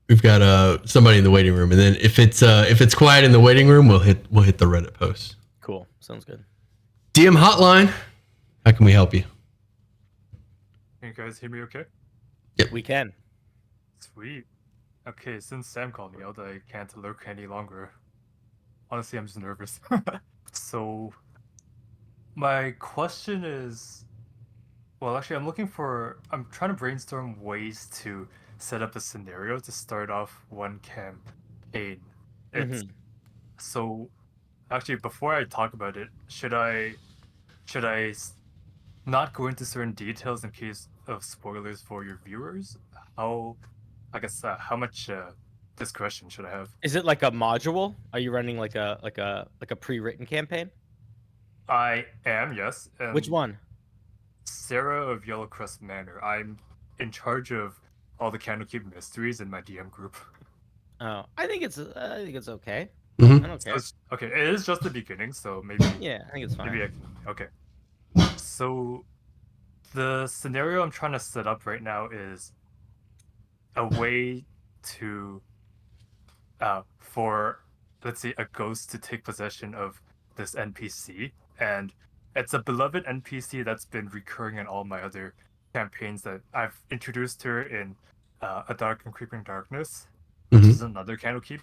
we've got somebody in the waiting room, and then if it's quiet in the waiting room, we'll hit the Reddit post. Cool. Sounds good. DM hotline. How can we help you? Can you guys hear me okay? Yep. We can. Sweet. Okay, since Sam called me out, I can't lurk any longer. Honestly, I'm just nervous. So, my question is, well, actually, I'm trying to brainstorm ways to set up a scenario to start off one campaign. It's so, actually, before I talk about it, should I not go into certain details in case of spoilers for your viewers? How much discretion should I have? Is it like a module? Are you running like a pre-written campaign? I am, yes. Which one? Sarah of Yellowcrest Manor. I'm in charge of all the Candlekeep mysteries in my DM group. Oh, I think it's okay. Mm-hmm. I don't So care. okay, it is just the beginning, so maybe Yeah, I think it's fine. maybe okay. So the scenario I'm trying to set up right now is a way to for, let's say, a ghost to take possession of this NPC, and it's a beloved NPC that's been recurring in all my other campaigns that I've introduced her in A Dark and Creeping Darkness, which is another Candlekeep,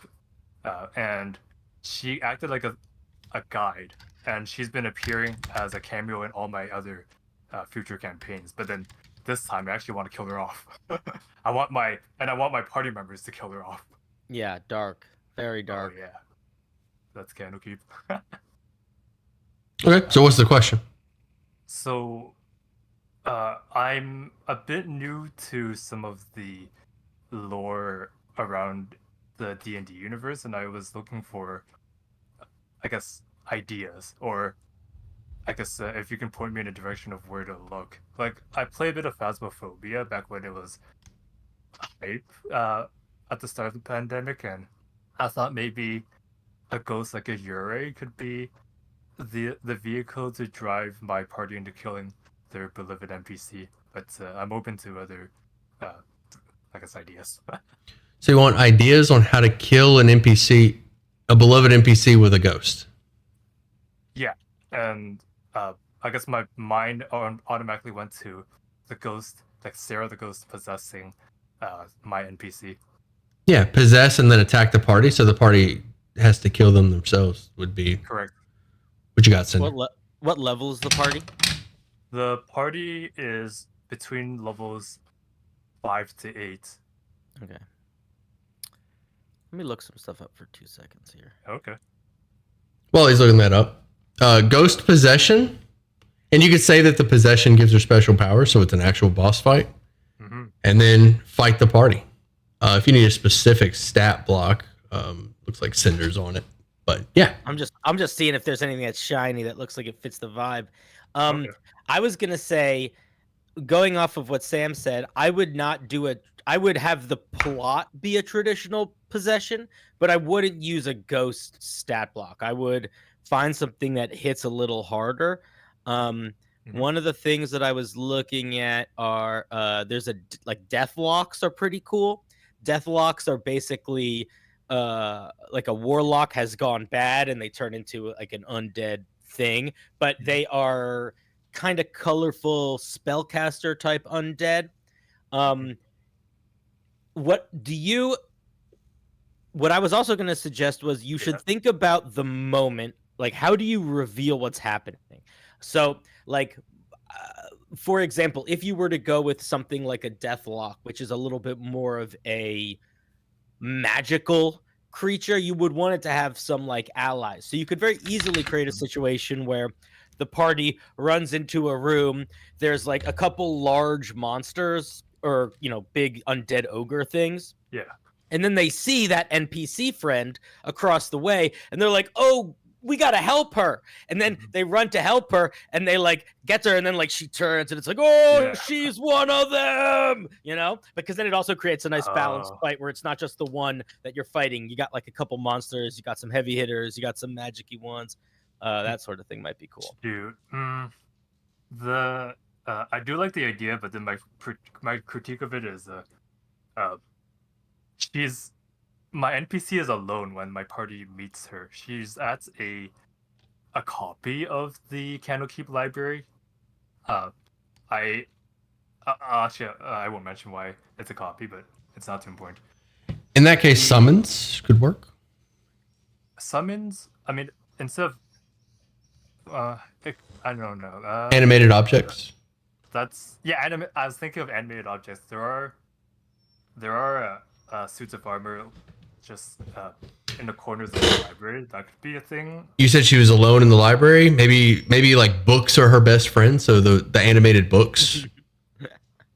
and she acted like a guide, and she's been appearing as a cameo in all my other future campaigns. But then this time, I actually want to kill her off. I want my party members to kill her off. Yeah, dark, very dark. Oh yeah, that's Candlekeep. Okay, so what's the question? So, I'm a bit new to some of the lore around the D&D universe, and I was looking for, I guess, ideas, or I guess if you can point me in a direction of where to look. Like, I played a bit of Phasmophobia back when it was hype at the start of the pandemic, and I thought maybe a ghost like a Yurei could be the vehicle to drive my party into killing their beloved NPC. But I'm open to other, I guess, ideas. So you want ideas on how to kill an NPC, a beloved NPC with a ghost? Yeah, and I guess my mind automatically went to the ghost, like Sarah the ghost possessing my NPC. Yeah, possess and then attack the party, so the party has to kill them themselves. Would be Correct. what you got, Cinder? What level is the party? The party is between levels 5 to 8. Okay. Let me look some stuff up for 2 seconds here. Okay. Well, he's looking that up. Ghost possession, and you could say that the possession gives her special power, so it's an actual boss fight, and then fight the party. If you need a specific stat block, looks like Cinder's on it, but yeah. I'm just seeing if there's anything that's shiny that looks like it fits the vibe. Okay. I was gonna say, going off of what Sam said, I would have the plot be a traditional possession, but I wouldn't use a ghost stat block. I would find something that hits a little harder. One of the things that I was looking at are there's death locks are pretty cool. Death locks are basically like a warlock has gone bad and they turn into like an undead thing, but they are kind of colorful spellcaster type undead. What I was also going to suggest was you should think about the moment, like how do you reveal what's happening? So like for example, if you were to go with something like a deathlock, which is a little bit more of a magical creature, you would want it to have some like allies. So you could very easily create a situation where the party runs into a room, there's like a couple large monsters or, big undead ogre things. Yeah. And then they see that NPC friend across the way and they're like, "Oh, we got to help her." And then they run to help her and they like get her and then like she turns and it's like, "Oh, yeah, she's one of them," because then it also creates a nice balanced fight where it's not just the one that you're fighting. You got like a couple monsters, you got some heavy hitters, you got some magic-y ones. That sort of thing might be cool. Dude, I do like the idea, but then my critique of it is she's my NPC is alone when my party meets her. She's at a copy of the Candlekeep library. Uh, I actually I won't mention why it's a copy, but it's not too important. In that case, summons could work. Summons. I mean, instead of I don't know. Animated objects. That's I was thinking of animated objects. There are suits of armor just in the corners of the library. That could be a thing. You said she was alone in the library. Maybe like books are her best friend. So the animated books.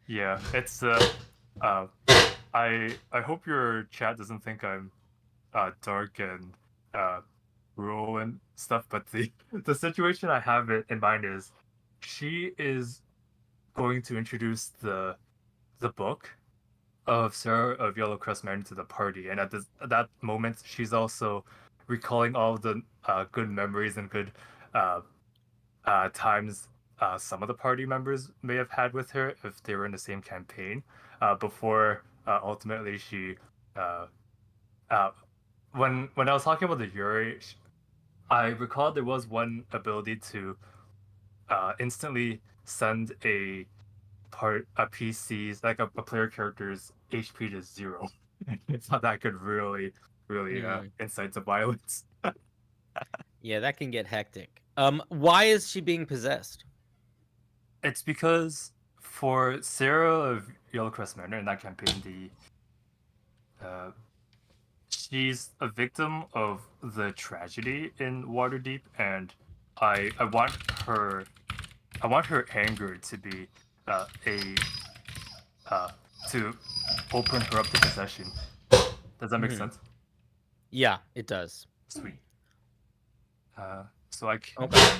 Yeah, it's I hope your chat doesn't think I'm dark and rural and stuff, but the situation I have it in mind is she is going to introduce the book of Sarah of Yellow Crest Mountain to the party, and at that moment, she's also recalling all of the good memories and good times some of the party members may have had with her if they were in the same campaign before ultimately she when I was talking about the Yuri, I recall there was one ability to instantly send a PC's like a player character's HP to 0. It's not that could really incite to violence. Yeah, that can get hectic. Why is she being possessed? It's because for Sarah of Yellowcrest Manor in that campaign, she's a victim of the tragedy in Waterdeep, and I want her anger to be to open her up to possession. Does that make sense? Yeah, it does. Sweet. So I can. Okay.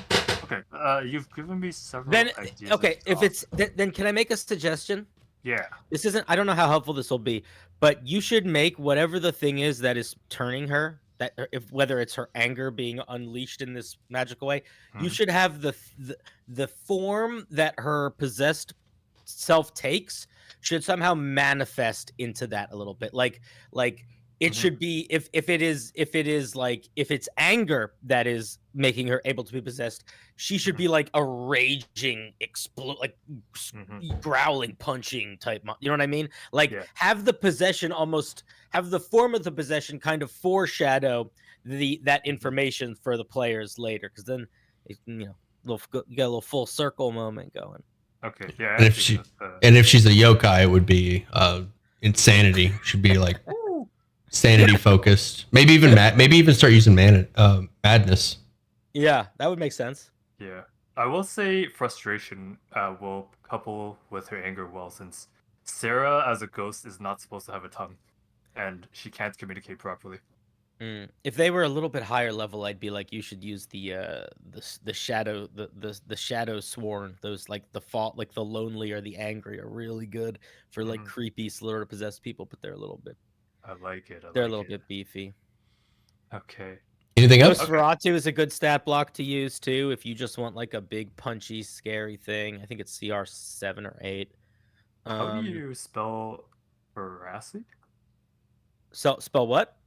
Okay. You've given me several ideas. Okay, if it's then can I make a suggestion? Yeah. This isn't. I don't know how helpful this will be, but you should make whatever the thing is that is turning her. That if whether it's her anger being unleashed in this magical way, you should have the form that her possessed self takes should somehow manifest into that a little bit. Like it should be if it's anger that is making her able to be possessed, she should be like a raging growling, punching type. You know what I mean? Like have the possession almost have the form of the possession kind of foreshadow that information for the players later, because then you got a little full circle moment going. Okay. Yeah. And if she's a yokai, it would be insanity. Should be like sanity focused. Maybe even start using madness. Yeah, that would make sense. Yeah, I will say frustration will couple with her anger well, since Sarah as a ghost is not supposed to have a tongue, and she can't communicate properly. If they were a little bit higher level, I'd be like, you should use the shadow the shadow sworn. Those like the lonely or the angry are really good for like creepy slur to possess people, but they're a little bit. I like it. They're a little bit beefy. Okay. Anything else? Nosferatu is a good stat block to use too if you just want like a big punchy scary thing. I think it's CR 7 or 8. How do you spell Veracity? So spell what?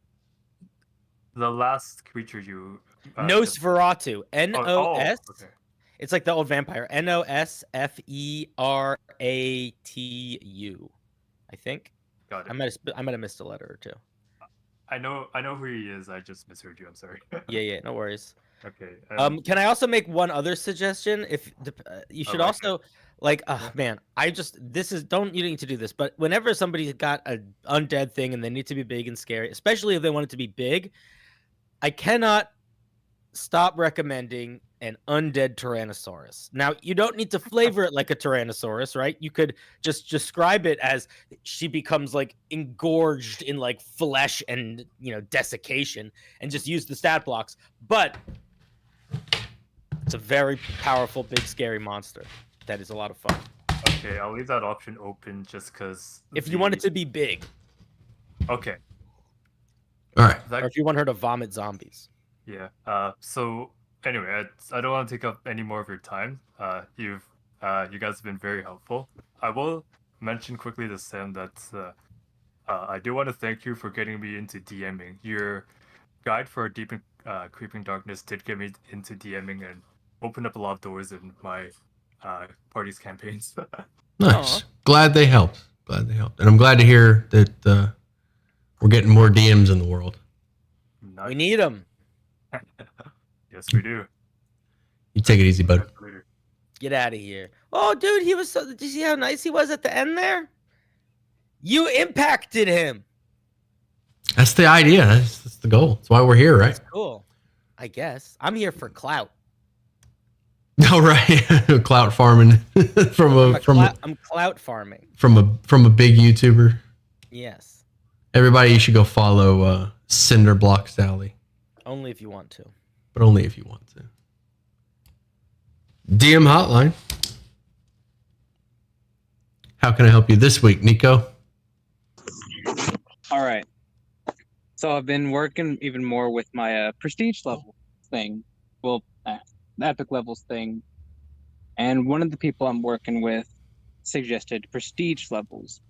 The last creature you Nosferatu. N-O-S. Okay. It's like the old vampire. Nosferatu. I think. Got it. I might have missed a letter or two. I know who he is. I just misheard you. I'm sorry. Yeah, no worries. Okay. Can I also make one other suggestion? If you should also like, oh man, you don't need to do this, but whenever somebody's got an undead thing and they need to be big and scary, especially if they want it to be big, I cannot stop recommending an undead Tyrannosaurus. Now, you don't need to flavor it like a Tyrannosaurus, right? You could just describe it as she becomes like engorged in like flesh and, desiccation, and just use the stat blocks. But it's a very powerful, big, scary monster. That is a lot of fun. Okay, I'll leave that option open just because. If you want it to be big. Okay. All right. Or if you want her to vomit zombies. Yeah. So anyway, I don't want to take up any more of your time. You guys have been very helpful. I will mention quickly to Sam that I do want to thank you for getting me into DMing. Your guide for Deep and Creeping Darkness did get me into DMing and opened up a lot of doors in my party's campaigns. Nice. Glad they helped. And I'm glad to hear that we're getting more DMs in the world. We need them. Yes, we do. You take it easy, bud. Get out of here. Oh, dude, he was so. Did you see how nice he was at the end there? You impacted him. That's the idea. That's the goal. That's why we're here, right? That's cool. I guess I'm here for clout. No, right. Clout farming I'm clout farming from a big YouTuber. Yes. Everybody, you should go follow Cinderblock Sally. Only if you want to. But only if you want to. DM Hotline. How can I help you this week, Nico? All right. So I've been working even more with my prestige level thing. Well, epic levels thing. And one of the people I'm working with suggested prestige levels.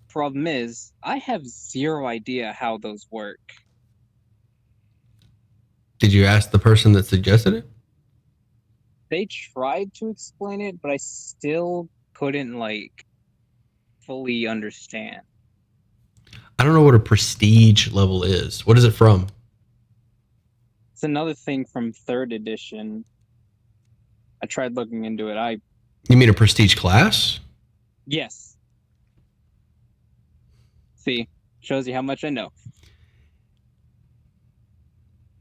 Problem is, I have zero idea how those work. Did you ask the person that suggested it? They tried to explain it, but I still couldn't fully understand. I don't know what a prestige level is. What is it from? It's another thing from 3rd edition. I tried looking into it. You mean a prestige class? Yes. See, shows you how much I know.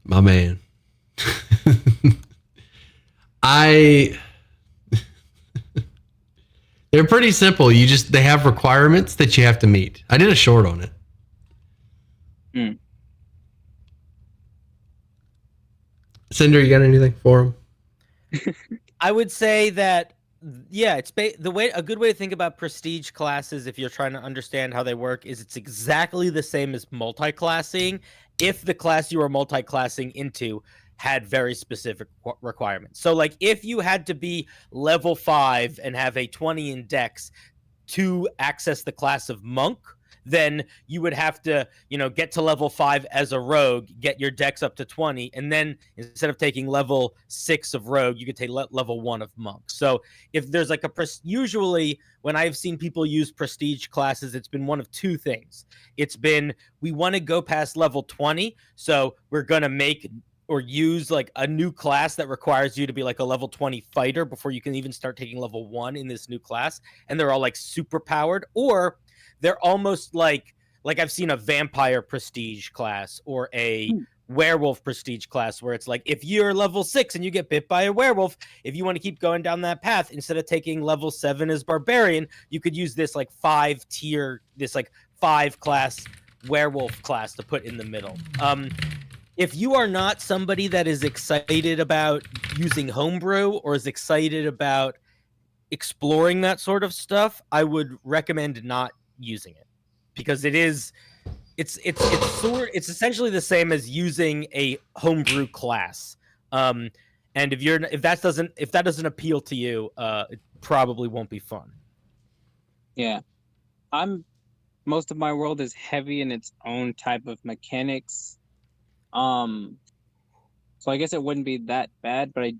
My man. They're pretty simple. They have requirements that you have to meet. I did a short on it. Cinder, you got anything for him? I would say that, yeah, it's a good way to think about prestige classes, if you're trying to understand how they work, is it's exactly the same as multi-classing if the class you are multi-classing into had very specific requirements. So like if you had to be level 5 and have a 20 in dex to access the class of monk, then you would have to, get to level 5 as a rogue, get your dex up to 20, and then instead of taking level 6 of rogue, you could take level 1 of monk. So if there's usually when I've seen people use prestige classes, it's been one of two things. It's been, we want to go past level 20, so we're going to make or use a new class that requires you to be a level 20 fighter before you can even start taking level 1 in this new class. And they're all super powered, or they're almost like I've seen a vampire prestige class or a werewolf prestige class where it's if you're level 6 and you get bit by a werewolf, if you want to keep going down that path, instead of taking level 7 as barbarian, you could use this 5-tier, this 5-class werewolf class to put in the middle. If you are not somebody that is excited about using homebrew or is excited about exploring that sort of stuff, I would recommend not using it, because it's essentially the same as using a homebrew class. And if that doesn't appeal to you, it probably won't be fun. Yeah. Most of my world is heavy in its own type of mechanics. So I guess it wouldn't be that bad, but I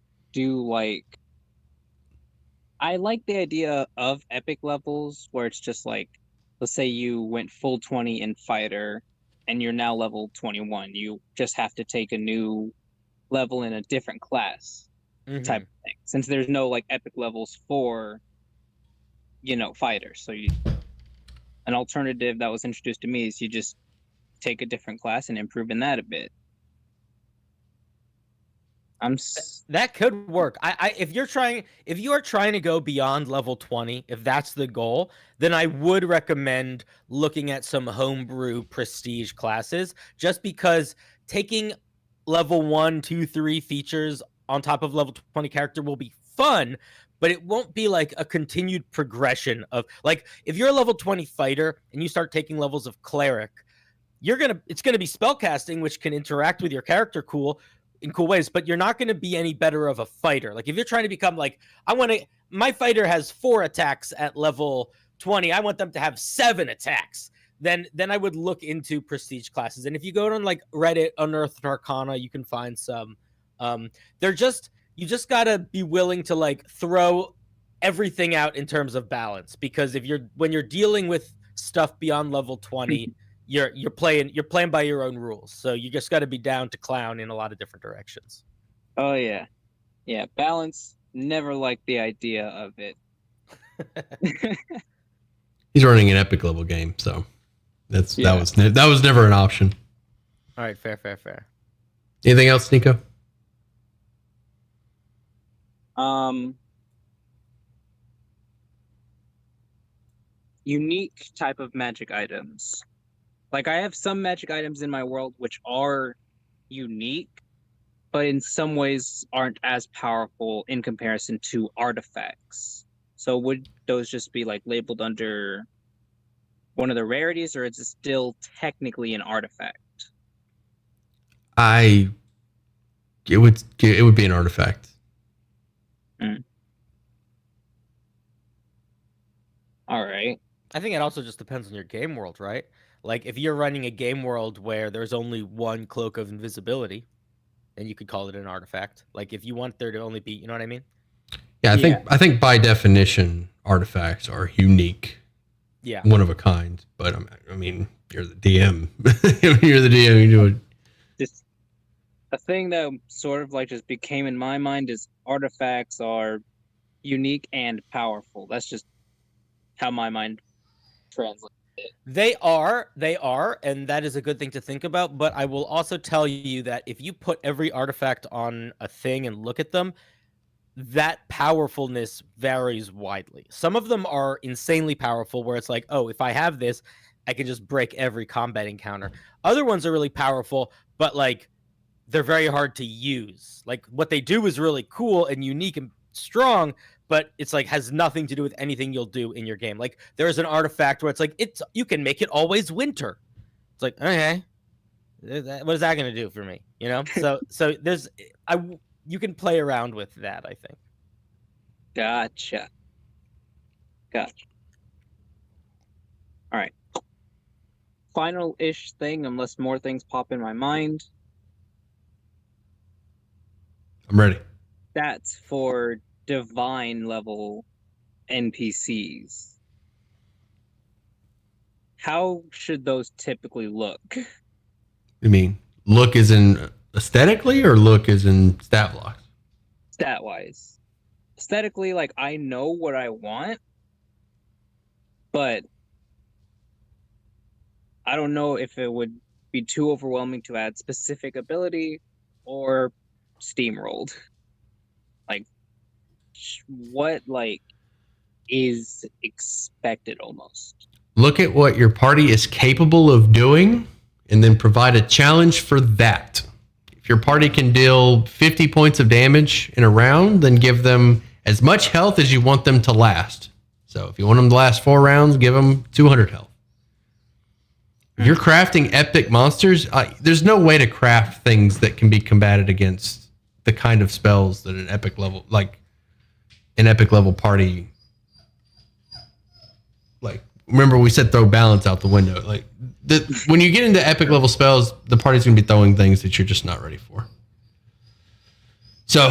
like the idea of epic levels where it's just let's say you went full 20 in fighter and you're now level 21. You just have to take a new level in a different class type of thing. Since there's no epic levels for, fighters. So an alternative that was introduced to me is you just take a different class and improve in that a bit. That could work. If you are trying to go beyond level 20, if that's the goal, then I would recommend looking at some homebrew prestige classes, just because taking level 1, 2, 3 features on top of level 20 character will be fun, but it won't be a continued progression of if you're a level 20 fighter and you start taking levels of cleric, it's gonna be spellcasting, which can interact with your character in cool ways, but you're not going to be any better of a fighter. If you're trying to become my fighter has 4 attacks at level 20, I want them to have 7 attacks. then I would look into prestige classes. And if you go on like Reddit, Unearthed Arcana, you can find some. They're just you just gotta be willing to like throw everything out in terms of balance, because when you're dealing with stuff beyond level 20, you're playing by your own rules. So you just got to be down to clown in a lot of different directions. Oh yeah, yeah. Balance. Never liked the idea of it. He's running an epic level game, so that was never an option. All right, fair. Anything else, Nico? Unique type of magic items. Like I have some magic items in my world which are unique, but in some ways aren't as powerful in comparison to artifacts. So would those just be like labeled under one of the rarities, or is it still technically an artifact? It would be an artifact. All right. I think it also just depends on your game world, right? Like if you're running a game world where there's only one cloak of invisibility, then you could call it an artifact. Like if you want there to only be, you know what I mean? Yeah, I think by definition artifacts are unique. Yeah. One of a kind. But I mean, you're the DM. You're the DM. You do it. Just a thing that sort of like just became in my mind is artifacts are unique and powerful. That's just how my mind translates it. They are, and that is a good thing to think about. But I will also tell you that if you put every artifact on a thing and look at them, that powerfulness varies widely. Some of them are insanely powerful, where it's like, oh, if I have this, I can just break every combat encounter. Other ones are really powerful, but like they're very hard to use. Like what they do is really cool and unique and strong, but it's like has nothing to do with anything you'll do in your game. Like there's an artifact where it's like you can make it always winter. It's like, okay, what is that going to do for me? You know? So you can play around with that, I think. Gotcha. All right. Final-ish thing, unless more things pop in my mind. I'm ready. That's for divine level NPCs. How should those typically look? You mean look as in aesthetically, or look as in stat blocks? Stat-wise. Aesthetically, like, I know what I want, but I don't know if it would be too overwhelming to add specific ability or steamrolled. Like, what, like, is expected almost? Look at what your party is capable of doing and then provide a challenge for that. If your party can deal 50 points of damage in a round, then give them as much health as you want them to last. So if you want them to last 4 rounds, give them 200 health. If you're crafting epic monsters, there's no way to craft things that can be combated against the kind of spells that an epic level party, like, remember we said throw balance out the window. Like when you get into epic level spells, the party's gonna be throwing things that you're just not ready for. So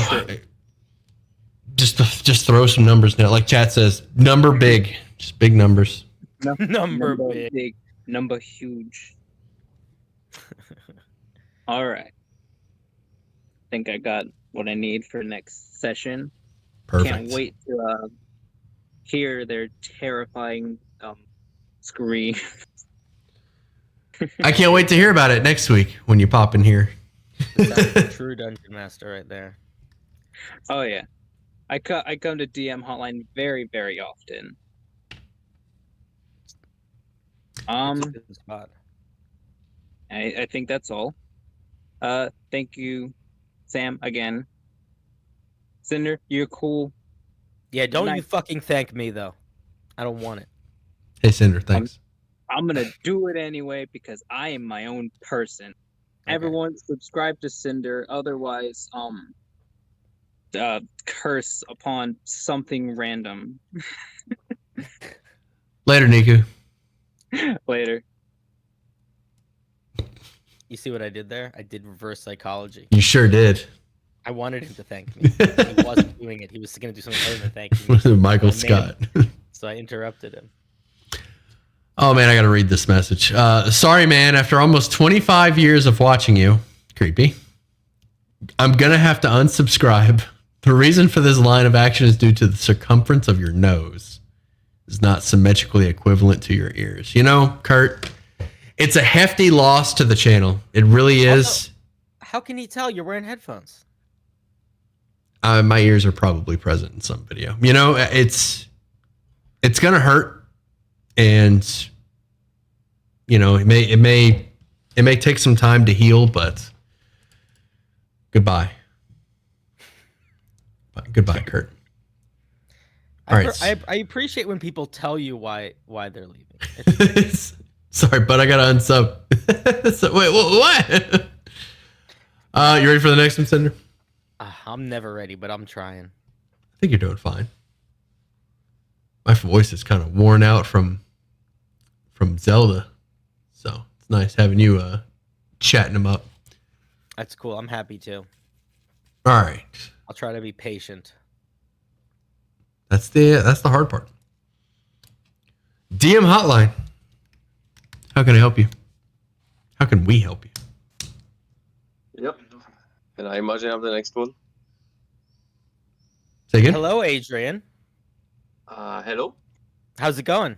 just throw some numbers now. Like chat says, number big, just big numbers. Number big. Number huge. All right. I think I got what I need for next session. Perfect. Can't wait to hear their terrifying scream. Mm-hmm. I can't wait to hear about it next week when you pop in here. That's a true dungeon master right there. Oh yeah, I come to DM Hotline very, very often. It's a good spot. I think that's all. Thank you, Sam, again. Cinder, you're cool. Yeah, don't you fucking thank me though. I don't want it. Hey Cinder, thanks. I'm gonna do it anyway because I am my own person. Okay. Everyone subscribe to Cinder, otherwise curse upon something random. Later, Niku. Later. You see what I did there? I did reverse psychology. You sure did. I wanted him to thank me. He wasn't doing it. He was going to do something other than thank me. Michael I made Scott. So I interrupted him. Oh man, I gotta read this message. Sorry, man. After almost 25 years of watching you, creepy, I'm gonna have to unsubscribe. The reason for this line of action is due to the circumference of your nose is not symmetrically equivalent to your ears. You know, Kurt, it's a hefty loss to the channel. It really is. Also, how can he tell you're wearing headphones? My ears are probably present in some video. You know, it's gonna hurt, and you know, it may take some time to heal, but goodbye. Goodbye, Kurt. All right. I appreciate when people tell you why they're leaving. Sorry, but I gotta unsub. So, wait, what? You ready for the next one, Cinder? I'm never ready, but I'm trying. I think you're doing fine. My voice is kind of worn out from Zelda, so it's nice having you chatting them up. That's cool. I'm happy too. All right, I'll try to be patient. that's the hard part. DM Hotline. How can I help you? How can we help you? Yep. Can I imagine I'm the next one? Say again? Hello, Adrian. Hello. How's it going?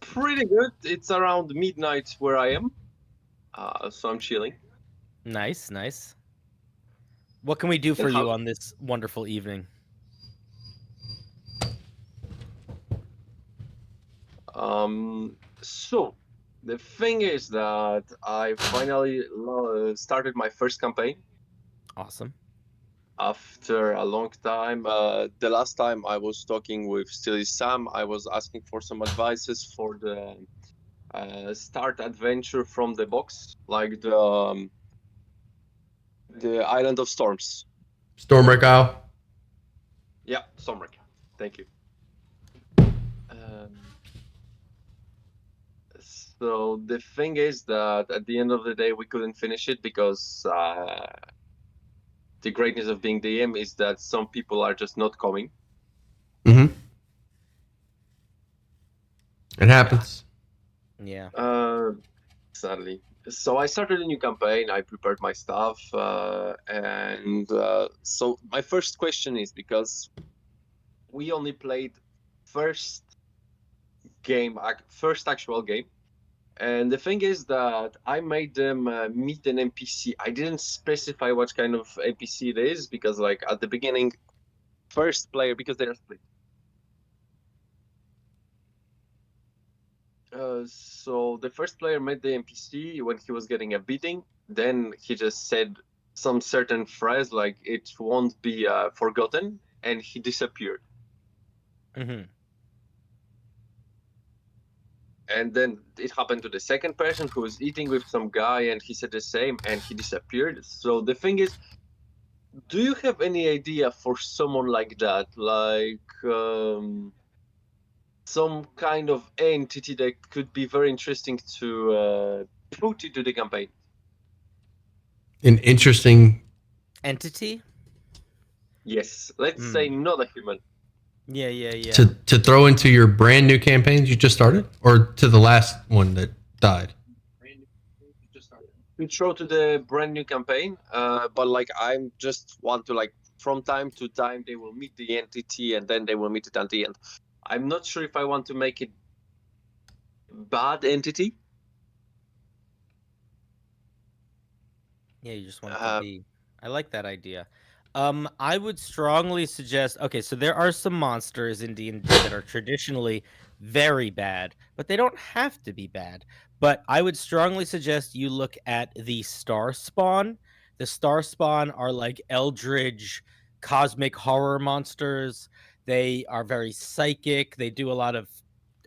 Pretty good. It's around midnight where I am. So I'm chilling. Nice, nice. What can we do for And you how- on this wonderful evening? So the thing is that I finally started my first campaign Awesome. after a long time. The last time I was talking with Steely Sam, I was asking for some advices for the start adventure from the box, like the Island of Storms. Stormbreak Isle. Yeah, Stormbreak. Thank you. So the thing is that at the end of the day, we couldn't finish it because the greatness of being DM is that some people are just not coming. Mm-hmm. It happens. Yeah. Sadly. So I started a new campaign. I prepared my stuff, and so my first question is, because we only played first actual game. And the thing is that I made them meet an NPC. I didn't specify what kind of NPC it is because, like, at the beginning, first player, because they're split. So the first player met the NPC when he was getting a beating. Then he just said some certain phrase like "it won't be forgotten," and he disappeared. Mm-hmm. And then it happened to the second person who was eating with some guy, and he said the same, and he disappeared. So the thing is, do you have any idea for someone like that, like some kind of entity that could be very interesting to put into the campaign? An interesting. Entity? Yes, let's say not a human. Yeah, yeah, yeah. To throw into your brand new campaigns you just started, or to the last one that died? We throw to the brand new campaign, but like I just want to, like, from time to time they will meet the entity and then they will meet it at the end. I'm not sure if I want to make it bad entity. Yeah, you just want it to be. I like that idea. I would strongly suggest. Okay, so there are some monsters in D&D that are traditionally very bad, but they don't have to be bad. But I would strongly suggest you look at the Star Spawn. The Star Spawn are like eldritch, cosmic horror monsters. They are very psychic. They do a lot of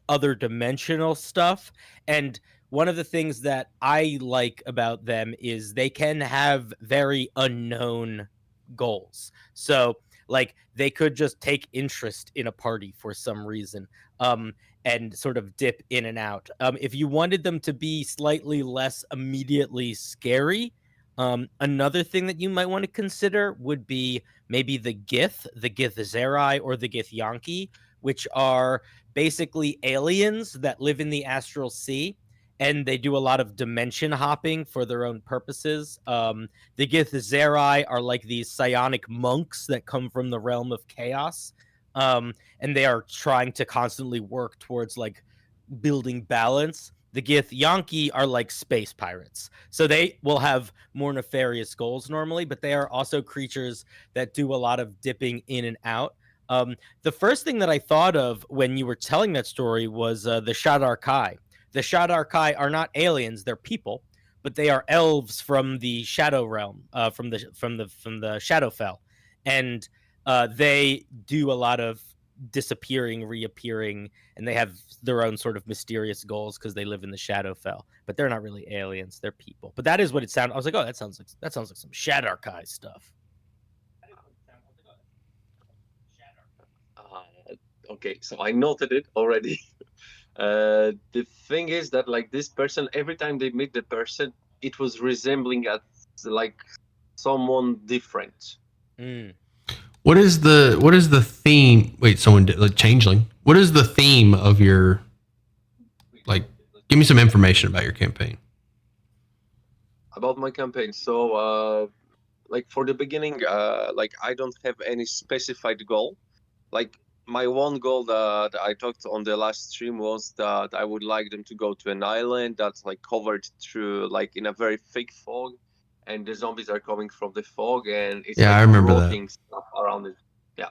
other dimensional stuff. And one of the things that I like about them is they can have very unknown goals. So like they could just take interest in a party for some reason. and sort of dip in and out. If you wanted them to be slightly less immediately scary, another thing that you might want to consider would be maybe the Gith Zerai, or the Gith Yonki, which are basically aliens that live in the astral sea, and they do a lot of dimension hopping for their own purposes. The Gith Zerai are like these psionic monks that come from the realm of chaos, and they are trying to constantly work towards like building balance. The Gith Yonki are like space pirates, so they will have more nefarious goals normally, but they are also creatures that do a lot of dipping in and out. The first thing that I thought of when you were telling that story was the Shadar Kai. The Shadar Kai are not aliens; they're people, but they are elves from the Shadow Realm, from the Shadowfell, and they do a lot of disappearing, reappearing, and they have their own sort of mysterious goals because they live in the Shadowfell. But they're not really aliens; they're people. But that is what it sounded. I was like, oh, that sounds like some Shadar Kai stuff. Okay, so I noted it already. The thing is that like this person, every time they meet the person, it was resembling at like someone different. What is the theme? Wait, someone did like changeling. What is the theme of your, like, give me some information about your campaign. About my campaign. So like for the beginning, like I don't have any specified goal. Like my one goal that I talked on the last stream was that I would like them to go to an island that's like covered through like in a very thick fog, and the zombies are coming from the fog, and it's Yeah, like I remember that. rotting stuff around it. Yeah.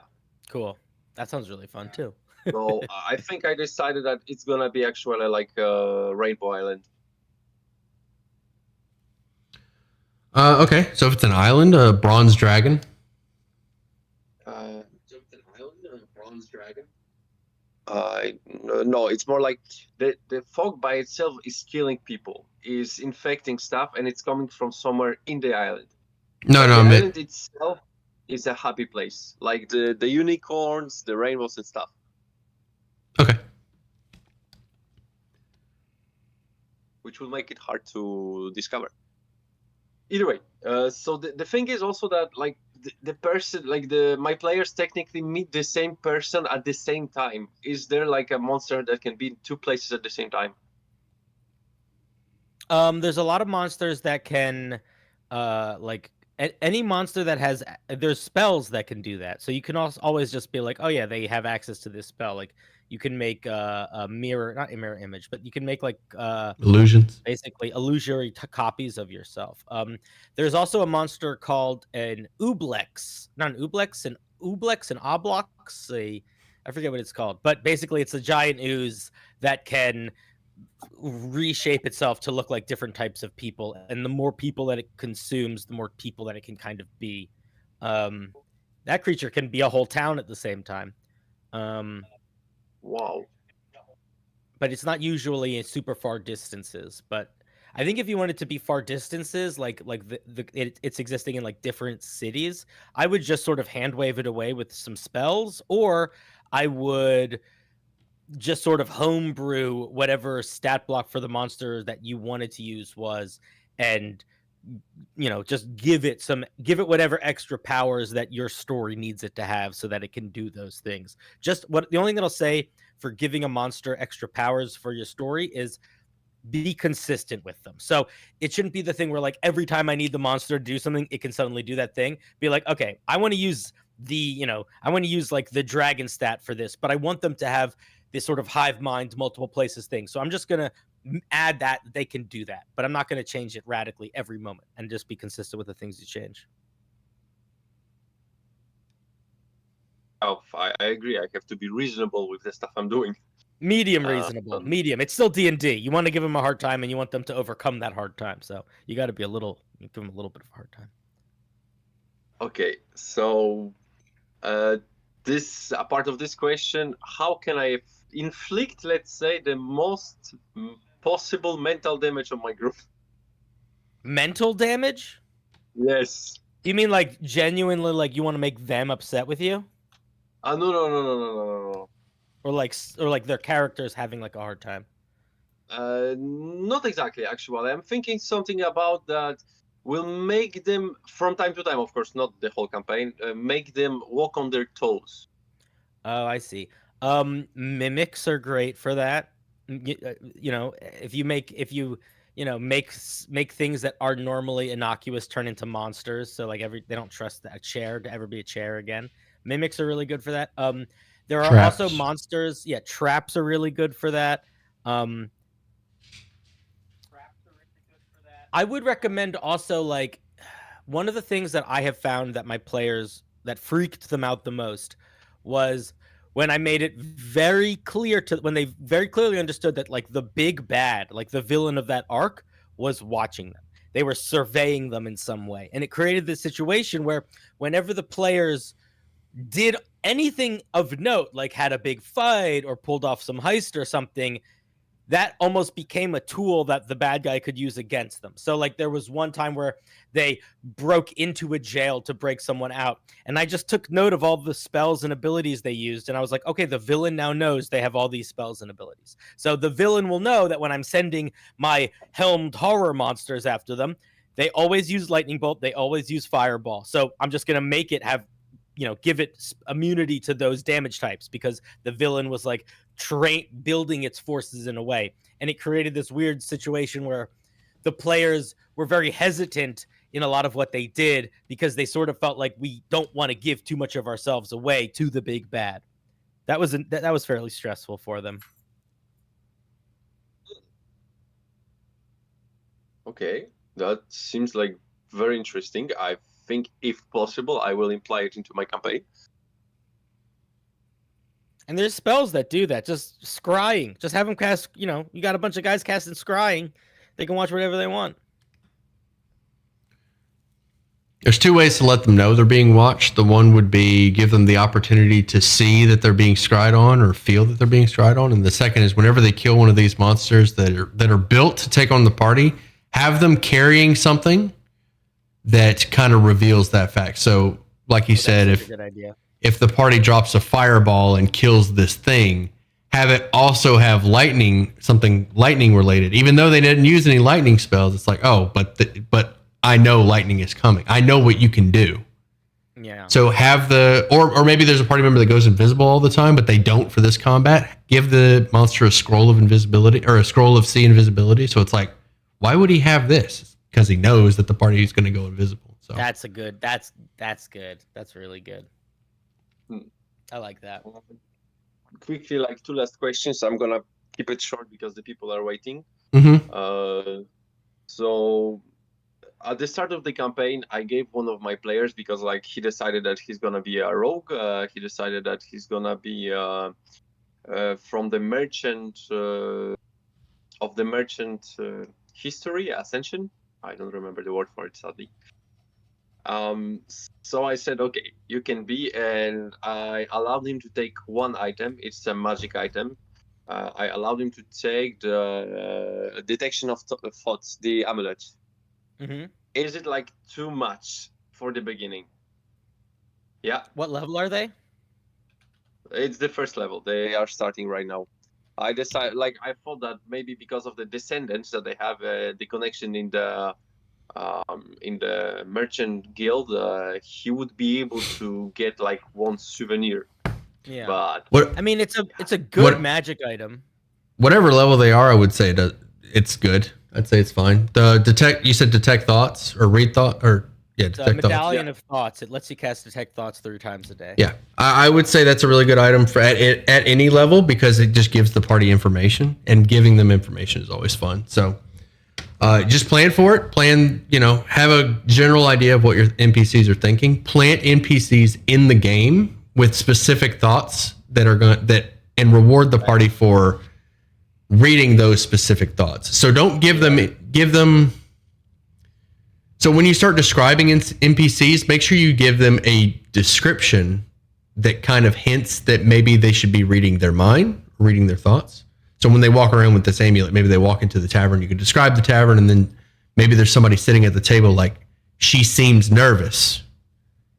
Cool. That sounds really fun too. So I think I decided that it's gonna be actually like Rainbow Island. Okay, so if it's an island, a bronze dragon. So it's an island, a bronze dragon. No, it's more like the fog by itself is killing people, is infecting stuff, and it's coming from somewhere in the island. No, But no, the I meant island itself is a happy place, like the unicorns, the rainbows, and stuff. okay. Which will make it hard to discover. Either way, so the thing is also that like the person, like my players technically meet the same person at the same time. Is there like a monster that can be in two places at the same time? There's a lot of monsters that can, like any monster that has, there's spells that can do that. So you can also always just be like, oh yeah, they have access to this spell. Like you can make a mirror, not a mirror image, but you can make like Illusions. basically illusory copies of yourself. There's also a monster called an Ublex, not an Ublex, an Oblox. I forget what it's called, but basically it's a giant ooze that can reshape itself to look like different types of people, and the more people that it consumes, the more people that it can kind of be. That creature can be a whole town at the same time. Wow. But it's not usually in super far distances. But I think if you want it to be far distances, like it's existing in like different cities, I would just sort of hand wave it away with some spells, or I would just sort of homebrew whatever stat block for the monster that you wanted to use was, and just give it whatever extra powers that your story needs it to have so that it can do those things. The only thing that I'll say for giving a monster extra powers for your story is be consistent with them. So it shouldn't be the thing where like every time I need the monster to do something, it can suddenly do that thing. Be like, okay, I want to use like the dragon stat for this, but I want them to have this sort of hive mind, multiple places thing. So I'm just going to add that they can do that, but I'm not going to change it radically every moment, and just be consistent with the things you change. Oh, I agree. I have to be reasonable with the stuff I'm doing. Medium reasonable. Medium. It's still D&D. You want to give them a hard time, and you want them to overcome that hard time. So you got to give them a little bit of a hard time. Okay, so this a part of this question: how can I inflict, let's say, the most possible mental damage on my group? Mental damage? Yes. Do you mean like genuinely, like you want to make them upset with you? No. or like their characters having like a hard time? Not exactly, actually. I'm thinking something about that will make them, from time to time, of course, not the whole campaign, make them walk on their toes. Oh, I see. Mimics are great for that. You know, if you make things that are normally innocuous turn into monsters. So like they don't trust a chair to ever be a chair again. Mimics are really good for that. There are Traps. also monsters. Yeah, traps are really good for that. I would recommend also like one of the things that I have found that my players that freaked them out the most was when I made it very clear when they very clearly understood that like the big bad, like the villain of that arc was watching them. They were surveying them in some way. And it created this situation where whenever the players did anything of note, like had a big fight or pulled off some heist or something, that almost became a tool that the bad guy could use against them. So like there was one time where they broke into a jail to break someone out. And I just took note of all the spells and abilities they used. And I was like, okay, the villain now knows they have all these spells and abilities. So the villain will know that when I'm sending my helmed horror monsters after them, they always use lightning bolt. They always use fireball. So I'm just going to make it have, give it immunity to those damage types because the villain was like building its forces in a way. And it created this weird situation where the players were very hesitant in a lot of what they did because they sort of felt like we don't want to give too much of ourselves away to the big bad. That was fairly stressful for them. Okay, that seems like very interesting. I think if possible, I will imply it into my campaign. And there's spells that do that. Just scrying. Just have them cast, you got a bunch of guys casting scrying. They can watch whatever they want. There's two ways to let them know they're being watched. The one would be give them the opportunity to see that they're being scryed on or feel that they're being scryed on. And the second is whenever they kill one of these monsters that are built to take on the party, have them carrying something that kind of reveals that fact. So like you said, That's a good idea. If the party drops a fireball and kills this thing, have it also have something lightning related. Even though they didn't use any lightning spells, it's like, oh, but I know lightning is coming. I know what you can do. Yeah. So have or maybe there's a party member that goes invisible all the time, but they don't for this combat. Give the monster a scroll of invisibility or a scroll of see invisibility. So it's like, why would he have this? Because he knows that the party is going to go invisible. So that's good. That's good. That's really good. I like that. Quickly, like 2 last questions. I'm gonna keep it short because the people are waiting. Mm-hmm. So at the start of the campaign, I gave one of my players because like he decided that he's gonna be a rogue. He decided that he's gonna be from the merchant of the merchant history ascension. I don't remember the word for it sadly. So I said, okay, you can be, and I allowed him to take one item. It's a magic item. I allowed him to take the detection of thoughts, the amulet. Mm-hmm. Is it like too much for the beginning? Yeah. What level are they? It's the first level. They are starting right now. I thought that maybe because of the descendants that they have the connection in the merchant guild, he would be able to get like one souvenir. Yeah. But I mean, it's a good magic item. Whatever level they are, I would say that it's good. I'd say it's fine. You said detect thoughts or read thought or detect thoughts. Medallion of thoughts. It lets you cast detect thoughts 3 times a day. Yeah, I would say that's a really good item for at any level because it just gives the party information, and giving them information is always fun. So just plan for it. Have a general idea of what your NPCs are thinking. Plant NPCs in the game with specific thoughts and reward the party for reading those specific thoughts. So don't give them. So when you start describing NPCs, make sure you give them a description that kind of hints that maybe they should be reading their mind, reading their thoughts. So when they walk around with this amulet, maybe they walk into the tavern, you can describe the tavern, and then maybe there's somebody sitting at the table like, she seems nervous,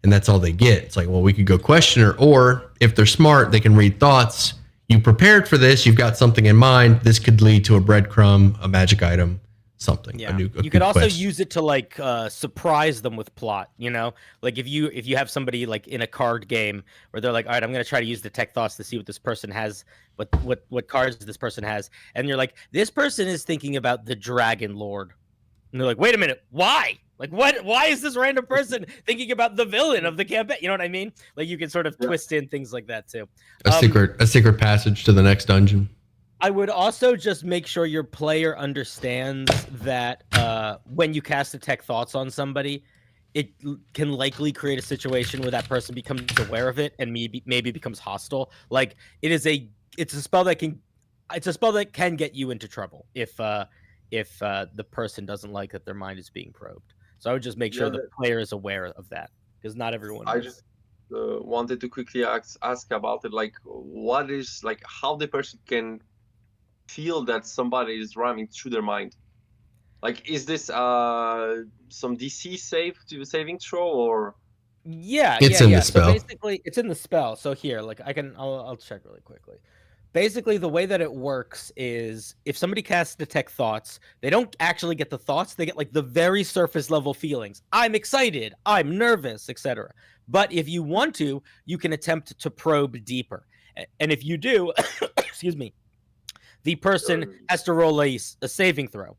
and that's all they get. It's like, well, we could go question her, or if they're smart, they can read thoughts. you prepared for this. You've got something in mind. This could lead to a breadcrumb, a magic item, something. Yeah, A you could also quest. use it to like surprise them with plot. You know, like if you have somebody like in a card game where they're like, all right, I'm gonna try to use detect thoughts to see what this person has, what cards this person has, and you're like, this person is thinking about the Dragon Lord, and they're like, wait a minute, why? Like what? Why is this random person thinking about the villain of the campaign? You know what I mean? Like you can sort of twist in things like that too. A secret passage to the next dungeon. I would also just make sure your player understands that when you cast detect thoughts on somebody, it can likely create a situation where that person becomes aware of it and maybe becomes hostile. Like it's a spell that can get you into trouble if the person doesn't like that their mind is being probed. So I would just make sure the player is aware of that, because not everyone I is. just wanted to quickly ask about it, like what is like how the person can feel that somebody is running through their mind. Like, is this some DC saving throw, or? Yeah, It's in the So spell. basically, it's in the spell. So here, like I'll check really quickly. Basically, the way that it works is if somebody casts detect thoughts, they don't actually get the thoughts. They get like the very surface level feelings. I'm excited, I'm nervous, etc. But if you want to, you can attempt to probe deeper. And if you do, excuse me, the person has to roll a saving throw.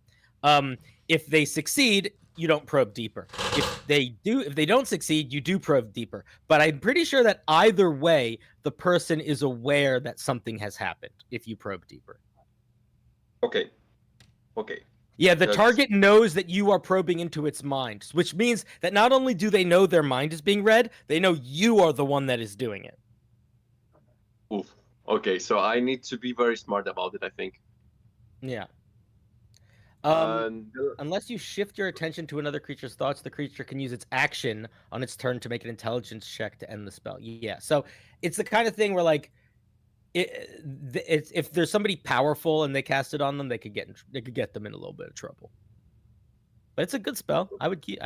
If they succeed, you don't probe deeper. If they don't succeed, you do probe deeper. But I'm pretty sure that either way, the person is aware that something has happened if you probe deeper. Okay. Yeah, the target knows that you are probing into its mind, which means that not only do they know their mind is being read, they know you are the one that is doing it. Oof. Okay, so I need to be very smart about it, I think. Yeah. Unless you shift your attention to another creature's thoughts, the creature can use its action on its turn to make an intelligence check to end the spell. Yeah, so it's the kind of thing where, like, if there's somebody powerful and they cast it on them, they could get them in a little bit of trouble. But it's a good spell. I think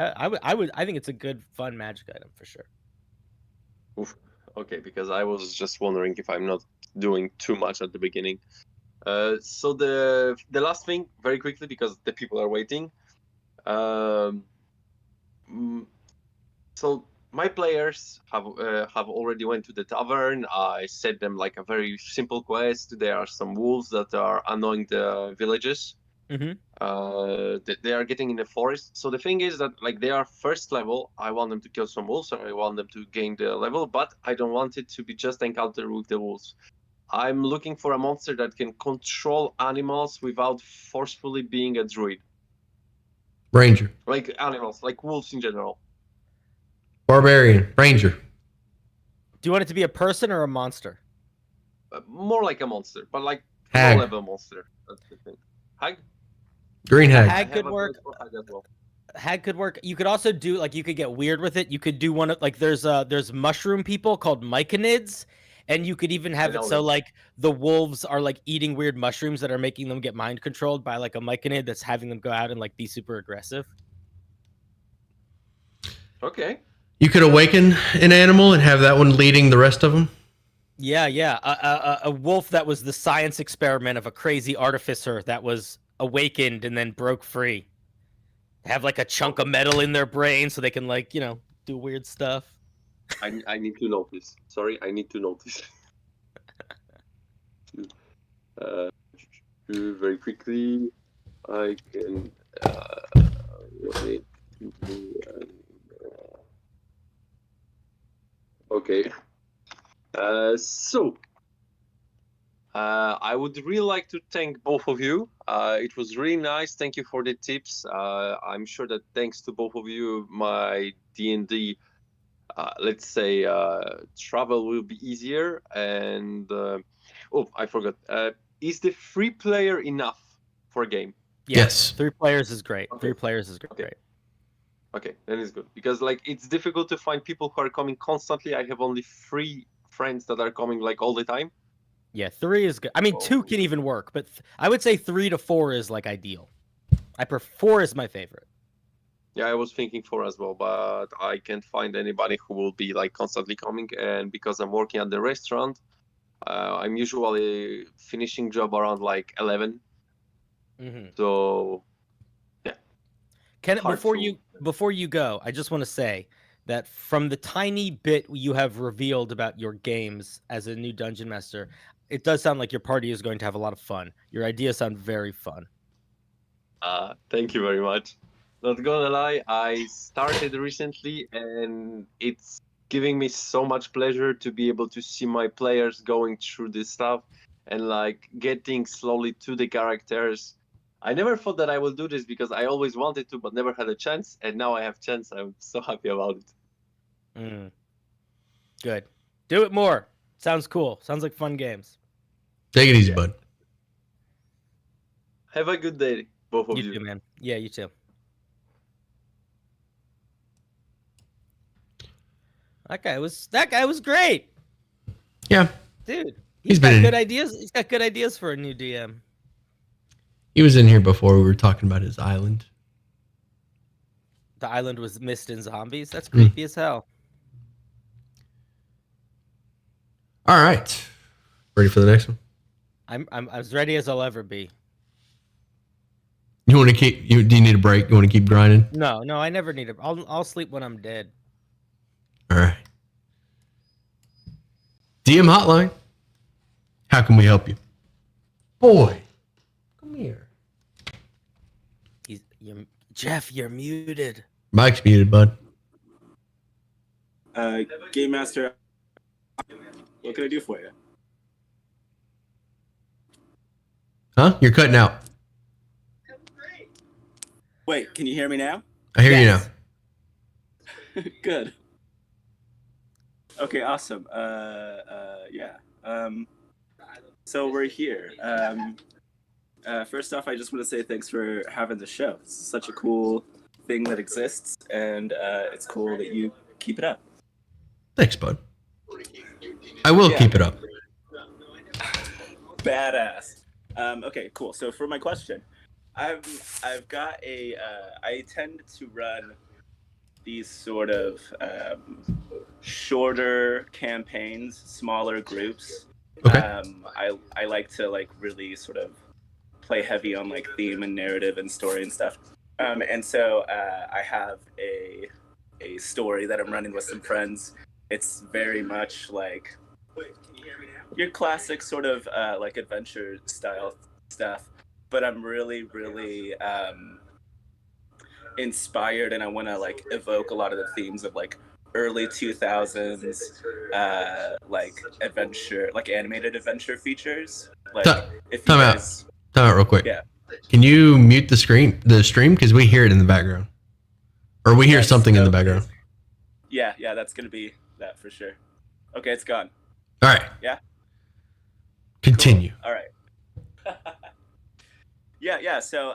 it's a good, fun magic item for sure. Oof. Okay, because I was just wondering if I'm not doing too much at the beginning. So the last thing, very quickly, because the people are waiting. So my players have already went to the tavern. I set them like a very simple quest. There are some wolves that are annoying the villagers. They are getting in the forest. So the thing is that, like, they are first level. I want them to kill some wolves, or I want them to gain the level, but I don't want it to be just encounter with the wolves. I'm looking for a monster that can control animals without forcefully being a druid. Ranger. Like animals, like wolves in general. Barbarian. Ranger. Do you want it to be a person or a monster? More like a monster, but like Hag. low-level monster. That's the thing. Hag? Green hag. Hag could work. Hag could work. You could also do, like, you could get weird with it. You could do one of, like, there's mushroom people called myconids. And you could even have it so, like, the wolves are, like, eating weird mushrooms that are making them get mind controlled by, like, a myconid that's having them go out and, like, be super aggressive. Okay. You could awaken an animal and have that one leading the rest of them. Yeah. A wolf that was the science experiment of a crazy artificer that was awakened and then broke free. Have, like, a chunk of metal in their brain so they can, like, you know, do weird stuff. I need to notice. Sorry, I need to notice. Very quickly, I can wait. Okay. So I would really like to thank both of you. It was really nice. Thank you for the tips. I'm sure that thanks to both of you, my D&D, let's say, travel will be easier. And I forgot. Is the 3-player enough for a game? Yes. 3 players is great. Okay. 3 players is great. Okay, then it's good, because, like, it's difficult to find people who are coming constantly. I have only 3 friends that are coming, like, all the time. Yeah, 3 is good. I mean, 2 can even work, but I would say 3 to 4 is, like, ideal. 4 is my favorite. Yeah, I was thinking 4 as well, but I can't find anybody who will be, like, constantly coming. And because I'm working at the restaurant, I'm usually finishing job around like 11. Mm-hmm. So Can Hard before you go, I just want to say that from the tiny bit you have revealed about your games as a new dungeon master, it does sound like your party is going to have a lot of fun. Your ideas sound very fun. thank you very much. Not gonna lie, I started recently and it's giving me so much pleasure to be able to see my players going through this stuff and like getting slowly to the characters. I never thought that I will do this because I always wanted to but never had a chance, and now I have chance. I'm so happy about it. Mm. Good. Do it more. Sounds cool. Sounds like fun games. Take it easy, bud. Have a good day, both of You you. too, man. Yeah, you too. That guy was great. Yeah, Dude, He's got been good in- ideas. He's got good ideas for a new DM. he was in here before. We were talking about his island. The island was mist and zombies. That's creepy as hell. All right, ready for the next one? I'm as ready as I'll ever be. You want to keep? Do you need a break? You want to keep grinding? No, I never need it. I'll sleep when I'm dead. All right. DM hotline. How can we help you? Boy, come here. Jeff, you're muted. Mike's muted, bud. Game Master, what can I do for you? Huh? You're cutting out. Wait, can you hear me now? I hear Yes. Good. Okay, awesome. Yeah. So we're here. First off, I just want to say thanks for having the show. It's such a cool thing that exists, and it's cool that you keep it up. Thanks, bud. I will Yeah. keep it up. Badass. Okay, cool. So for my question, I've got a. I tend to run these sort of shorter campaigns, smaller groups. Okay. I like to like really sort of play heavy on like theme and narrative and story and stuff. And so I have a story that I'm running with some friends. It's very much like your classic sort of like adventure style stuff, but I'm really inspired, and I want to like evoke a lot of the themes of like early 2000s like adventure, like animated adventure features. Like if you Time out. guys, Time out real quick. Yeah. Can you mute the stream because we hear it in the background, or we hear Yes, something in the okay. background? yeah, that's gonna be that for sure. Okay, it's gone. All right. Yeah. Continue. All right. yeah. So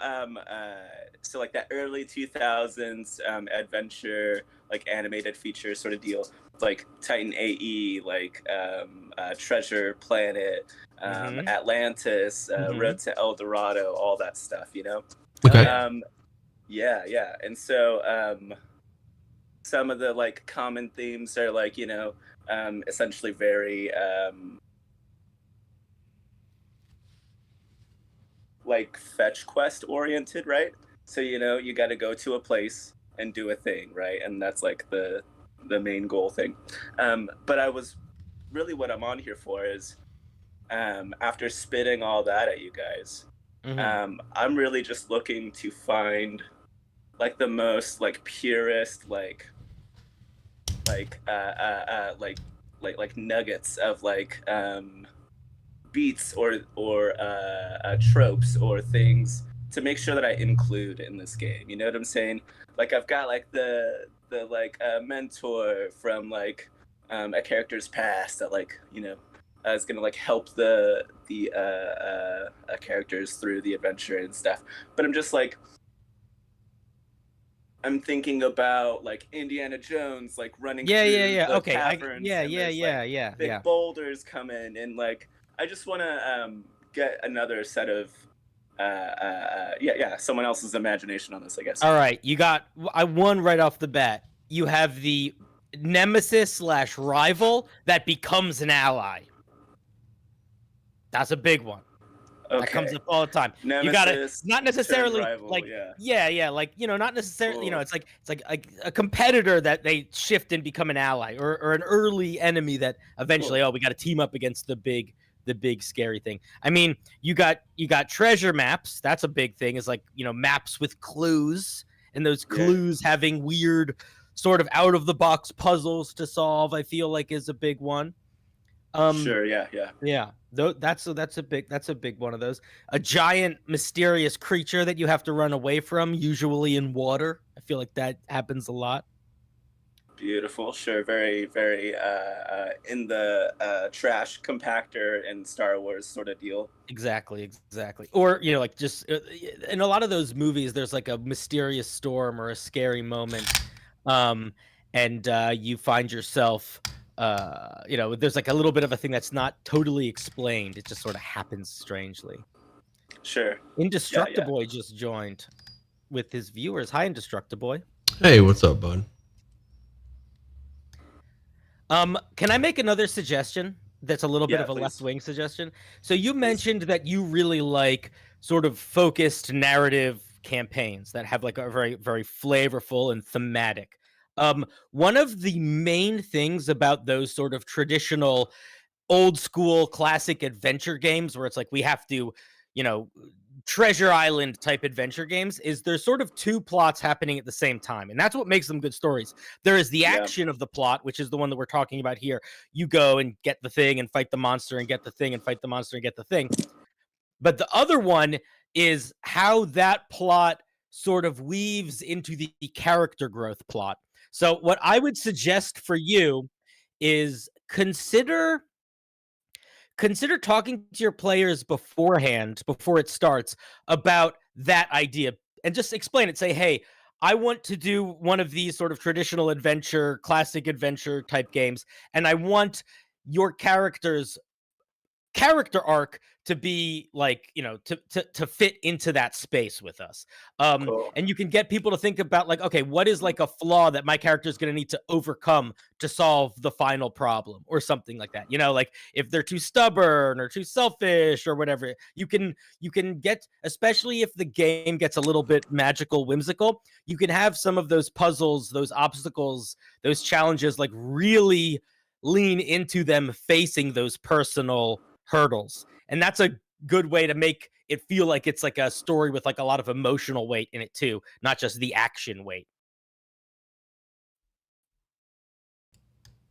so like that early 2000s adventure, like animated feature sort of deal, like Titan AE, like Treasure Planet, Mhm. Atlantis, Mhm. Road to El Dorado, all that stuff, you know. Okay. Yeah. And so some of the like common themes are like, you know, essentially very like fetch quest oriented, right? So, you know, you got to go to a place and do a thing, right? And that's like the main goal thing. But I was really, what I'm on here for is after spitting all that at you guys, Mhm. I'm really just looking to find like the most like purest like nuggets of like beats or tropes or things to make sure that I include in this game. You know what I'm saying? Like I've got like the like mentor from like a character's past that like, you know, is gonna like help the characters through the adventure and stuff. But I'm just like, I'm thinking about like Indiana Jones, like running Yeah. through the Okay. caverns. and there's, like, big Yeah. boulders come in, and like I just want to get another set of someone else's imagination on this, I guess. All right, I won right off the bat. You have the nemesis / rival that becomes an ally. That's a big one. Okay. That comes up all the time. You gotta Nemesis, not turned necessarily rival, like yeah. yeah, like not necessarily. Cool. It's like a competitor that they shift and become an ally, or an early enemy that eventually Cool. we got to team up against the big scary thing. I mean, you got treasure maps. That's a big thing. Is like maps with clues, and those clues having weird sort of out of the box puzzles to solve. I feel like is a big one. Sure, yeah. Yeah, that's a big one of those. A giant mysterious creature that you have to run away from, usually in water. I feel like that happens a lot. Beautiful. Sure, very, very in the trash compactor in Star Wars sort of deal. Exactly. Or like just in a lot of those movies, there's like a mysterious storm or a scary moment, and you find yourself, there's like a little bit of a thing that's not totally explained. It just sort of happens strangely. Sure. Indestructiboy just joined with his viewers. Hi, Indestructiboy. Hey, what's up, bud? Can I make another suggestion that's a little bit of a please. left-wing suggestion? So you mentioned that you really like sort of focused narrative campaigns that have like a very, very flavorful and thematic. One of the main things about those sort of traditional old school classic adventure games where it's like we have to, treasure island type adventure games is there's sort of two plots happening at the same time, and that's what makes them good stories. There is the action of the plot, which is the one that we're talking about here. You go and get the thing and fight the monster and get the thing and fight the monster and get the thing. But the other one is how that plot sort of weaves into the character growth plot. So what I would suggest for you is consider talking to your players beforehand, before it starts, about that idea, and just explain it. Say, hey, I want to do one of these sort of traditional adventure, classic adventure type games, and I want your character's character arc to be like, to fit into that space with us. Cool. And you can get people to think about like, okay, what is like a flaw that my character is going to need to overcome to solve the final problem, or something like that. Like if they're too stubborn or too selfish or whatever, you can get, especially if the game gets a little bit magical, whimsical, you can have some of those puzzles, those obstacles, those challenges, like really lean into them facing those personal hurdles. And that's a good way to make it feel like it's like a story with like a lot of emotional weight in it too, not just the action weight.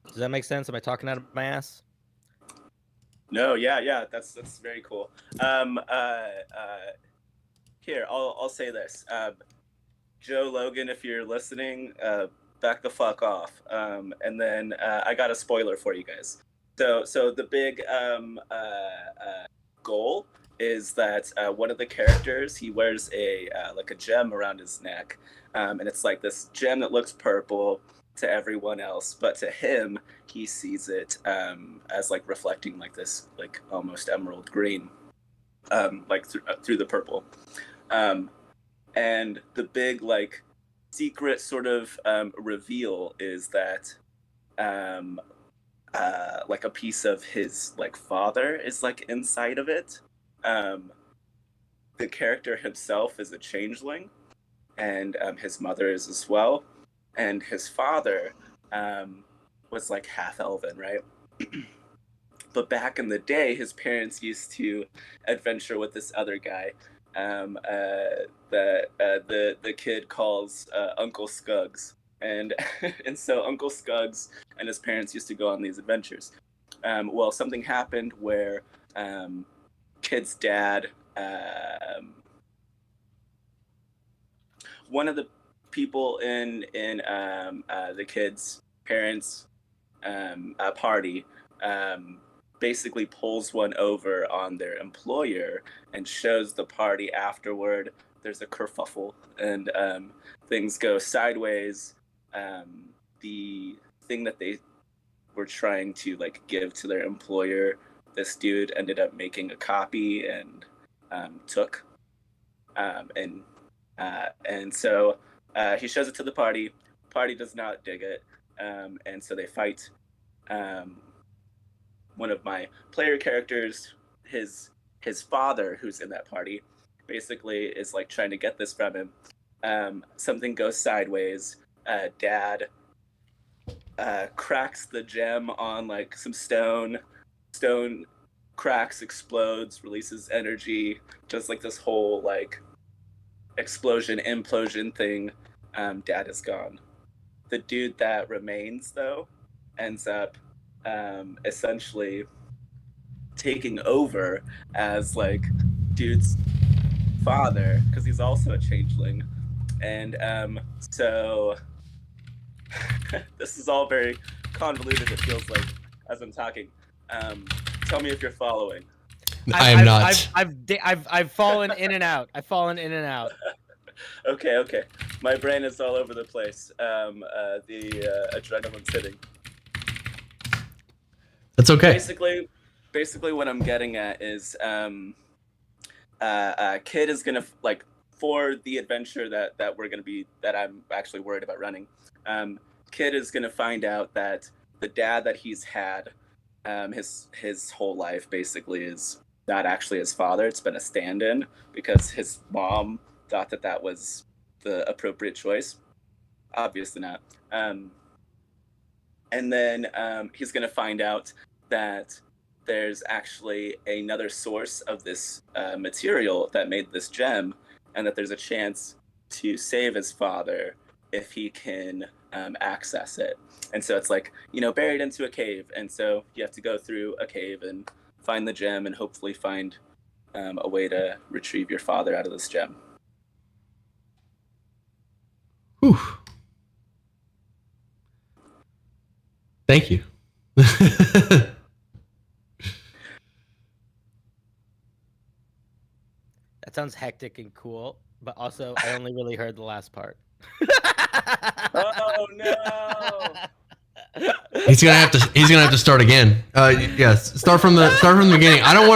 Does that make sense? Am I talking out of my ass? No, yeah, that's very cool. Here, I'll say this. Joe Logan, if you're listening, back the fuck off. And then I got a spoiler for you guys. So the big goal is that one of the characters, he wears a like a gem around his neck, and it's like this gem that looks purple to everyone else, but to him, he sees it as like reflecting like this, like almost emerald green, like through the purple. And the big like secret sort of reveal is that like a piece of his like father is like inside of it. The character himself is a changeling, and his mother is as well, and his father was like half elven, right? But back in the day, his parents used to adventure with this other guy that the kid calls Uncle Scuggs. And and so Uncle Scuggs and his parents used to go on these adventures. Well, something happened where kid's dad, one of the people in the kid's parents' party, basically pulls one over on their employer and shows the party afterward. There's a kerfuffle and things go sideways. The thing that they were trying to like give to their employer, this dude ended up making a copy and took. And so he shows it to the party. Party does not dig it, and so they fight. One of my player characters his father, who's in that party, basically is like trying to get this from him. Something goes sideways. Dad cracks the gem on like some stone. Stone cracks, explodes, releases energy, just like this whole like explosion, implosion thing. Dad is gone. The dude that remains, though, ends up essentially taking over as like dude's father, because he's also a changeling. And so this is all very convoluted, it feels like, as I'm talking. Tell me if you're following. I am not. I've fallen in and out. I've fallen in and out. Okay. My brain is all over the place. The adrenaline's hitting. That's okay. Basically, what I'm getting at is, Kid is gonna like, for the adventure that we're gonna be, that I'm actually worried about running. Kid is gonna find out that the dad that he's had, his whole life basically is not actually his father. It's been a stand-in because his mom thought that was the appropriate choice. Obviously not. And then he's going to find out that there's actually another source of this material that made this gem, and that there's a chance to save his father if he can access it. And so it's like, buried into a cave. And so you have to go through a cave and find the gem and hopefully find a way to retrieve your father out of this gem. Whew. Thank you. That sounds hectic and cool, but also I only really heard the last part. Oh no! He's gonna have to start again. Yes, start from the beginning. I don't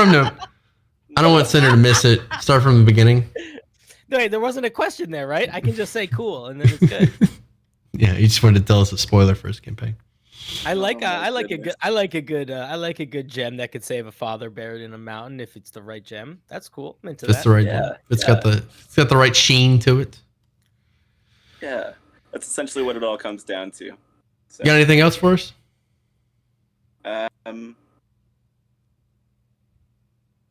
want Cinder to miss it. Start from the beginning. No, wait, there wasn't a question there, right? I can just say cool, and then it's good. Yeah, he just wanted to tell us a spoiler for his campaign. I like a good gem that could save a father buried in a mountain if it's the right gem. That's cool. I'm into That's that. the right gem. It's got the right sheen to it. Yeah, that's essentially what it all comes down to. So, You got anything else for us? No,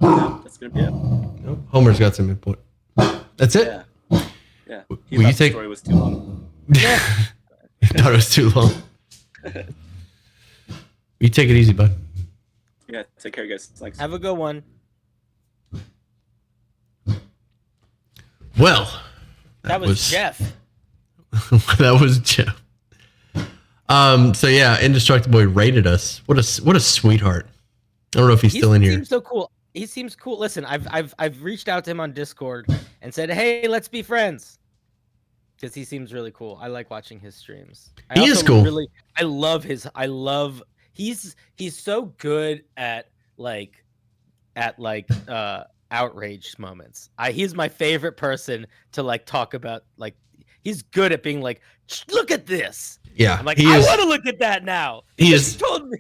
that's gonna be it. Nope. Homer's got some input. That's it. Yeah. Will you The take? story was too long. I thought it was too long. You take it easy, bud. Yeah, take care, guys. Thanks. Have a good one. Well, That was Jeff. That was Jeff. So yeah, Indestructible rated us. What a sweetheart. I don't know if he's still in here. He seems so cool. He seems cool. Listen, I've reached out to him on Discord and said, "Hey, let's be friends," because he seems really cool. I like watching his streams. He is cool. He's so good at outrage moments. He's my favorite person to like talk about. Like, he's good at being like, look at this. Yeah, I'm like, I want to look at that now. He is. You told me.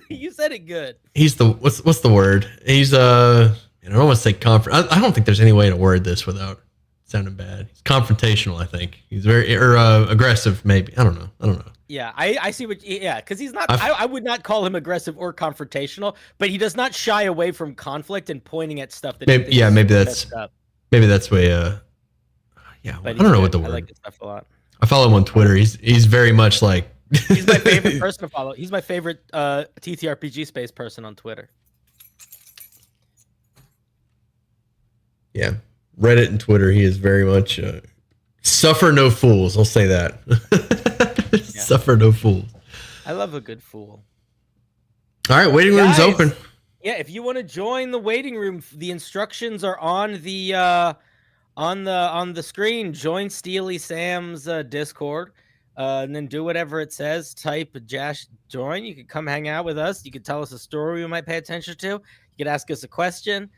You said it good. He's the what's the word? He's I don't want to say I don't think there's any way to word this without sounding bad. He's confrontational. I think he's very aggressive. Maybe I don't know. Yeah, I see what. Yeah, because he's not. I would not call him aggressive or confrontational, but he does not shy away from conflict and pointing at stuff that. Maybe that's way. Yeah, but I don't know what the I word. like his stuff a lot. I follow him on Twitter. He's very much like. He's my favorite person to follow. He's my favorite TTRPG space person on Twitter. Yeah, Reddit and Twitter. He is very much suffer no fools. I'll say that. Yeah. Suffer no fools. I love a good fool. All right, waiting room's open. Yeah, if you want to join the waiting room, the instructions are on the screen. Join Steely Sam's Discord, and then do whatever it says. Type Jash join. You can come hang out with us. You can tell us a story we might pay attention to. You could ask us a question.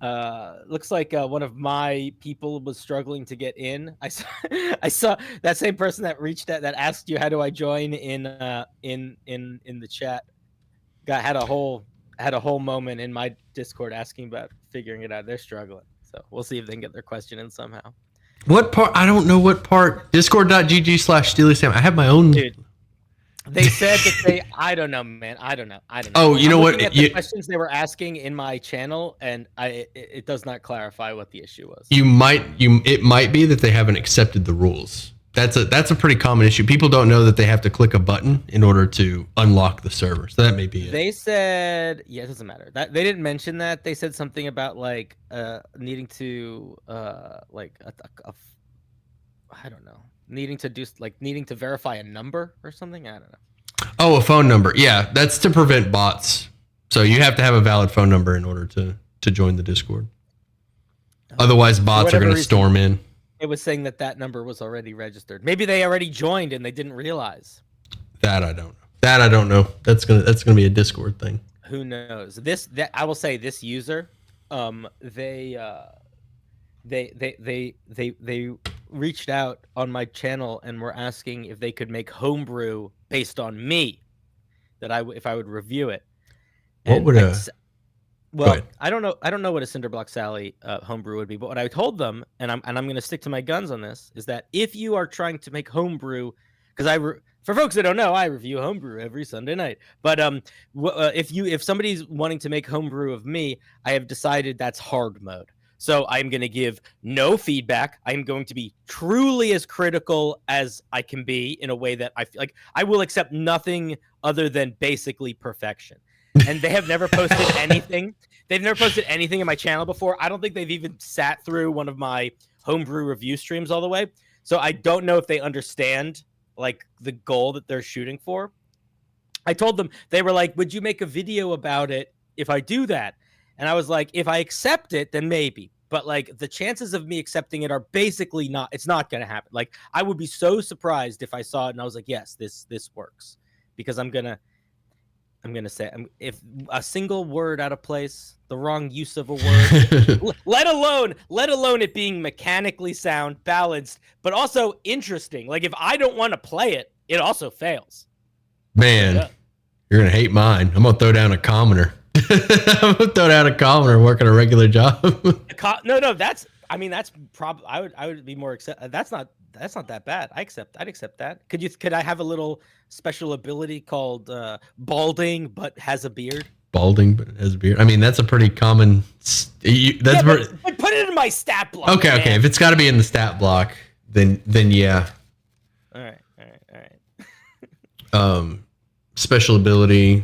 Looks like one of my people was struggling to get in. I saw that same person that asked you how do I join in the chat. Had a whole had a whole moment in my Discord asking about figuring it out. They're struggling, so we'll see if they can get their question in somehow. What part? I don't know what part. Discord.gg/SteelySam. I have my own. Dude, they said that they. I don't know, man. I don't know. Oh, you I'm know what? looking at the questions they were asking in my channel, and it does not clarify what the issue was. It might be that they haven't accepted the rules. That's a pretty common issue. People don't know that they have to click a button in order to unlock the server. So that may be it. They said, yeah, it doesn't matter. That they didn't mention that. They said something about like needing to like I don't know, needing to verify a number or something. I don't know. Oh, a phone number. Yeah, that's to prevent bots. So you have to have a valid phone number in order to join the Discord. Otherwise, bots are going to storm in. It was saying that number was already registered. Maybe they already joined and they didn't realize. That I don't know. That's gonna be a Discord thing. Who knows? I will say this user, they reached out on my channel and were asking if they could make homebrew based on me, if I would review it. What would Well, I don't know what a Cinderblock Sally homebrew would be, but what I told them, and I'm going to stick to my guns on this, is that if you are trying to make homebrew, because for folks that don't know, I review homebrew every Sunday night. But if somebody's wanting to make homebrew of me, I have decided that's hard mode. So I'm going to give no feedback. I'm going to be truly as critical as I can be in a way that I feel like I will accept nothing other than basically perfection. And they have never posted anything. They've never posted anything in my channel before. I don't think they've even sat through one of my homebrew review streams all the way. So I don't know if they understand like the goal that they're shooting for. I told them, they were like, would you make a video about it if I do that? And I was like, if I accept it, then maybe. But like the chances of me accepting it are basically it's not going to happen. Like I would be so surprised if I saw it and I was like, yes, this works, because I'm going to say, if a single word out of place, the wrong use of a word, let alone it being mechanically sound, balanced, but also interesting. Like if I don't want to play it, it also fails. Man, you're going to hate mine. I'm going to throw down a commoner. I'm going to throw down a commoner working a regular job. No, that's probably, I would be more accept. That's not that bad. I'd accept that. Could I have a little special ability called balding but has a beard? Balding but has a beard. I mean, that's a pretty common. But put it in my stat block. Okay, man. okay. If it's got to be in the stat block, then yeah. All right. Special ability,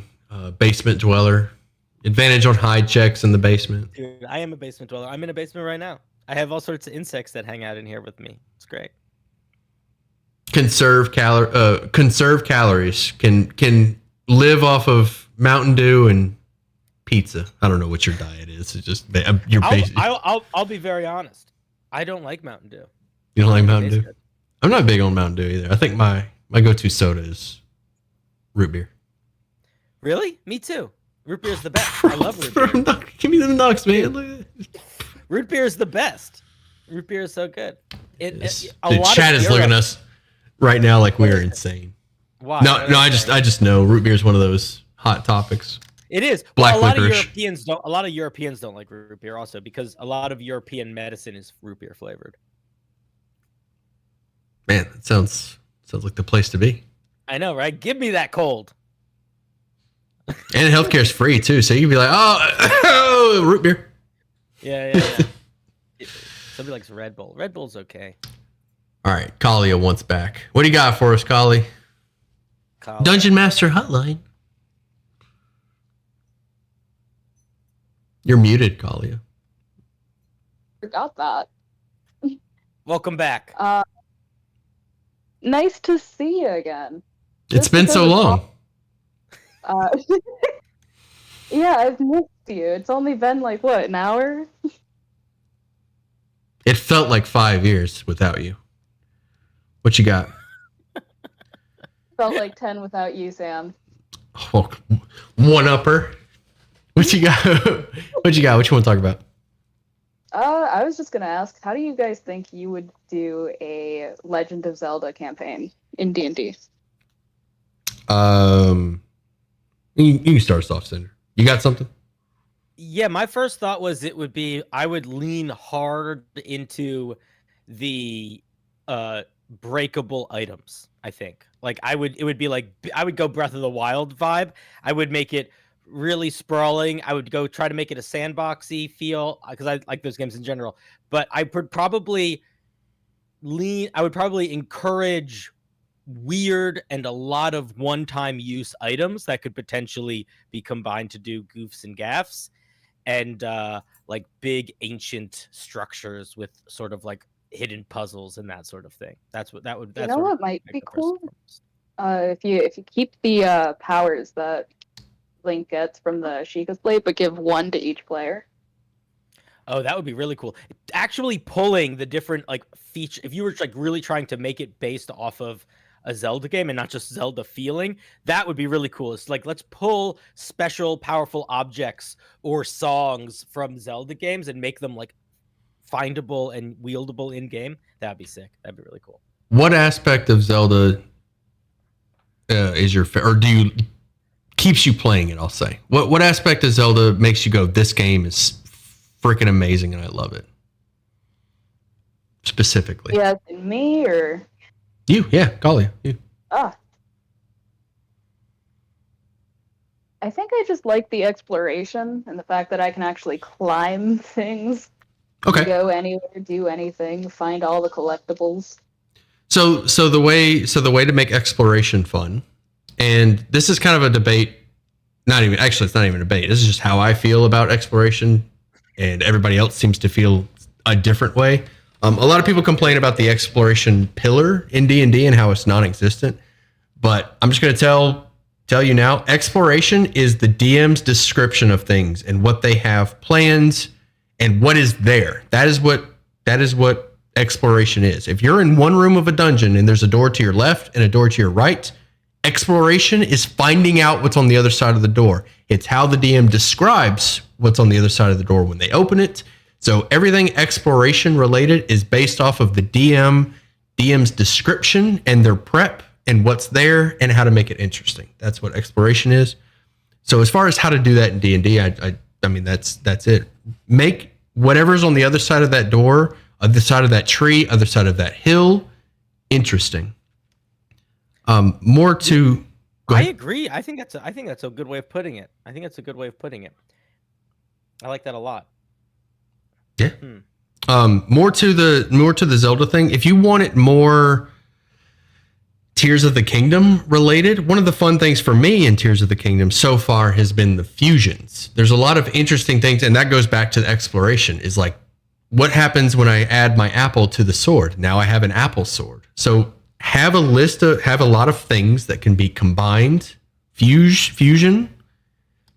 basement dweller, advantage on hide checks in the basement. Dude, I am a basement dweller. I'm in a basement right now. I have all sorts of insects that hang out in here with me. It's great. Conserve calories. Can live off of Mountain Dew and pizza. I don't know what your diet is. It's just your basic. I'll be very honest. I don't like Mountain Dew. You don't like Mountain Dew? Good. I'm not big on Mountain Dew either. I think my go-to soda is root beer. Really? Me too. Root beer is the best. I love root beer. Give me the knocks, man. Root beer is the best. Root beer is so good. Chad is looking at us right now like we are insane. Why? No, I just know root beer is one of those hot topics. It is. Black well, licorice. A lot of Europeans don't like root beer also, because a lot of European medicine is root beer flavored. Man, that sounds like the place to be. I know, right? Give me that cold. And healthcare is free too, so you can be like, oh, root beer. Yeah. Somebody likes Red Bull. Red Bull's okay. All right, Kalia wants back. What do you got for us, Kali? Dungeon Master Hotline. You're muted, Kalia. Forgot that. Welcome back. Nice to see you again. It's been so long. Yeah, I've missed you. It's only been like, what, an hour? It felt like 5 years without you. What you got? Felt like 10 without you, Sam. Oh, one upper. What you got? What you got? What you want to talk about? I was just gonna ask, how do you guys think you would do a Legend of Zelda campaign in D&D? You can start us off, Cinder. You got something? Yeah, my first thought was I would lean hard into the breakable items, I think. Like I would go Breath of the Wild vibe. I would make it really sprawling. I would go try to make it a sandboxy feel because I like those games in general. But I would probably encourage weird and a lot of one-time use items that could potentially be combined to do goofs and gaffs. And like big ancient structures with sort of like hidden puzzles and that sort of thing. That's what might be cool? If you keep the powers that Link gets from the Sheikah's Blade, but give one to each player. Oh, that would be really cool. Actually pulling the different like feature, if you were like really trying to make it based off of a Zelda game and not just Zelda feeling, that would be really cool. It's like, let's pull special powerful objects or songs from Zelda games and make them like findable and wieldable in game. That'd be sick. That'd be really cool. What aspect of Zelda is your or keeps you playing it? I'll say. What aspect of Zelda makes you go, this game is freaking amazing and I love it? Specifically. Yeah, me or you? Yeah, golly, you. I think I just like the exploration and the fact that I can actually climb things. Okay. Go anywhere, do anything, find all the collectibles. So the way to make exploration fun, and this is kind of a debate. It's not even a debate. This is just how I feel about exploration, and everybody else seems to feel a different way. A lot of people complain about the exploration pillar in D&D and how it's non-existent, but I'm just going to tell you now, exploration is the DM's description of things and what they have planned and what is there. That is what exploration is. If you're in one room of a dungeon and there's a door to your left and a door to your right, exploration is finding out what's on the other side of the door. It's how the DM describes what's on the other side of the door when they open it. So everything exploration related is based off of the DM's description and their prep and what's there and how to make it interesting. That's what exploration is. So as far as how to do that in D&D, I mean, that's it. Make whatever's on the other side of that door, other side of that tree, other side of that hill, interesting. More to. I agree. I think that's a good way of putting it. I like that a lot. Yeah. More to the Zelda thing. If you want it more Tears of the Kingdom related, one of the fun things for me in Tears of the Kingdom so far has been the fusions. There's a lot of interesting things, and that goes back to the exploration. Is like, what happens when I add my apple to the sword? Now I have an apple sword. So have a lot of things that can be combined, fusion,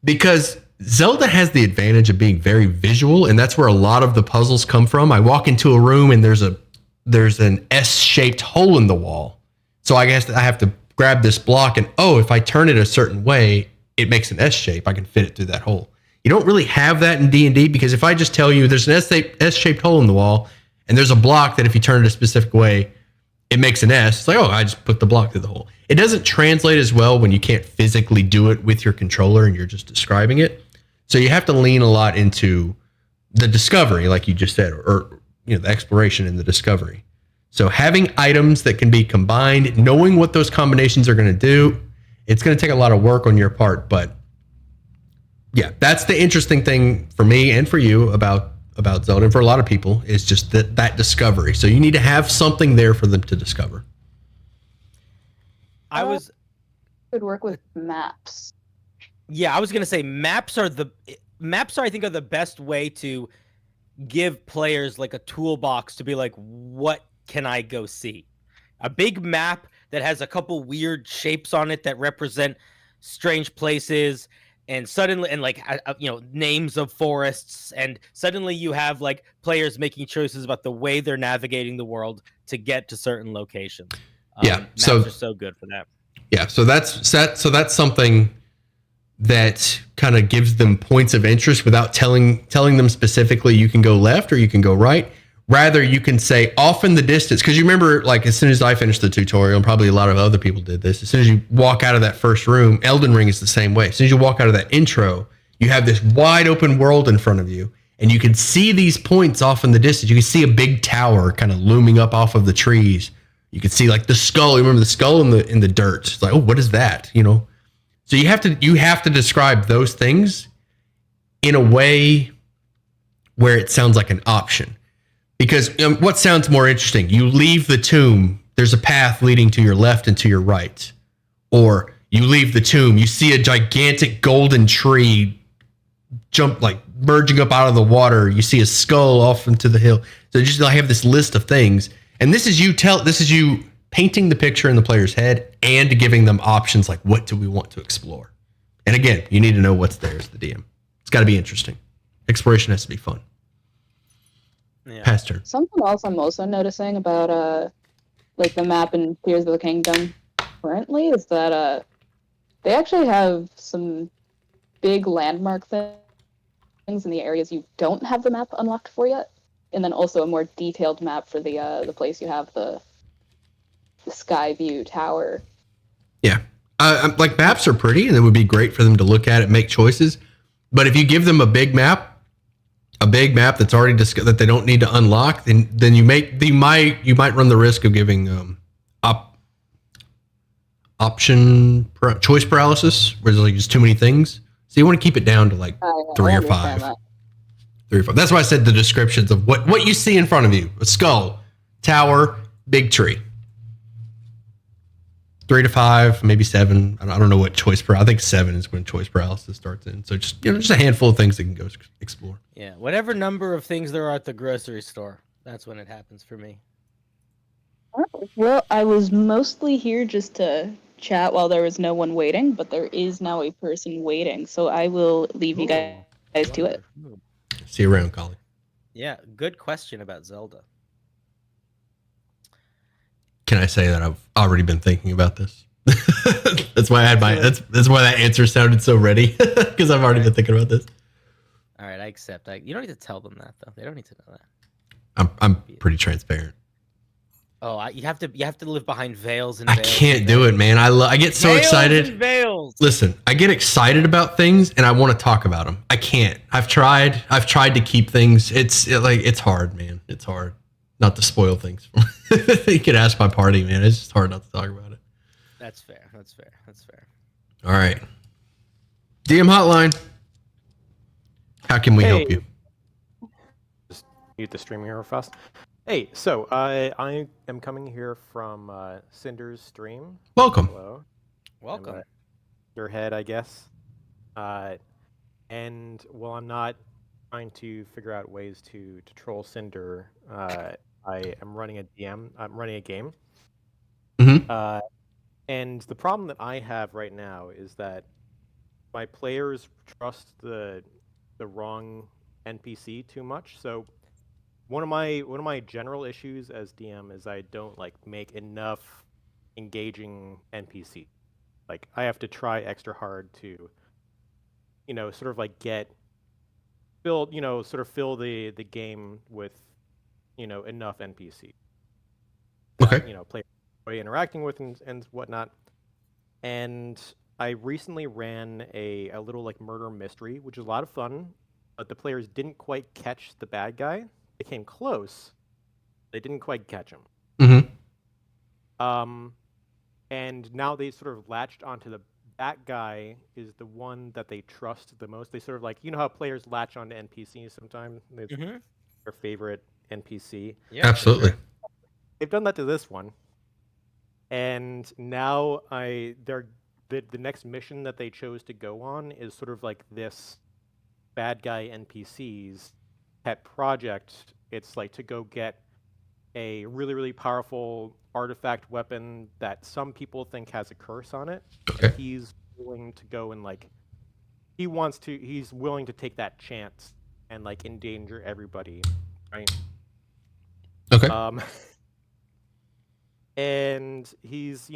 because Zelda has the advantage of being very visual, and that's where a lot of the puzzles come from. I walk into a room and there's an S-shaped hole in the wall. So I guess I have to grab this block and, if I turn it a certain way, it makes an S shape. I can fit it through that hole. You don't really have that in D&D because if I just tell you there's an S-shaped hole in the wall and there's a block that if you turn it a specific way, it makes an S. It's like, I just put the block through the hole. It doesn't translate as well when you can't physically do it with your controller and you're just describing it. So you have to lean a lot into the discovery, like you just said, or the exploration and the discovery. So having items that can be combined, knowing what those combinations are going to do, it's going to take a lot of work on your part. But yeah, that's the interesting thing for me and for you about Zelda, and for a lot of people, is just that discovery. So you need to have something there for them to discover. Could work with maps. Yeah, I was gonna say maps are I think are the best way to give players like a toolbox to be like, what can I go see? A big map that has a couple weird shapes on it that represent strange places, and suddenly, and like names of forests, and suddenly you have like players making choices about the way they're navigating the world to get to certain locations. Maps are so good for that. Yeah, so that's something that kind of gives them points of interest without telling them specifically you can go left or you can go right. Rather, you can say off in the distance, because you remember, like, as soon as I finished the tutorial, and probably a lot of other people did this, as soon as you walk out of that first room, Elden Ring is the same way. As soon as you walk out of that intro, You have this wide open world in front of you, and you can see these points off in the distance. You can see a big tower kind of looming up off of the trees. You can see like the skull. You remember the skull in the dirt? It's like, oh, what is that? You know. So you have to describe those things in a way where it sounds like an option. Because what sounds more interesting? You leave the tomb. There's a path leading to your left and to your right, or you leave the tomb. You see a gigantic golden tree jump like merging up out of the water. You see a skull off into the hill. So just I have this list of things, and this is you painting the picture in the player's head and giving them options like what do we want to explore. And again, you need to know what's there as the DM. It's got to be interesting. Exploration has to be fun. Yeah. Pass turn. Something else I'm also noticing about like the map in Tears of the Kingdom currently is that they actually have some big landmark things in the areas you don't have the map unlocked for yet, and then also a more detailed map for the place you have the sky view tower. Yeah. Like maps are pretty, and it would be great for them to look at it, make choices. But if you give them a big map that's already that they don't need to unlock, then you might run the risk of giving choice paralysis, where there's like just too many things. So you want to keep it down to like 3 or 5. That. 3 or 5. That's why I said the descriptions of what you see in front of you: a skull, tower, big tree. 3 to 5, maybe 7. I don't know what choice paralysis. I think 7 is when choice paralysis starts in. So just just a handful of things that can go explore. Yeah, whatever number of things there are at the grocery store, that's when it happens for me. Well, I was mostly here just to chat while there was no one waiting, but there is now a person waiting, so I will leave you guys to it. See you around, Colin. Yeah, good question about Zelda. Can I say that I've already been thinking about this? That's why I had that's why that answer sounded so ready, because I've already been thinking about this. All right, I accept. You don't need to tell them that though. They don't need to know that. I'm pretty transparent. Oh, you have to live behind veils and I veils. can't do it, man. I get so Veils excited. and veils. Listen, I get excited about things and I want to talk about them. I can't. I've tried to keep things. It's hard, man. It's hard not to spoil things. You could ask my party, man. It's just hard not to talk about it. That's fair. That's fair. That's fair. All right. DM Hotline. How can we help you? Just mute the stream here real fast. Hey, so I am coming here from Cinder's stream. Welcome. Hello. Welcome. I'm your head, I guess. And while I'm not trying to figure out ways to troll Cinder, I am running a DM. I'm running a game. Mm-hmm. And the problem that I have right now is that my players trust the wrong NPC too much. So one of my general issues as DM is I don't make enough engaging NPC. Like I have to try extra hard to, sort of fill the game with, enough NPC. Okay. Players interacting with and whatnot. And I recently ran a little murder mystery, which is a lot of fun, but the players didn't quite catch the bad guy. They came close. They didn't quite catch him. Mm-hmm. And now they sort of latched onto that guy is the one that they trust the most. They sort of how players latch onto NPCs sometimes. Their favorite NPC. Yeah, absolutely. sure. They've done that to this one. And now the next mission that they chose to go on is sort of this bad guy NPC's pet project. It's to go get a really, really powerful artifact weapon that some people think has a curse on it. Okay. And he's willing to go and he's willing to take that chance and endanger everybody, right? Okay. And he's,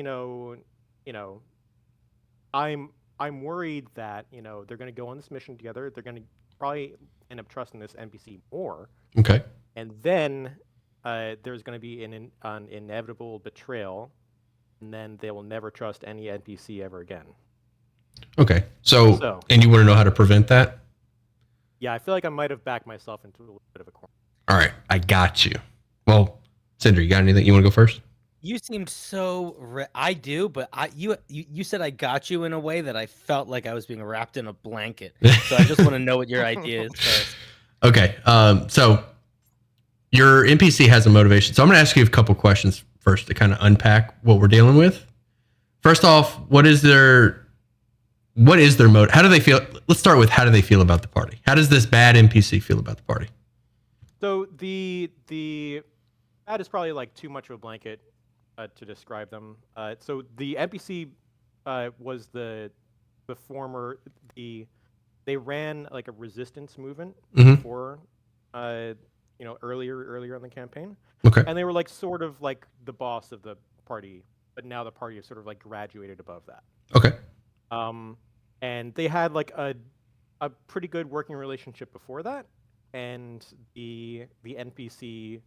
I'm worried that, they're going to go on this mission together. They're going to probably end up trusting this NPC more. Okay. And then there's going to be an inevitable betrayal, and then they will never trust any NPC ever again. Okay. So, So- and you want to know how to prevent that? Yeah, I feel like I might have backed myself into a little bit of a corner. All right, I got you. Well, Cinder, you got anything you want to go first? You seemed so. I do, but you said I got you in a way that I felt like I was being wrapped in a blanket. So I just want to know what your idea is first. Okay. So your NPC has a motivation. So I'm going to ask you a couple questions first to kind of unpack what we're dealing with. First off, what is their mode? How do they feel? Let's start with how do they feel about the party? How does this bad NPC feel about the party? So the that is probably like too much of a blanket to describe them. So the NPC was the former they ran like a resistance movement Mhm. before earlier in the campaign. Okay. And they were like sort of like the boss of the party, but now the party is sort of like graduated above that. Okay. And they had like a pretty good working relationship before that, and the NPC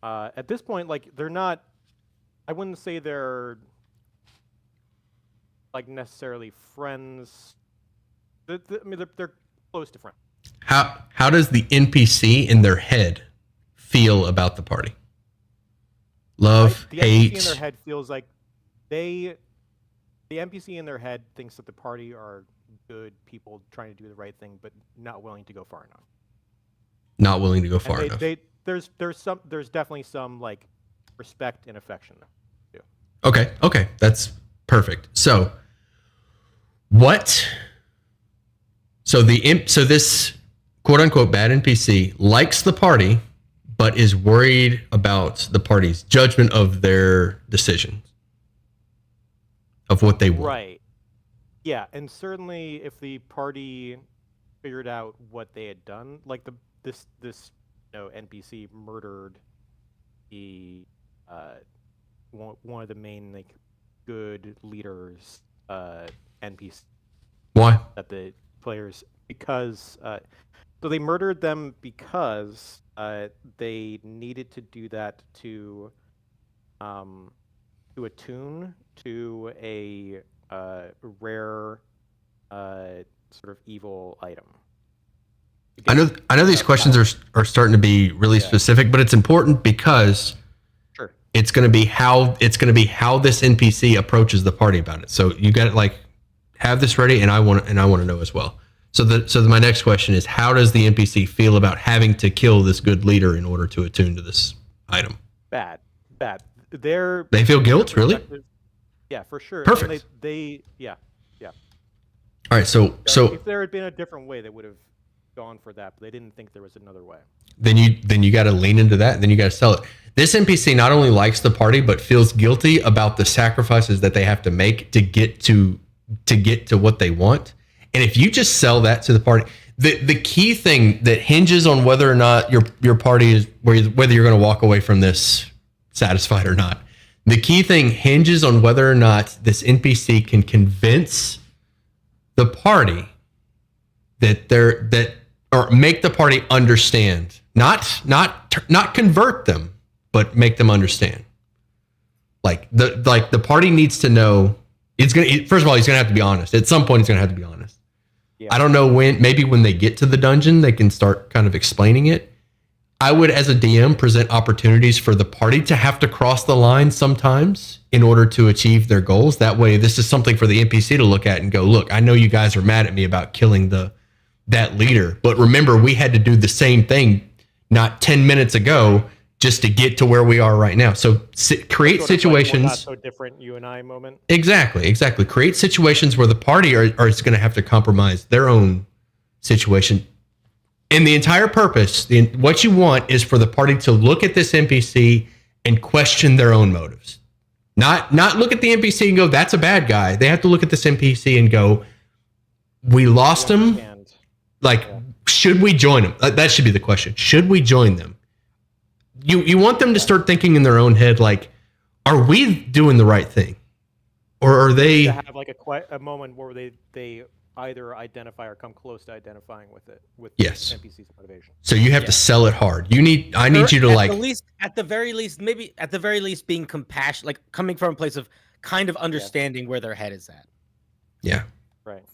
at this point, like they're not. I wouldn't say they're like necessarily friends. I mean, they're close to friends. How does the NPC in their head feel about the party? Love, The hate. NPC in their head feels like the NPC in their head thinks that the party are good people trying to do the right thing, but not willing to go far enough. Not willing to go And far enough. there's definitely some like respect and affection there. Okay, that's perfect. So this quote unquote bad NPC likes the party, but is worried about the party's judgment of their decisions, of what they want. Right. Yeah, and certainly if the party figured out what they had done, like this NPC murdered the one of the main like good leaders NPC Why? that the players because so they murdered them because they needed to do that to attune to a rare sort of evil item. I know these questions are starting to be really specific, but it's important because Sure. it's going to be how this NPC approaches the party about it. So you got to like have this ready, and I want to know as well. So my next question is, how does the NPC feel about having to kill this good leader in order to attune to this item? Bad. They feel guilt, really? Yeah, for sure. Perfect. And they All right, so if there had been a different way, they would have gone for that, but they didn't think there was another way. then you got to lean into that. Then you got to sell it. This NPC not only likes the party, but feels guilty about the sacrifices that they have to make to get to what they want. And if you just sell that to the party, the key thing that hinges on whether or not your party is whether you're going to walk away from this satisfied or not. The key thing hinges on whether or not this NPC can convince the party or make the party understand, not convert them, but make them understand. Like the party needs to know. First of all, he's gonna have to be honest. At some point, he's gonna have to be honest. Yeah. I don't know when. Maybe when they get to the dungeon, they can start kind of explaining it. I would, as a DM, present opportunities for the party to have to cross the line sometimes in order to achieve their goals. That way, this is something for the NPC to look at and go, look, I know you guys are mad at me about killing that leader, but remember, we had to do the same thing not 10 minutes ago just to get to where we are right now. So create Sort of situations. like, well, not so different you and I moment. Exactly. Create situations where the party are going to have to compromise their own situation. And the entire purpose, what you want is for the party to look at this NPC and question their own motives. Not look at the NPC and go, that's a bad guy. They have to look at this NPC and go, we lost him. Like, should we join them? That should be the question. Should we join them? You want them to start thinking in their own head, like, are we doing the right thing? Or are they... To have like a moment where they either identify or come close to identifying with it, with Yes. the NPC's motivation. So you have to sell it hard. I need you to like... At the very least being compassionate, like coming from a place of kind of understanding where their head is at. Yeah. Right.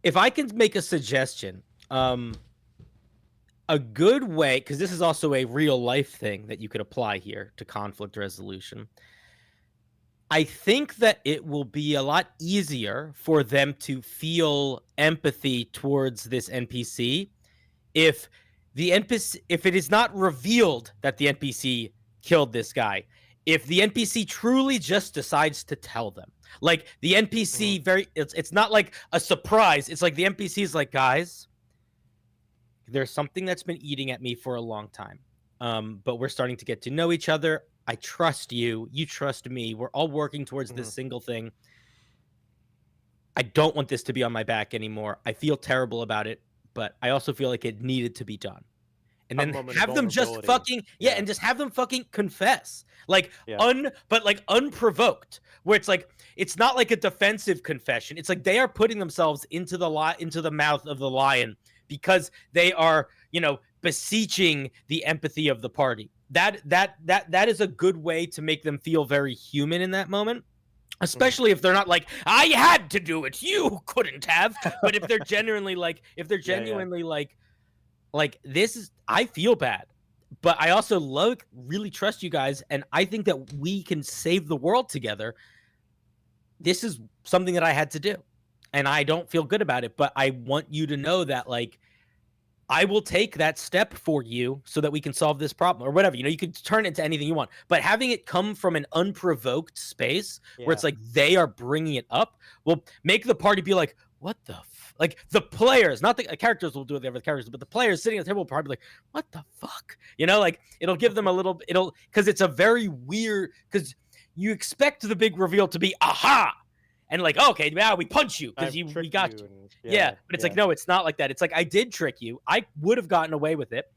If I can make a suggestion, a good way, because this is also a real life thing that you could apply here to conflict resolution. I think that it will be a lot easier for them to feel empathy towards this NPC if if it is not revealed that the NPC killed this guy, if the NPC truly just decides to tell them. Like the NPC it's not like a surprise. It's like the NPC is like, guys, there's something that's been eating at me for a long time. But we're starting to get to know each other. I trust you. You trust me. We're all working towards this single thing. I don't want this to be on my back anymore. I feel terrible about it, but I also feel like it needed to be done. And then have them just fucking and just have them fucking confess. Like but like unprovoked. Where it's like it's not like a defensive confession. It's like they are putting themselves into the mouth of the lion because they are, beseeching the empathy of the party. That is a good way to make them feel very human in that moment. Especially if they're not like, I had to do it, you couldn't have. But if they're genuinely like, like this is, I feel bad, but I also really trust you guys, and I think that we can save the world together. This is something that I had to do, and I don't feel good about it, but I want you to know that, like, I will take that step for you so that we can solve this problem or whatever. You can turn it into anything you want, but having it come from an unprovoked space where it's like they are bringing it up will make the party be like, what the like the players, not the characters will do it, the characters, but the players sitting at the table will probably be like, what the fuck? Like it'll give them a little, because it's a very weird, because you expect the big reveal to be, aha. And like, okay, now we punch you because we got you. But it's like, no, it's not like that. It's like, I did trick you. I would have gotten away with it,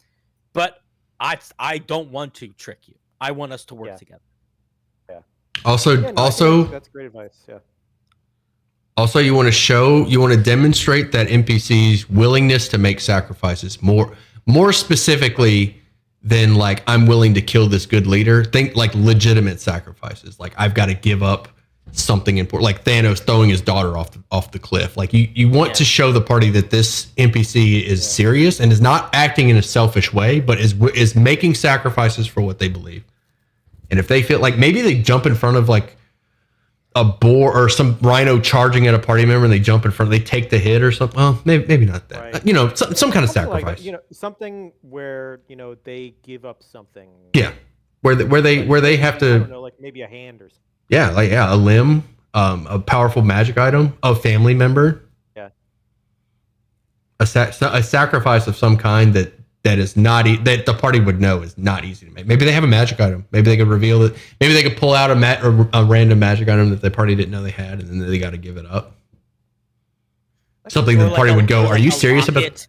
but I don't want to trick you. I want us to work together. Yeah. Also, that's great advice. Yeah. Also, you want to demonstrate that NPC's willingness to make sacrifices more specifically than like, I'm willing to kill this good leader. Think like legitimate sacrifices. Like I've got to give up something important, like Thanos throwing his daughter off the cliff. Like you want to show the party that this NPC is serious and is not acting in a selfish way, but is making sacrifices for what they believe. And if they feel like maybe they jump in front of like a boar or some rhino charging at a party member and they jump in front, they take the hit or something. Well, maybe not that. Right. Some kind of sacrifice. Like, something where they give up something. Yeah, where they have to. I don't know, like maybe a hand or something. Yeah, a limb, a powerful magic item, a family member. Yeah. A sacrifice of some kind that is not that the party would know is not easy to make. Maybe they have a magic item. Maybe they could reveal it. Maybe they could pull out a random magic item that the party didn't know they had, and then they got to give it up. Something that the party would go, "Are you serious about?"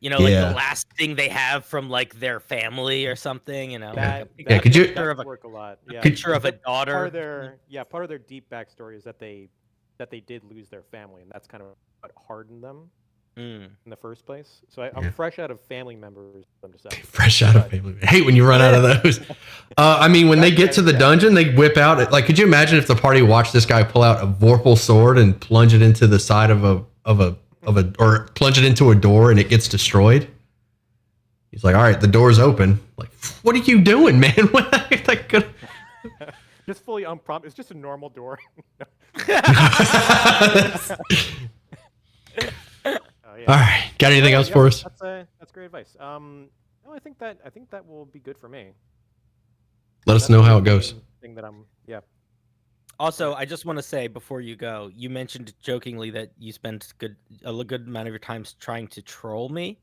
Like the last thing they have from like their family or something, could you work a lot? Yeah. Picture of a daughter. Part of their deep backstory is that they did lose their family, and that's kind of what hardened them in the first place. So I'm fresh out of family members. I'm just fresh out of family. I hate when you run out of those. I mean, when they get to the dungeon, they whip out. Like, could you imagine if the party watched this guy pull out a Vorpal sword and plunge it into the side of a or plunge it into a door and it gets destroyed? He's like, all right, the door's open. Like, what are you doing, man? Just fully unprompted. It's just a normal door. All right, got anything else for us? That's great advice. No, I think that will be good for me. Let us know how it goes. Also, I just want to say before you go, you mentioned jokingly that you spent a good amount of your time trying to troll me.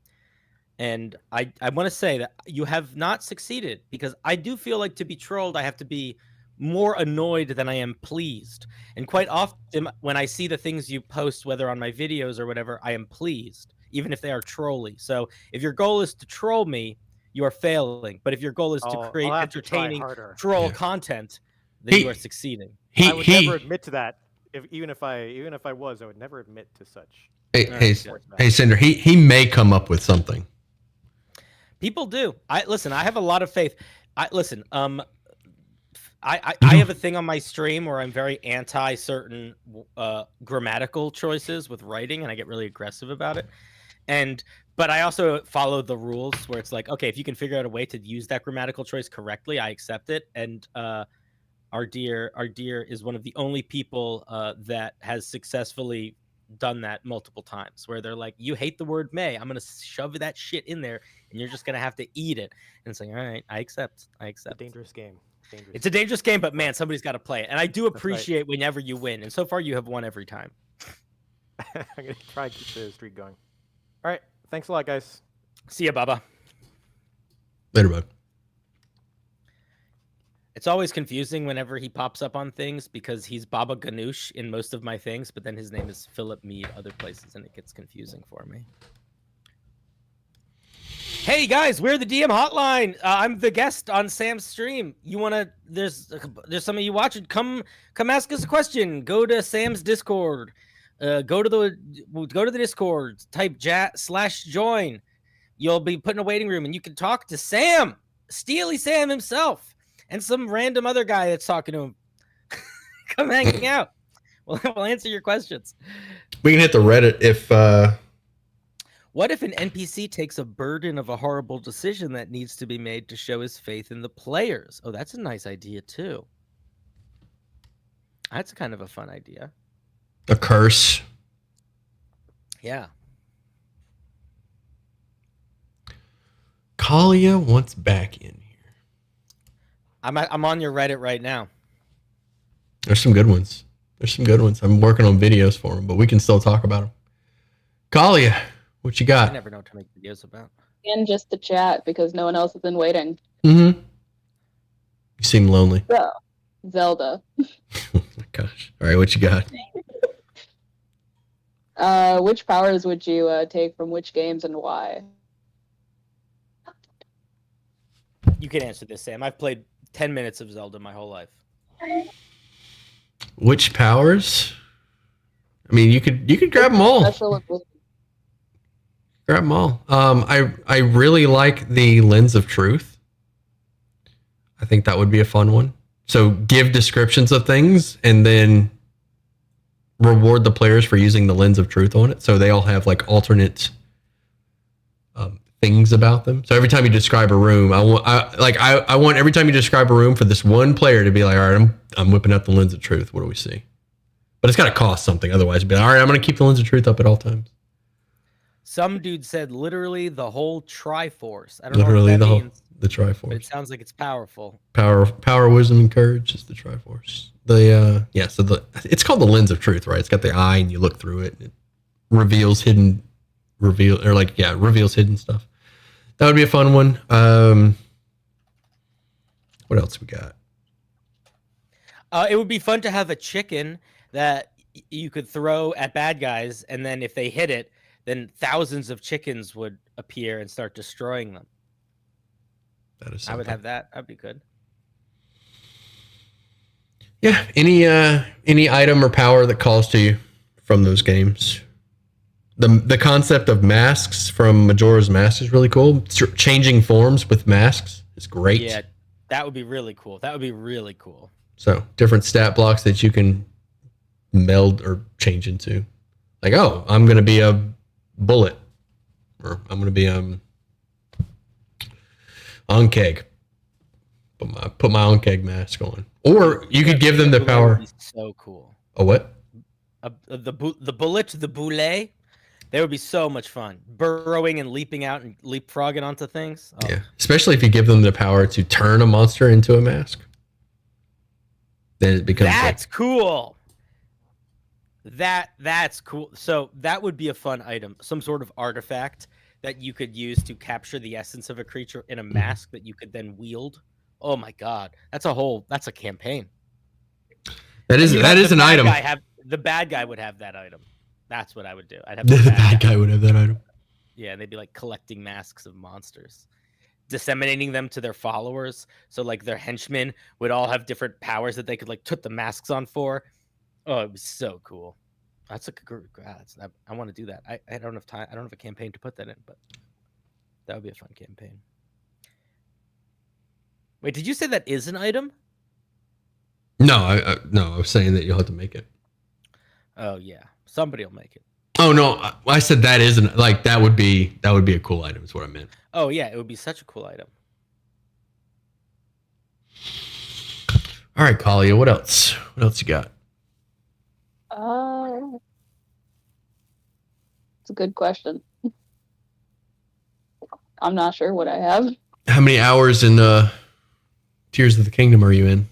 And I want to say that you have not succeeded, because I do feel like to be trolled, I have to be more annoyed than I am pleased. And quite often when I see the things you post, whether on my videos or whatever, I am pleased, even if they are trolly. So if your goal is to troll me, you are failing. But if your goal is to create entertaining troll content, then you are succeeding. I would never admit to that. Even if I was, I would never admit to such. Hey, Cinder. He may come up with something. People do. I have a lot of faith. I have a thing on my stream where I'm very anti certain grammatical choices with writing, and I get really aggressive about it. But I also follow the rules where it's like, okay, if you can figure out a way to use that grammatical choice correctly, I accept it. And our dear is one of the only people that has successfully done that multiple times, where they're like, you hate the word may, I'm gonna shove that shit in there and you're just gonna have to eat it. And it's like, all right, I accept. It's a dangerous game. It's a dangerous game, but man, somebody's got to play it. And I do appreciate whenever you win, and so far you have won every time. I'm gonna try to keep the streak going. All right, thanks a lot, guys. See ya, Baba. Later, bud. It's always confusing whenever he pops up on things because he's Baba Ganoush in most of my things, but then his name is Philip Mead other places, and it gets confusing for me. Hey guys, we're the DM Hotline. I'm the guest on Sam's stream. You wanna? There's some of you watching. Come ask us a question. Go to Sam's Discord. Go to the Discord. Type /join. You'll be put in a waiting room, and you can talk to Sam, Steely Sam himself, and some random other guy that's talking to him. Come hang out. We'll answer your questions. We can hit the Reddit if. What if an NPC takes a burden of a horrible decision that needs to be made to show his faith in the players? Oh, that's a nice idea, too. That's kind of a fun idea. A curse. Yeah. Kalia wants back in here. I'm on your Reddit right now. There's some good ones. I'm working on videos for them, but we can still talk about them. Kalia, what you got? I never know what to make videos about. And just to chat because no one else has been waiting. Mm-hmm. You seem lonely. So, Zelda. Oh my gosh. All right, what you got? Which powers would you take from which games and why? You can answer this, Sam. I've played 10 minutes of Zelda my whole life. Which powers? I mean, you could grab them all. Special ability. Grab them all. I really like the Lens of Truth. I think that would be a fun one. So give descriptions of things and then reward the players for using the Lens of Truth on it. So they all have like alternate things about them. So every time you describe a room, I want every time you describe a room for this one player to be like, all right, I'm whipping out the Lens of Truth. What do we see? But it's got to cost something. Otherwise, it'd be like, all right, I'm going to keep the Lens of Truth up at all times. Some dude said literally the whole Triforce. I don't Literally know what that means, the Triforce. but it sounds like it's powerful. Power, wisdom, and courage is the Triforce. It's called the Lens of Truth, right? It's got the eye, and you look through it. And it reveals hidden stuff. That would be a fun one. What else we got? It would be fun to have a chicken that you could throw at bad guys, and then if they hit it, then thousands of chickens would appear and start destroying them. That is. I would have that. That'd be good. Yeah. Any item or power that calls to you from those games. The concept of masks from Majora's Mask is really cool. Changing forms with masks is great. Yeah, that would be really cool. So different stat blocks that you can meld or change into. Like, oh, I'm going to be a bullet, or I'm going to be Ankeg. Put my Ankeg mask on. Or you could give them the power. So cool. A what? The bullet, the boulet. They would be so much fun. Burrowing and leaping out and leapfrogging onto things. Oh. Yeah, especially if you give them the power to turn a monster into a mask. Then it becomes. That's cool. That's cool. So that would be a fun item, some sort of artifact that you could use to capture the essence of a creature in a mask that you could then wield. Oh my god, that's a campaign. That is an item. The bad guy would have that item. That's what I would do. I'd have the bad guy would have that item. Yeah, and they'd be like collecting masks of monsters, disseminating them to their followers. So like their henchmen would all have different powers that they could like put the masks on for. Oh, it was so cool. That's a good. I want to do that. I don't have time. I don't have a campaign to put that in, but that would be a fun campaign. Wait, did you say that is an item? No, I was saying that you'll have to make it. Oh yeah, somebody will make it. Oh no, I said that isn't like that would be a cool item. Is what I meant. Oh yeah, it would be such a cool item. All right, Kalia, what else? What else you got? It's a good question. I'm not sure what I have. How many hours in Tears of the Kingdom are you in?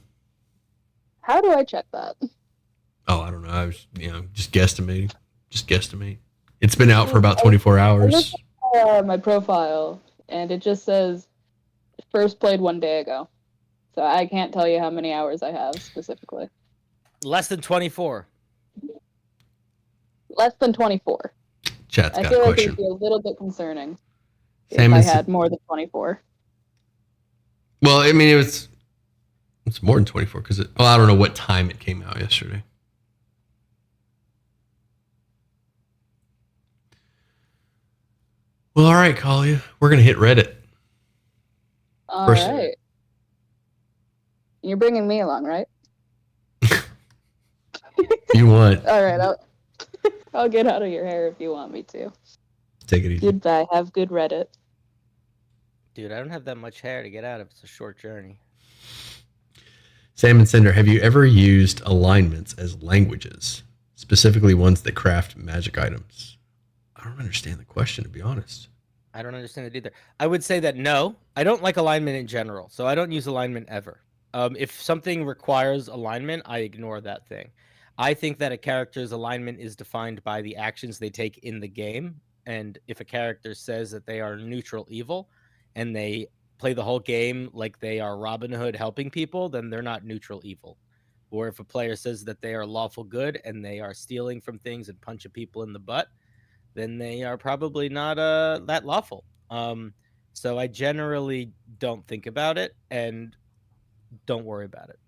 How do I check that? Oh, I don't know. I was, just guesstimating. It's been out for about 24 hours. My profile, and it just says first played 1 day ago. So I can't tell you how many hours I have specifically. Less than 24. Less than 24. Chat's I got feel a like question. it'd be a little bit concerning Sam if I is- had more than 24. Well, I mean, it's more than 24 because I don't know what time it came out yesterday. Well, all right, Kalia, we're gonna hit Reddit. All First- right. You're bringing me along, right? You want? All right, I'll get out of your hair if you want me to. Take it easy. Goodbye. Have good Reddit. Dude, I don't have that much hair to get out of. It's a short journey. Sam and Cinder, have you ever used alignments as languages, specifically ones that craft magic items? I don't understand the question, to be honest. I don't understand it either. I would say that no, I don't like alignment in general, so I don't use alignment ever. If something requires alignment, I ignore that thing. I think that a character's alignment is defined by the actions they take in the game, and if a character says that they are neutral evil, and they play the whole game like they are Robin Hood helping people, then they're not neutral evil. Or if a player says that they are lawful good and they are stealing from things and punching people in the butt, then they are probably not that lawful. So I generally don't think about it and don't worry about it.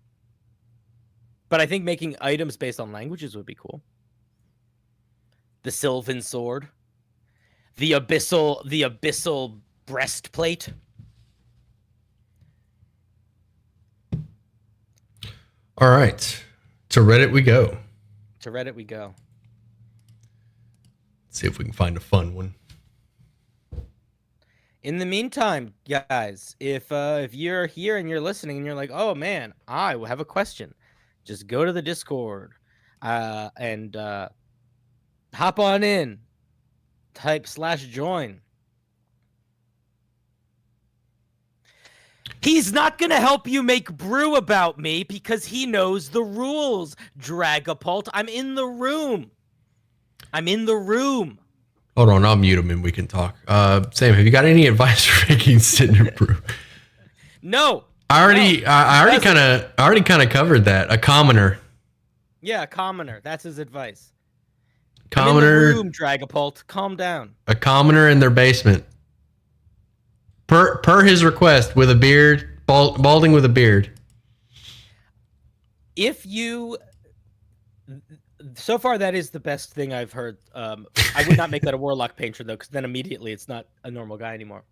But I think making items based on languages would be cool. The Sylvan Sword, the abyssal breastplate. All right, to Reddit we go. To Reddit we go. Let's see if we can find a fun one. In the meantime, guys, if you're here and you're listening and you're like, oh man, I have a question, just go to the Discord and hop on in, type /join. He's not going to help you make brew about me because he knows the rules, Dragapult. I'm in the room. Hold on, I'll mute him and we can talk. Sam, have you got any advice for making Cinder brew? No. I already kind of covered that. A commoner. Yeah, a commoner. That's his advice. Commoner. I'm in the room, Dragapult. Calm down. A commoner in their basement. Per his request, with a beard, balding with a beard. If you, so far that is the best thing I've heard. I would not make that a warlock painter though, because then immediately it's not a normal guy anymore.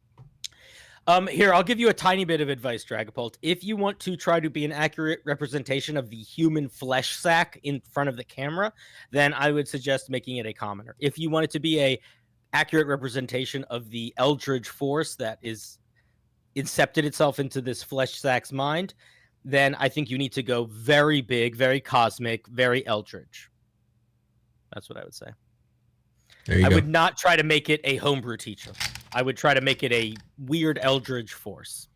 Here, I'll give you a tiny bit of advice, Dragapult. If you want to try to be an accurate representation of the human flesh sack in front of the camera, then I would suggest making it a commoner. If you want it to be a accurate representation of the eldritch force that is incepted itself into this flesh sack's mind, then I think you need to go very big, very cosmic, very eldritch. That's what I would say. There you I go. would not try to make it a homebrew teacher. I would try to make it a weird eldritch force.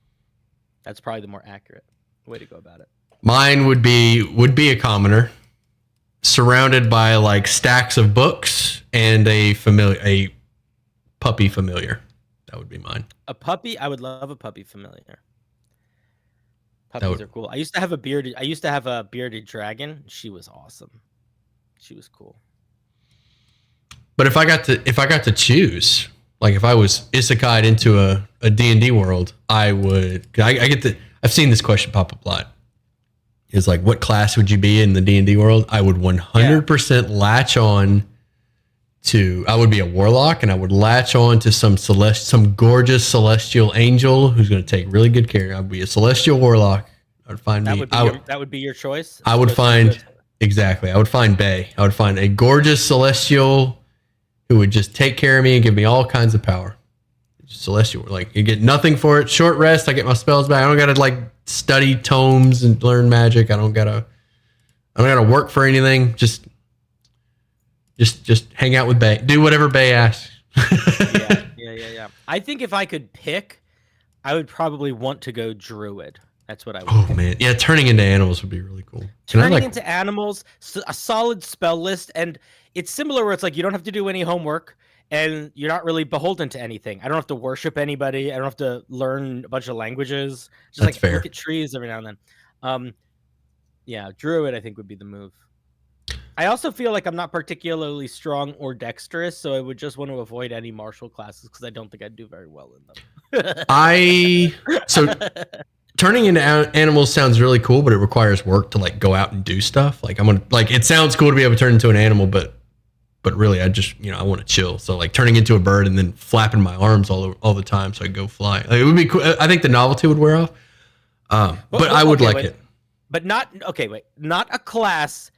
That's probably the more accurate way to go about it. Mine would be a commoner, surrounded by like stacks of books and a puppy familiar. That would be mine. A puppy? I would love a puppy familiar. Puppies are cool. I used to have a bearded dragon. She was awesome. She was cool. But if I got to choose, like if I was isekai'd into a D&D world, I would. I've seen this question pop up a lot. Is like, what class would you be in the D&D world? I would 100% latch on to. I would be a warlock, and I would latch on to some gorgeous celestial angel who's going to take really good care. I'd be a celestial warlock. I'd find That me. would be your choice. I would Supposed to be find good. exactly. I would find Bay. I would find a gorgeous celestial who would just take care of me and give me all kinds of power. Celestial, like you get nothing for it. Short rest. I get my spells back. I don't gotta like study tomes and learn magic. I don't gotta work for anything. Just hang out with Bay. Do whatever Bay asks. Yeah. I think if I could pick, I would probably want to go druid. That's what I would. Oh pick. man, yeah. Turning into animals would be really cool. Turning into animals, a solid spell list, and it's similar where it's like you don't have to do any homework, and you're not really beholden to anything. I don't have to worship anybody. I don't have to learn a bunch of languages. Just That's like fair. look at trees every now and then. Yeah, druid I think would be the move. I also feel like I'm not particularly strong or dexterous, so I would just want to avoid any martial classes because I don't think I'd do very well in them. So turning into animals sounds really cool, but it requires work to like go out and do stuff. Like it sounds cool to be able to turn into an animal, but really I just, I want to chill. So like turning into a bird and then flapping my arms all the time so I go fly. Like, it would be cool. I think the novelty would wear off. But I would like it. But not a class,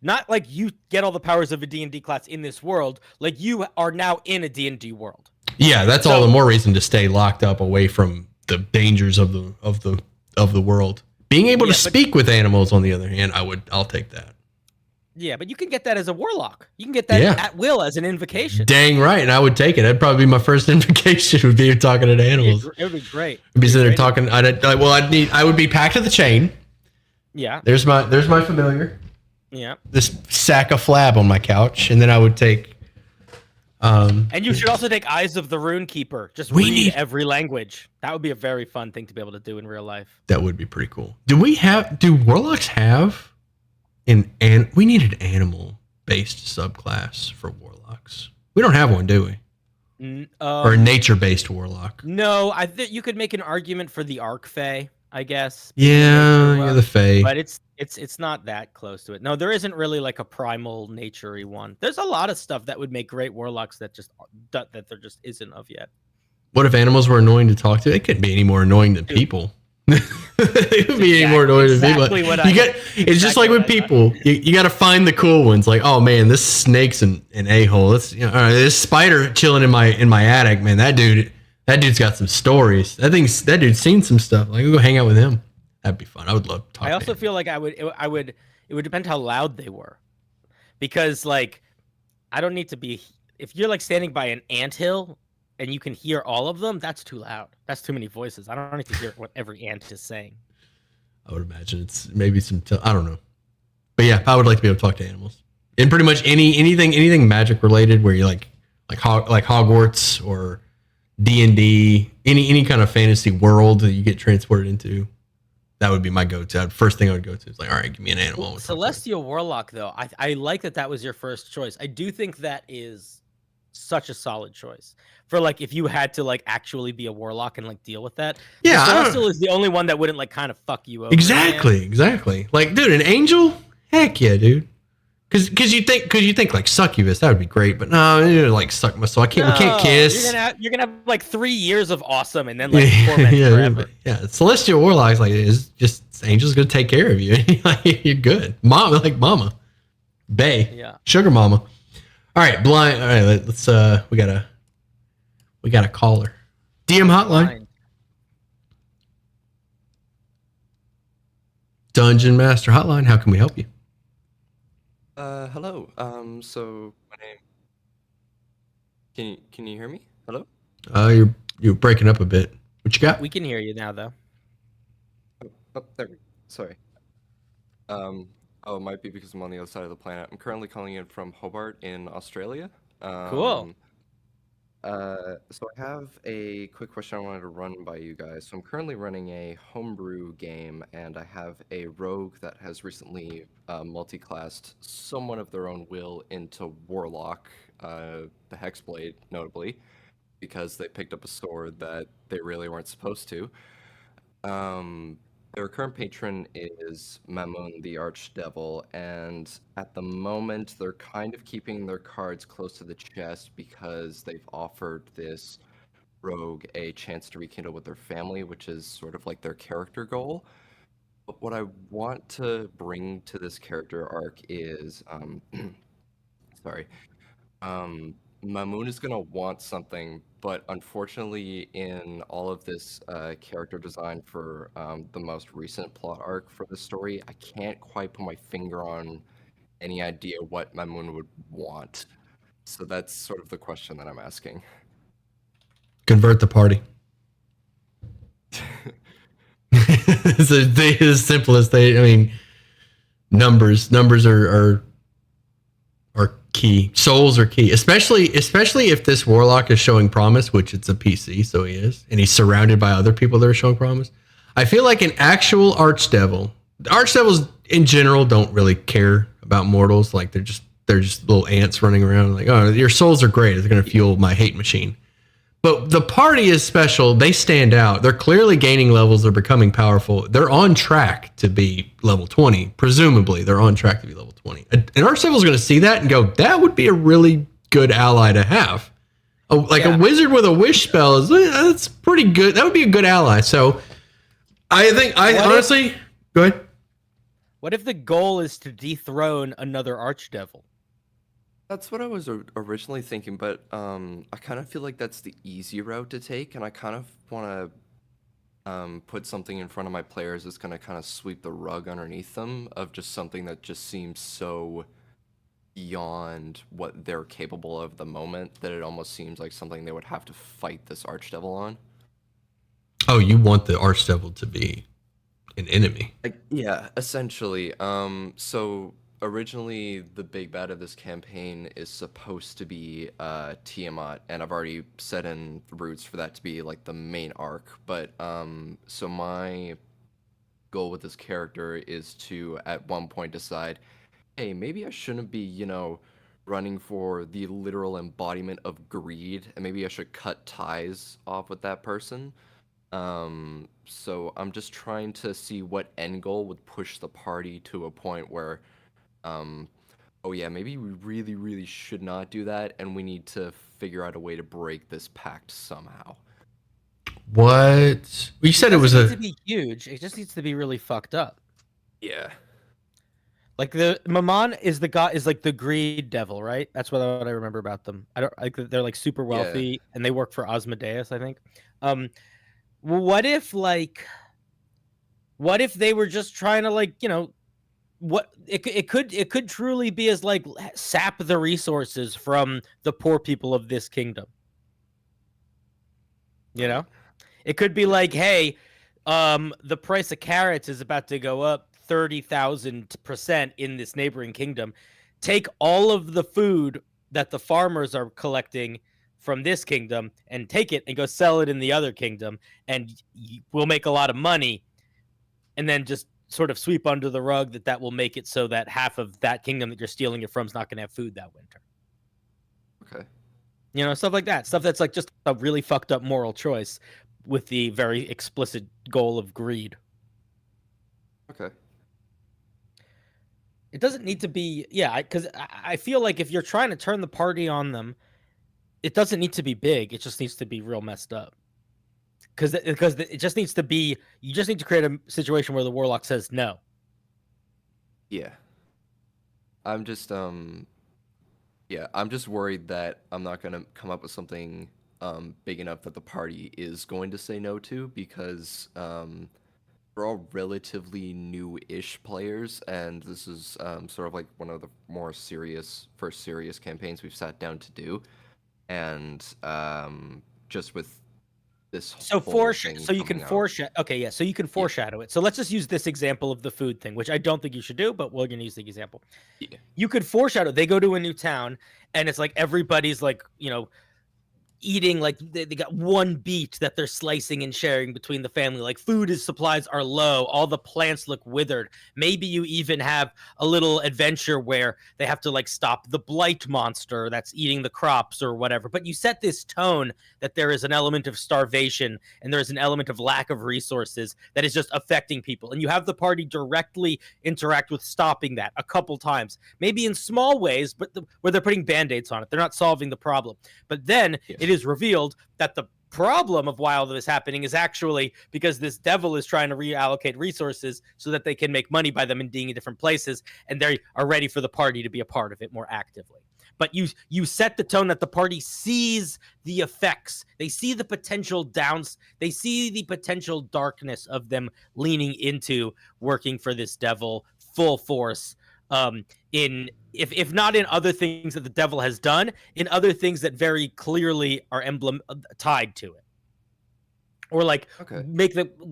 not like you get all the powers of a D&D class in this world. Like you are now in a D&D world. Yeah, that's all the more reason to stay locked up away from the dangers of the world. Being able to speak with animals, on the other hand, I'll take that. Yeah, but you can get that as a warlock. You can get that at will as an invocation. Dang right, and I would take it. That'd probably be my first invocation. Would be talking to animals. It would be great. I'd be sitting there talking. I would be packed to the chain. Yeah. There's my familiar. Yeah. This sack of flab on my couch, and then I would take. And you should also take Eyes of the Rune Keeper. Just read every language. That would be a very fun thing to be able to do in real life. That would be pretty cool. Do warlocks have we need an animal-based subclass for warlocks? We don't have one, do we? Or a nature-based warlock? No, I think you could make an argument for the Arc Fae, I guess. Yeah, the Fae. But it's not that close to it. No, there isn't really like a primal nature-y one. There's a lot of stuff that would make great warlocks that there just isn't of yet. What if animals were annoying to talk to? It couldn't be any more annoying than people. It would be any more annoying than people. It's just like with people. You got to find the cool ones. Like, oh man, this snake's an a-hole. This spider chilling in my attic. Man, that dude's got some stories. That dude's seen some stuff. Like, go hang out with him. That'd be fun. I would love to talk. I also to him. feel like it would depend how loud they were, because like I don't need to be. If you're like standing by an anthill and you can hear all of them, that's too loud. That's too many voices. I don't need to hear what every ant is saying. I would imagine it's maybe I don't know. But yeah, I would like to be able to talk to animals. And pretty much anything magic related where you like Hogwarts or D&D, any kind of fantasy world that you get transported into. That would be my go-to. First thing I would go to is like, all right, give me an animal. Well, Celestial Warlock, though, I like that was your first choice. I do think that is such a solid choice for like if you had to like actually be a warlock and like deal with that. Yeah, Celestial is the only one that wouldn't like kind of fuck you over. Exactly. Like, dude, an angel? Heck yeah, dude. Because you think like succubus, that would be great, but no, like suck my soul. We can't kiss. You're gonna have like 3 years of awesome and then like torment forever. Yeah, Celestial Warlock's like is just angel's gonna take care of you. You're good, mama, bae, sugar mama. All right, blind. All right, let's we got a caller. DM hotline. Dungeon Master hotline. How can we help you? Hello. So my name. Can you hear me? Hello. You're breaking up a bit. What you got? We can hear you now, though. Oh, there. Sorry. Oh, it might be because I'm on the other side of the planet. I'm currently calling in from Hobart in Australia. Cool. So I have a quick question I wanted to run by you guys. So I'm currently running a homebrew game, and I have a rogue that has recently multi-classed someone of their own will into Warlock, the Hexblade, notably, because they picked up a sword that they really weren't supposed to. Their current patron is Mamun the Archdevil, and at the moment they're kind of keeping their cards close to the chest because they've offered this rogue a chance to rekindle with their family, which is sort of like their character goal. But what I want to bring to this character arc is, sorry, Mamoon is gonna want something, but unfortunately, in all of this character design for the most recent plot arc for the story, I can't quite put my finger on any idea what Mamoon would want. So that's sort of the question that I'm asking. Convert the party. It's as simple as I mean, numbers are key. Souls are key, especially if this warlock is showing promise, which it's a PC, so he is, and he's surrounded by other people that are showing promise. I feel like an actual archdevil. Archdevils in general don't really care about mortals. Like they're just little ants running around. Like, oh, your souls are great. It's going to fuel my hate machine. But the party is special. They stand out. They're clearly gaining levels. They're becoming powerful. They're on track to be level 20. Presumably, they're on track to be level 20. An Archdevil is going to see that and go, that would be a really good ally to have. A wizard with a wish spell that's pretty good. That would be a good ally. So I think honestly, go ahead. What if the goal is to dethrone another archdevil? That's what I was originally thinking, but I kind of feel like that's the easy route to take, and I kind of want to put something in front of my players that's going to kind of sweep the rug underneath them of just something that just seems so beyond what they're capable of at the moment that it almost seems like something they would have to fight this archdevil on. Oh, you want the archdevil to be an enemy? Yeah, essentially. So originally the big bad of this campaign is supposed to be Tiamat, and I've already set in the roots for that to be like the main arc. But so my goal with this character is to at one point decide, hey, maybe I shouldn't be, running for the literal embodiment of greed, and maybe I should cut ties off with that person. So I'm just trying to see what end goal would push the party to a point where oh yeah, maybe we really, really should not do that, and we need to figure out a way to break this pact somehow. What? You said it was needs to be huge. It just needs to be really fucked up. Yeah. Like the Mammon is like the greed devil, right? That's what I remember about them. They're like super wealthy and they work for Asmodeus, I think. What if they were just trying to what it could truly be as like sap the resources from the poor people of this kingdom. It could be like, hey, the price of carrots is about to go up 30,000% in this neighboring kingdom. Take all of the food that the farmers are collecting from this kingdom and take it and go sell it in the other kingdom, and we'll make a lot of money. And then just sort of sweep under the rug that will make it so that half of that kingdom that you're stealing it from is not going to have food that winter. Okay. Stuff like that. Stuff that's like just a really fucked up moral choice with the very explicit goal of greed. Okay. It doesn't need to be, because I feel like if you're trying to turn the party on them, it doesn't need to be big. It just needs to be real messed up. Because it just needs to be, you just need to create a situation where the warlock says no. Yeah. I'm just worried that I'm not going to come up with something big enough that the party is going to say no to, because we're all relatively new-ish players, and this is sort of like one of the more first serious campaigns we've sat down to do, and just with this so you can foreshadow it. So let's just use this example of the food thing, which I don't think you should do, but we're gonna use the example. Yeah. You could foreshadow. They go to a new town, and it's like everybody's like eating, like they got one beet that they're slicing and sharing between the family. Like supplies are low, all the plants look withered. Maybe you even have a little adventure where they have to like stop the blight monster that's eating the crops or whatever. But you set this tone that there is an element of starvation and there is an element of lack of resources that is just affecting people, and you have the party directly interact with stopping that a couple times, maybe in small ways, but where they're putting band-aids on it. They're not solving the problem. But then it is revealed that the problem of why all of this is happening is actually because this devil is trying to reallocate resources so that they can make money by them in being in different places, and they are ready for the party to be a part of it more actively. But you set the tone that the party sees the effects. They see the potential downs. They see the potential darkness of them leaning into working for this devil full force. In if not in other things that the devil has done, in other things that very clearly are tied to it. Or like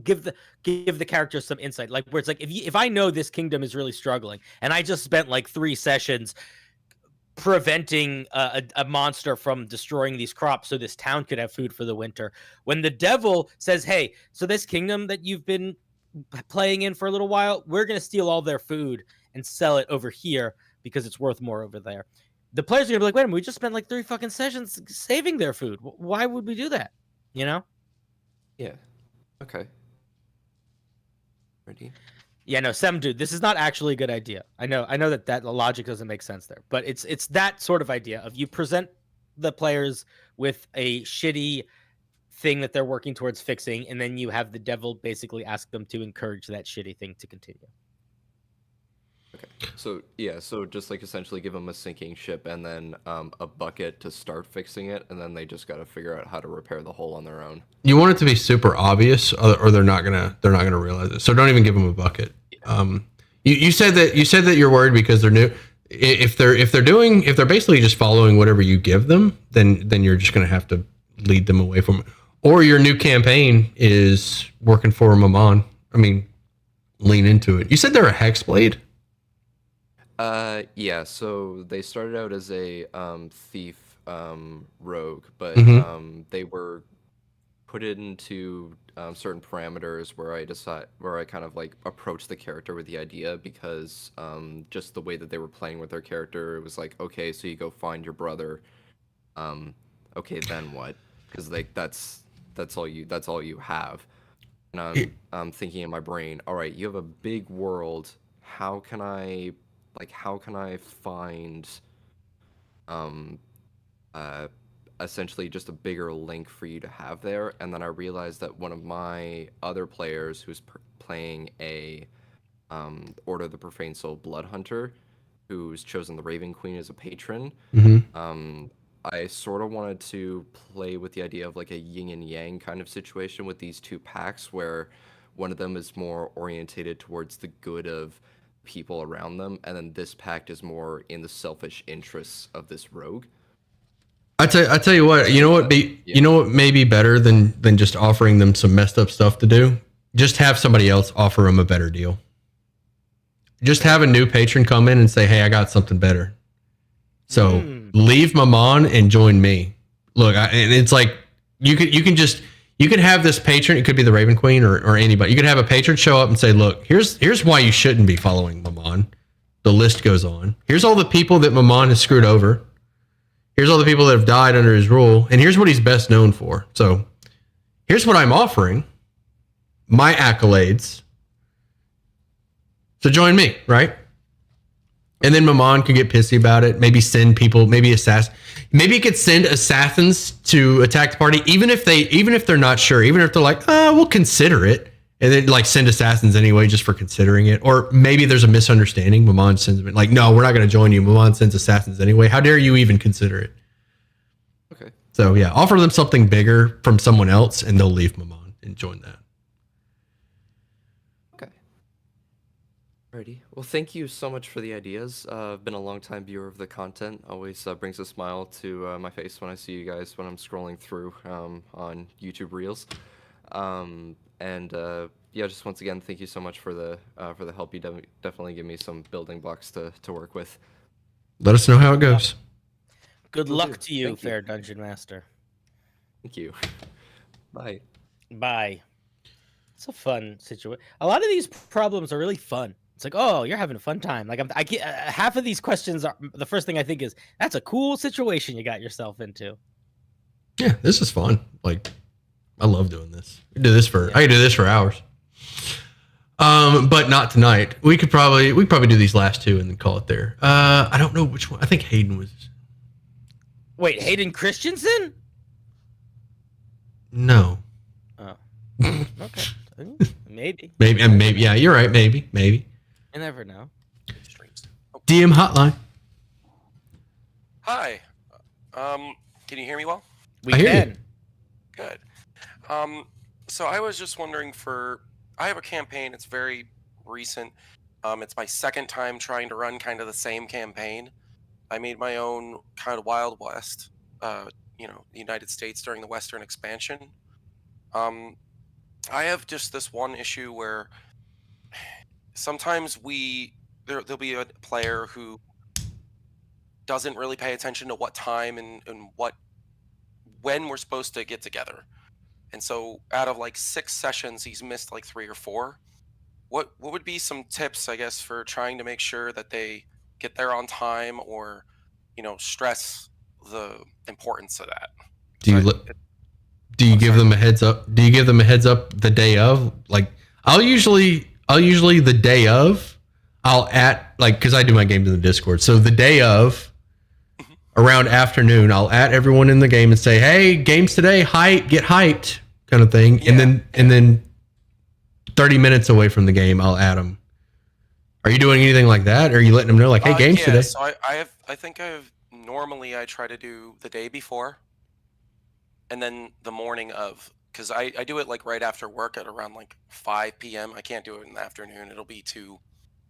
give the character some insight, like where it's like if I know this kingdom is really struggling and I just spent like 3 sessions preventing a monster from destroying these crops so this town could have food for the winter, when the devil says, hey, so this kingdom that you've been playing in for a little while, we're going to steal all their food and sell it over here because it's worth more over there, the players are going to be like, wait a minute, we just spent like 3 fucking sessions saving their food. Why would we do that? You know? Yeah. Okay. Ready? Yeah, no, Sem, dude, this is not actually a good idea. I know that the logic doesn't make sense there, but it's that sort of idea of you present the players with a shitty thing that they're working towards fixing, and then you have the devil basically ask them to encourage that shitty thing to continue. Okay. So just like essentially give them a sinking ship and then a bucket to start fixing it, and then they just got to figure out how to repair the hole on their own. You want it to be super obvious, or they're not gonna realize it. So don't even give them a bucket. You said that you're worried because they're new. If they're basically just following whatever you give them, then you're just gonna have to lead them away from it. Or your new campaign is working for Mammon. I mean, lean into it. You said they're a Hexblade. Yeah, so they started out as a thief rogue, but they were put into certain parameters where I kind of like approached the character with the idea, because just the way that they were playing with their character, it was like, okay, so you go find your brother, okay, then what? Because like that's all you have. And I'm thinking in my brain, all right, you have a big world, how can I find essentially just a bigger link for you to have there? And then I realized that one of my other players who's playing a Order of the Profane Soul Blood Hunter, who's chosen the Raven Queen as a patron, I sort of wanted to play with the idea of like a yin and yang kind of situation with these 2 packs, where one of them is more orientated towards the good of people around them, and then this pact is more in the selfish interests of this rogue. I tell you what, you know what may be better than just offering them some messed up stuff to do? Just have somebody else offer them a better deal. Just have a new patron come in and say, hey, I got something better. So leave Mammon and join me. Look, and it's like you can have this patron. It could be the Raven Queen or anybody. You could have a patron show up and say, look, here's why you shouldn't be following Mammon. The list goes on. Here's all the people that Mammon has screwed over. Here's all the people that have died under his rule. And here's what he's best known for. So here's what I'm offering. My accolades. So join me, right? And then Mammon could get pissy about it. Maybe send people, maybe it could send assassins to attack the party, even if they're not sure, even if they're like, we'll consider it. And then like send assassins anyway, just for considering it. Or maybe there's a misunderstanding. Mammon sends them like, no, we're not going to join you. Mammon sends assassins anyway. How dare you even consider it? Okay. So yeah, offer them something bigger from someone else and they'll leave Mammon and join that. Okay. Alrighty. Well, thank you so much for the ideas. I've been a long time viewer of the content. Always brings a smile to my face when I see you guys when I'm scrolling through on YouTube Reels. Yeah, just once again, thank you so much for the help. You definitely give me some building blocks to work with. Let us know how it goes. Good luck to you, fair Dungeon Master. Thank you. Bye. Bye. It's a fun situation. A lot of these problems are really fun. It's like, oh, you're having a fun time. Like I get half of these questions are the first thing I think is that's a cool situation you got yourself into. Yeah, this is fun. Like, I love doing this. I could do this for hours. But not tonight. We could probably do these last 2 and then call it there. I don't know which one. I think Hayden was. Wait, Hayden Christensen? No. Oh. Okay. Maybe. Maybe. Yeah, you're right. Maybe. You never know. DM hotline. Hi. Can you hear me well? We I hear can. you. Good. So I was just wondering I have a campaign, it's very recent. It's my second time trying to run kind of the same campaign. I made my own kind of Wild West, the United States during the Western expansion. I have just this one issue where sometimes there'll be a player who doesn't really pay attention to what time and when we're supposed to get together. And so out of like 6 sessions, he's missed like 3 or 4. What would be some tips, I guess, for trying to make sure that they get there on time, or, stress the importance of that? Do you give them a heads up? Do you give them a heads up the day of? Like, I'll usually the day of, because I do my games in the Discord. So the day of, around afternoon, I'll add everyone in the game and say, "Hey, games today, get hyped," kind of thing. Yeah. And then 30 minutes away from the game, I'll add them. Are you doing anything like that? Or are you letting them know, like, "Hey, games today"? So normally I try to do the day before, and then the morning of, because I do it like right after work at around like 5 p.m. I can't do it in the afternoon. It'll be too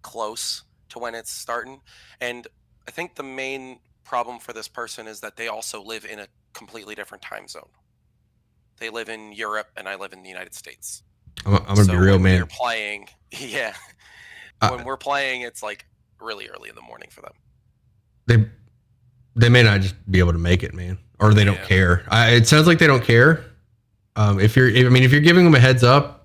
close to when it's starting. And I think the main problem for this person is that they also live in a completely different time zone. They live in Europe and I live in the United States. I'm gonna be real, man. When we're playing, when we're playing, it's like really early in the morning for them. They may not just be able to make it, man, or they don't care. It sounds like they don't care. If you're giving them a heads up,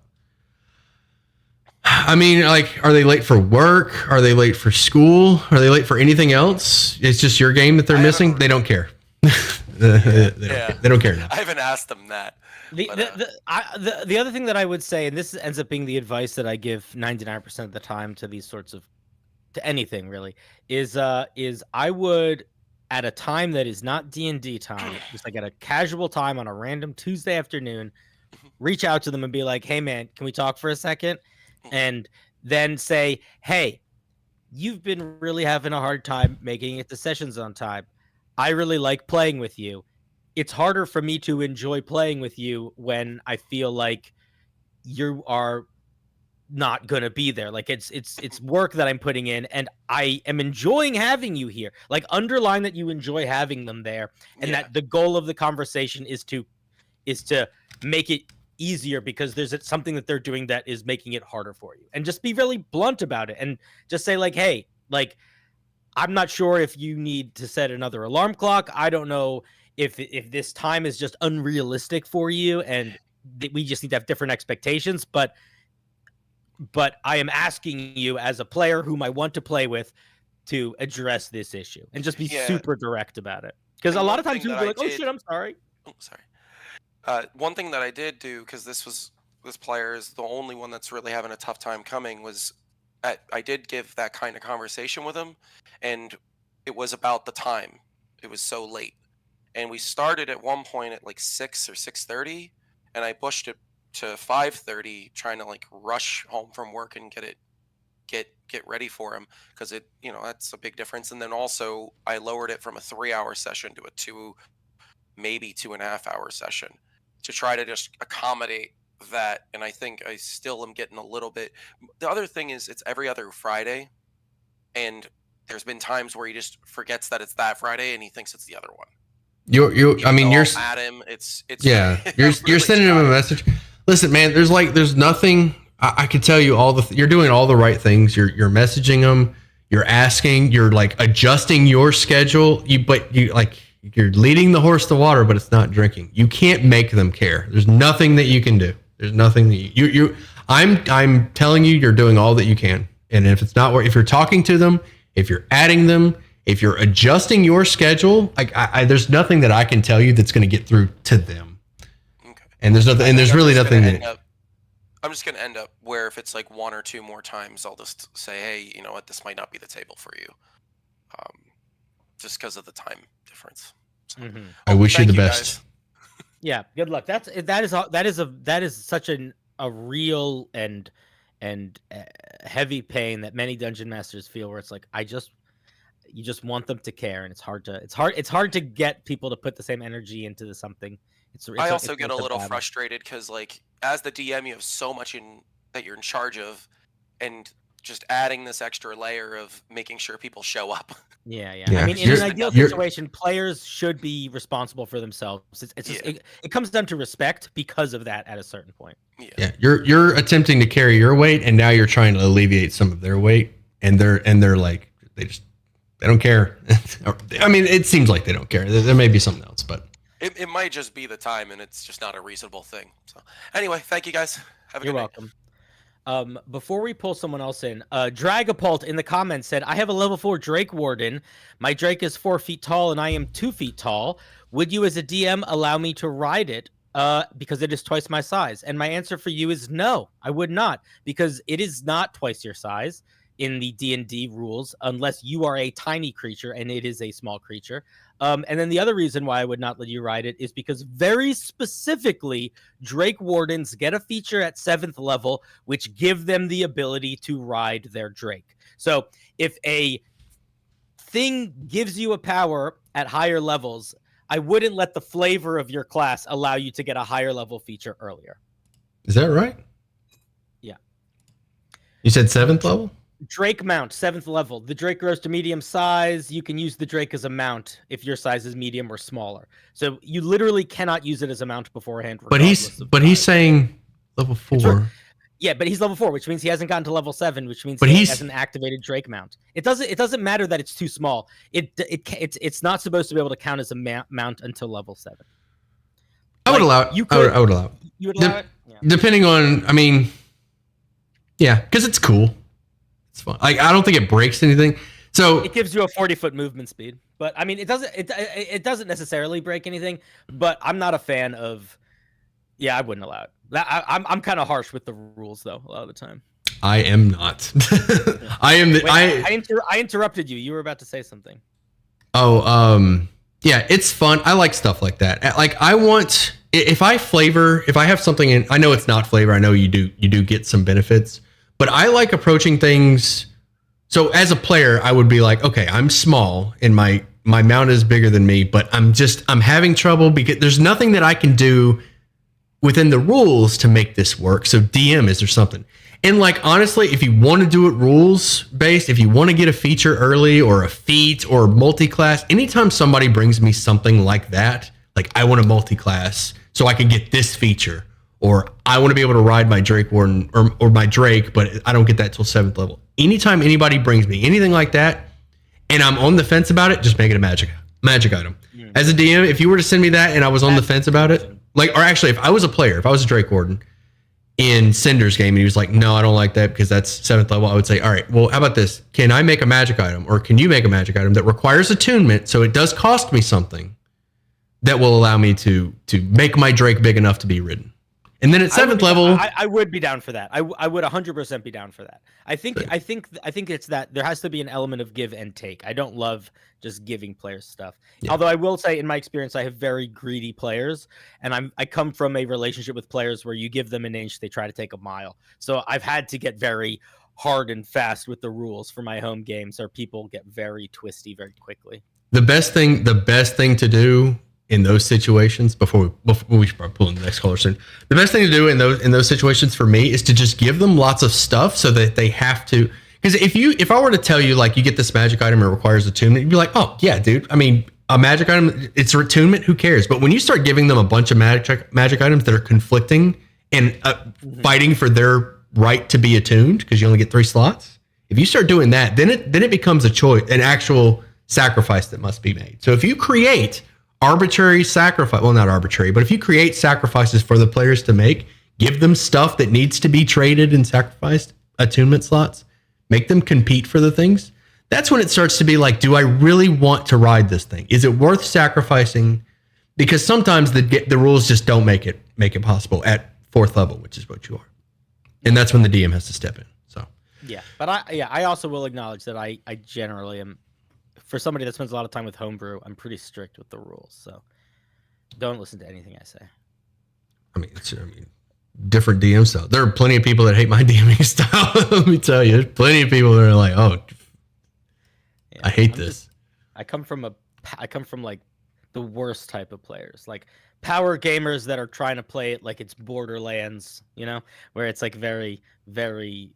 I mean, like, are they late for work? Are they late for school? Are they late for anything else? It's just your game that they're missing. They don't care. They don't care now. I haven't asked them that. The other thing that I would say, and this ends up being the advice that I give 99% of the time to these sorts of, to anything really, is I would, at a time that is not D&D time, just like at a casual time on a random Tuesday afternoon, reach out to them and be like, "Hey man, can we talk for a second?" And then say, "Hey, you've been really having a hard time making it to sessions on time. I really like playing with you. It's harder for me to enjoy playing with you when I feel like you are not going to be there. Like it's work that I'm putting in, and I am enjoying having you here." Like, underline that you enjoy having them there, and that the goal of the conversation is to make it easier because there's something that they're doing that is making it harder for you. And just be really blunt about it and just say, like, "Hey, like, I'm not sure if you need to set another alarm clock. I don't know if this time is just unrealistic for you and we just need to have different expectations, but I am asking you as a player whom I want to play with to address this issue," and just be super direct about it. Because a lot of times people are like, "Oh shit, I'm sorry." Oh, sorry. One thing that I did do, because this player is the only one that's really having a tough time coming, was I did give that kind of conversation with him, and it was about the time. It was so late, and we started at one point at like 6 or 6:30, and I pushed it to 5:30, trying to like rush home from work and get ready for him, because that's a big difference. And then also I lowered it from a 3-hour session to a 2, maybe 2.5-hour session, to try to just accommodate that. And I think I still am getting a little bit. The other thing is, it's every other Friday, and there's been times where he just forgets that it's that Friday and he thinks it's the other one. You're at him. It's yeah. really You're sending him a message. Listen, man. There's nothing. I can tell you you're doing all the right things. You're messaging them. You're asking. You're like adjusting your schedule. You're leading the horse to water, but it's not drinking. You can't make them care. There's nothing that you can do. There's nothing that I'm telling you, you're doing all that you can. And if it's not, if you're talking to them, if you're adding them, if you're adjusting your schedule, there's nothing that I can tell you that's going to get through to them. Okay. And there's nothing, and there's really nothing that. I'm just going to end up where if it's like 1 or 2 more times, I'll just say, "Hey, you know what? This might not be the table for you." Just because of the time difference. So, I wish you the best. guys. Yeah, good luck. That is such a real and heavy pain that many dungeon masters feel, where it's like you just want them to care, and it's hard to get people to put the same energy into something. I also get a little frustrated because, like, as the DM, you have so much that you're in charge of, and just adding this extra layer of making sure people show up. Yeah. Yeah. I mean, in an ideal situation, players should be responsible for themselves. It comes down to respect because of that at a certain point. Yeah, you're attempting to carry your weight, and now you're trying to alleviate some of their weight, and they're like they don't care. I mean, it seems like they don't care. There may be something else, but it might just be the time, and it's just not a reasonable thing. So anyway, thank you guys. Have a You're good welcome. Before we pull someone else in, Dragapult in the comments said, I have a level 4 Drake Warden. My Drake is 4 feet tall and I am 2 feet tall. Would you as a DM allow me to ride it? Because it is twice my size. And my answer for you is no, I would not, because it is not twice your size in the D&D rules, unless you are a tiny creature and it is a small creature. And then the other reason why I would not let you ride it is because very specifically, Drake Wardens get a feature at 7th level, which give them the ability to ride their Drake. So if a thing gives you a power at higher levels, I wouldn't let the flavor of your class allow you to get a higher level feature earlier. Is that right? Yeah. You said 7th level? Drake mount, 7th level. The Drake grows to medium size. You can use the Drake as a mount if your size is medium or smaller. So you literally cannot use it as a mount beforehand. But he's saying level 4. Yeah, but he's level 4, which means he hasn't gotten to level 7, which means he has an activated Drake mount. It doesn't matter that it's too small. It's not supposed to be able to count as a mount until level 7. I would allow it. I would allow it. You would allow it? Yeah. Depending on, I mean, yeah, because it's cool. It's fun. I don't think it breaks anything. So it gives you a 40-foot movement speed, but I mean, it doesn't necessarily break anything. But I'm not a fan of. Yeah, I wouldn't allow it. I'm kind of harsh with the rules though. A lot of the time. I am not. I am. I interrupted you. You were about to say something. Oh, yeah, it's fun. I like stuff like that. Like if I have something in, I know it's not flavor. I know you do get some benefits. But I like approaching things. So as a player, I would be like, okay, I'm small and my mount is bigger than me, but I'm having trouble because there's nothing that I can do within the rules to make this work. So DM, is there something? And like, honestly, if you want to do it rules based, if you want to get a feature early or a feat or multi-class, anytime somebody brings me something like that, like I want a multi-class so I can get this feature. Or I want to be able to ride my Drake Warden or my Drake, but I don't get that till 7th level. Anytime anybody brings me anything like that, and I'm on the fence about it, just make it a magic item. As a DM, if you were to send me that and I was on the fence about it, like, or actually, if I was a player, if I was a Drake Warden in Cinder's game, and he was like, "No, I don't like that because that's 7th level," I would say, "All right, well, how about this? Can I make a magic item, or can you make a magic item that requires attunement, so it does cost me something that will allow me to make my Drake big enough to be ridden?" And then at 7th level, I would be down for that. I would 100% be down for that. I think it's that there has to be an element of give and take. I don't love just giving players stuff. Yeah. Although I will say, in my experience, I have very greedy players, and I come from a relationship with players where you give them an inch, they try to take a mile. So I've had to get very hard and fast with the rules for my home games, or people get very twisty very quickly. The best thing to do in those situations, before we start pulling the next caller soon, the best thing to do in those situations for me is to just give them lots of stuff so that they have to. Because if I were to tell you, like, you get this magic item, it requires attunement, you'd be like, oh yeah, dude. I mean, a magic item, it's attunement. Who cares? But when you start giving them a bunch of magic items that are conflicting and fighting for their right to be attuned, because you only get 3 slots, if you start doing that, then it becomes a choice, an actual sacrifice that must be made. So if you create arbitrary sacrifice, well, not arbitrary, but if you create sacrifices for the players to make, give them stuff that needs to be traded and sacrificed, attunement slots, make them compete for the things, that's when it starts to be like, do I really want to ride this thing? Is it worth sacrificing? Because sometimes the rules just don't make it possible at 4th level, which is what you are. And that's when the DM has to step in. So yeah, but I also will acknowledge that I generally am, for somebody that spends a lot of time with homebrew, I'm pretty strict with the rules. So Don't listen to anything I say. I mean, different DM style. There are plenty of people that hate my DMing style. Let me tell you, there's plenty of people that are like, "Oh, Yeah, I hate this." I come from like the worst type of players, like power gamers that are trying to play it like it's Borderlands, where it's like very, very,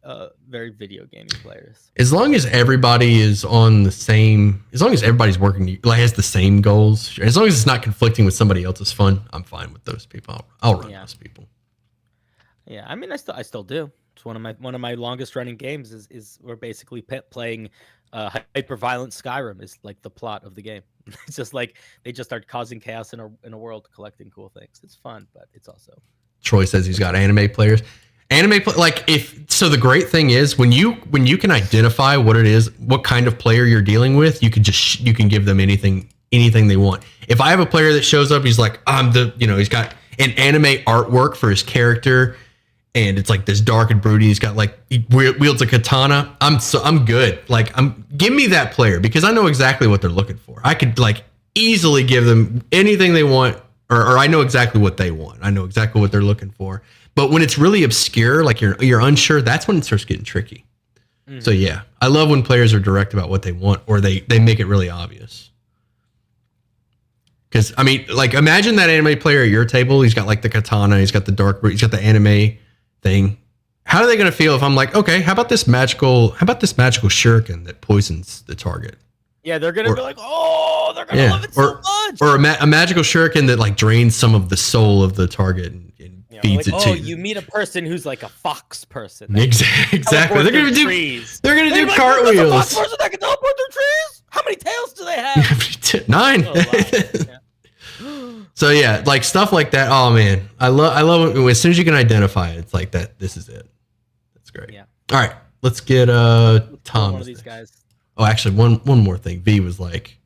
very video gaming players. As long as everybody is on the same, as long as everybody's working, like has the same goals, as long as it's not conflicting with somebody else's fun, I'm fine with those people. I'll run those people. Yeah, I mean, I still do. It's one of my longest running games. Is we're basically playing hyper violent Skyrim is like the plot of the game. It's just like they just start causing chaos in a world, collecting cool things. It's fun, but it's also. Troy says he's got anime players. The great thing is when you can identify what it is, what kind of player you're dealing with, you can give them anything they want. If I have a player that shows up, he's like, he's got an anime artwork for his character, and it's like this dark and broody. He's got like he wields a katana. I'm good. Like give me that player because I know exactly what they're looking for. I could like easily give them anything they want, or I know exactly what they want. I know exactly what they're looking for. But when it's really obscure, like you're unsure, that's when it starts getting tricky. Mm-hmm. So yeah, I love when players are direct about what they want, or they make it really obvious. Because I mean, like imagine that anime player at your table. He's got like the katana. He's got the dark. He's got the anime thing. How are they going to feel if I'm like, okay, how about this magical shuriken that poisons the target? Yeah, they're going to be like, oh, they're going to love it so much. Or a magical shuriken that like drains some of the soul of the target and feeds it to you. You meet a person who's like a fox person. Exactly. They're going to do cartwheels. A fox person that can teleport through trees? How many tails do they have? 9. Oh, wow. So yeah, like stuff like that. Oh man, I love it. As soon as you can identify it, it's like that. This is it. That's great. Yeah. All right, let's get Tom. One of these guys. Oh, actually, one more thing. V was like,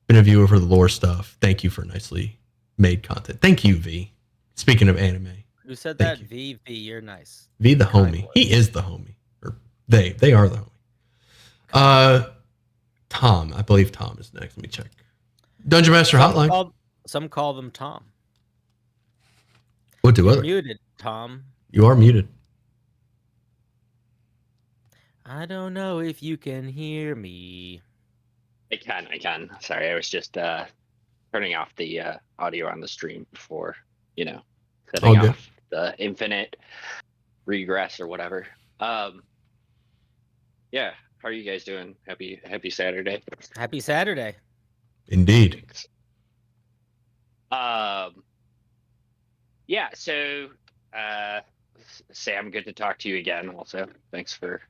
been a viewer for the lore stuff. Thank you for nicely made content. Thank you, V. Speaking of anime, who said that? V, you're nice. V, the homie. He is the homie, or they are the homie. Tom, I believe Tom is next. Let me check. Dungeon Master Hotline. Some call them Tom. What do others? Muted, Tom. You are muted. I don't know if you can hear me. I can. Sorry, I was just turning off the audio on the stream before, setting off the infinite regress or whatever. Yeah, how are you guys doing? Happy Saturday. Happy Saturday. Indeed. Thanks. Yeah, so Sam, good to talk to you again also. Thanks for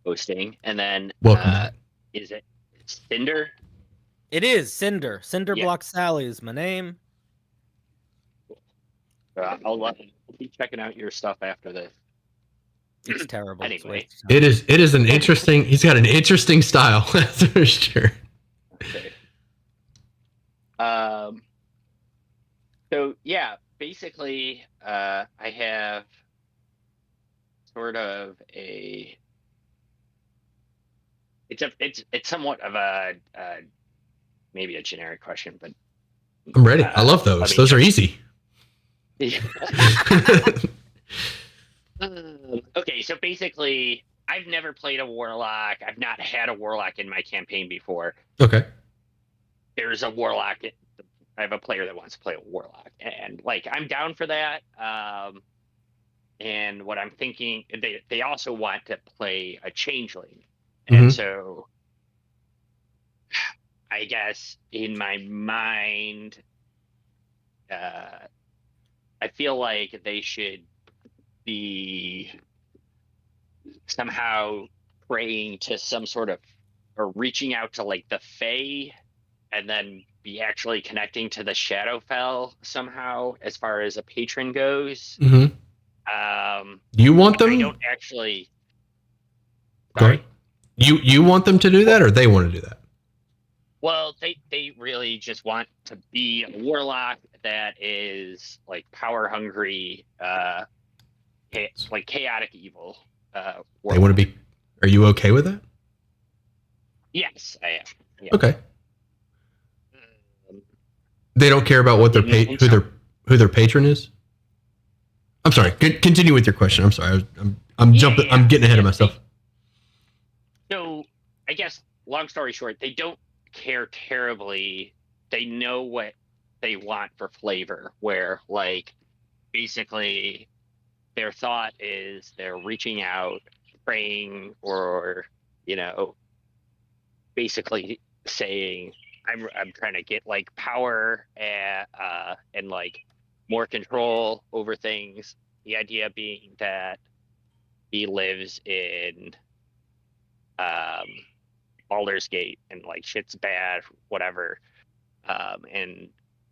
hosting. And then welcome. Is it Cinder? It is Cinder. Cinderblock Sally is my name. I'll keep checking out your stuff after this. It's terrible. Anyway, it is an interesting. He's got an interesting style. That's for sure. Okay. So yeah, basically, I have sort of a. It's somewhat of a maybe a generic question, but I'm ready. I love those. Those are easy. Okay, so basically, I've never played a warlock. I've not had a warlock in my campaign before. Okay. There's a warlock. I have a player that wants to play a warlock, and like I'm down for that. And what I'm thinking, they also want to play a changeling, and so I guess in my mind, I feel like they should be somehow praying to some sort of, or reaching out to like the Fae, and then be actually connecting to the Shadowfell somehow as far as a patron goes. Do you want them? I don't actually. Sorry? You want them to do that, or they want to do that? Well, they really just want to be a warlock that is like power hungry, like chaotic evil. They want to be. Are you okay with that? Yes, I am. Yeah. Okay. They don't care about what their who their patron is. I'm sorry. Continue with your question. I'm sorry. I'm jumping. I'm getting ahead of myself. So I guess long story short, they don't care terribly. They know what they want for flavor, where like basically their thought is they're reaching out, praying, or basically saying I'm trying to get like power and like more control over things. The idea being that he lives in Baldur's Gate and like shit's bad, whatever. And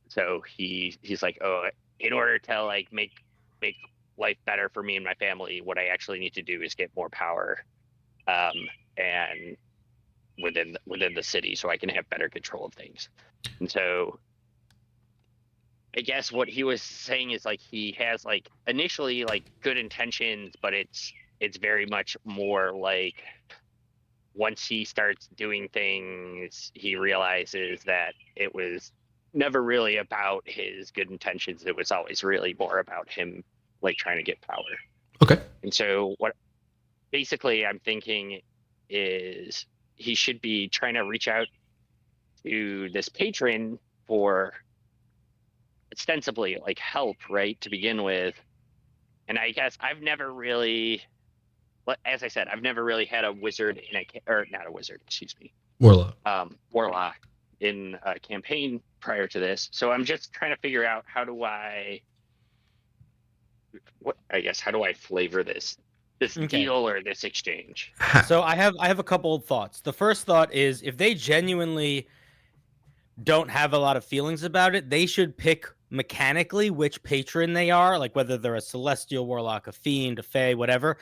so he's like, oh, in order to like make life better for me and my family, what I actually need to do is get more power, and within the city, so I can have better control of things. And so I guess what he was saying is like he has like initially like good intentions, but it's very much more like once he starts doing things, he realizes that it was never really about his good intentions. It was always really more about him like trying to get power. Okay. And so what basically I'm thinking is he should be trying to reach out to this patron for ostensibly like help, right, to begin with. And I guess I've never really, as I said, I've never really had a wizard not a wizard, excuse me, Warlock. Warlock in a campaign prior to this. So I'm just trying to figure out how do I flavor this deal or this exchange. So I have a couple of thoughts. The first thought is if they genuinely don't have a lot of feelings about it, they should pick mechanically which patron they are, like whether they're a celestial, warlock, a fiend, a fae, whatever,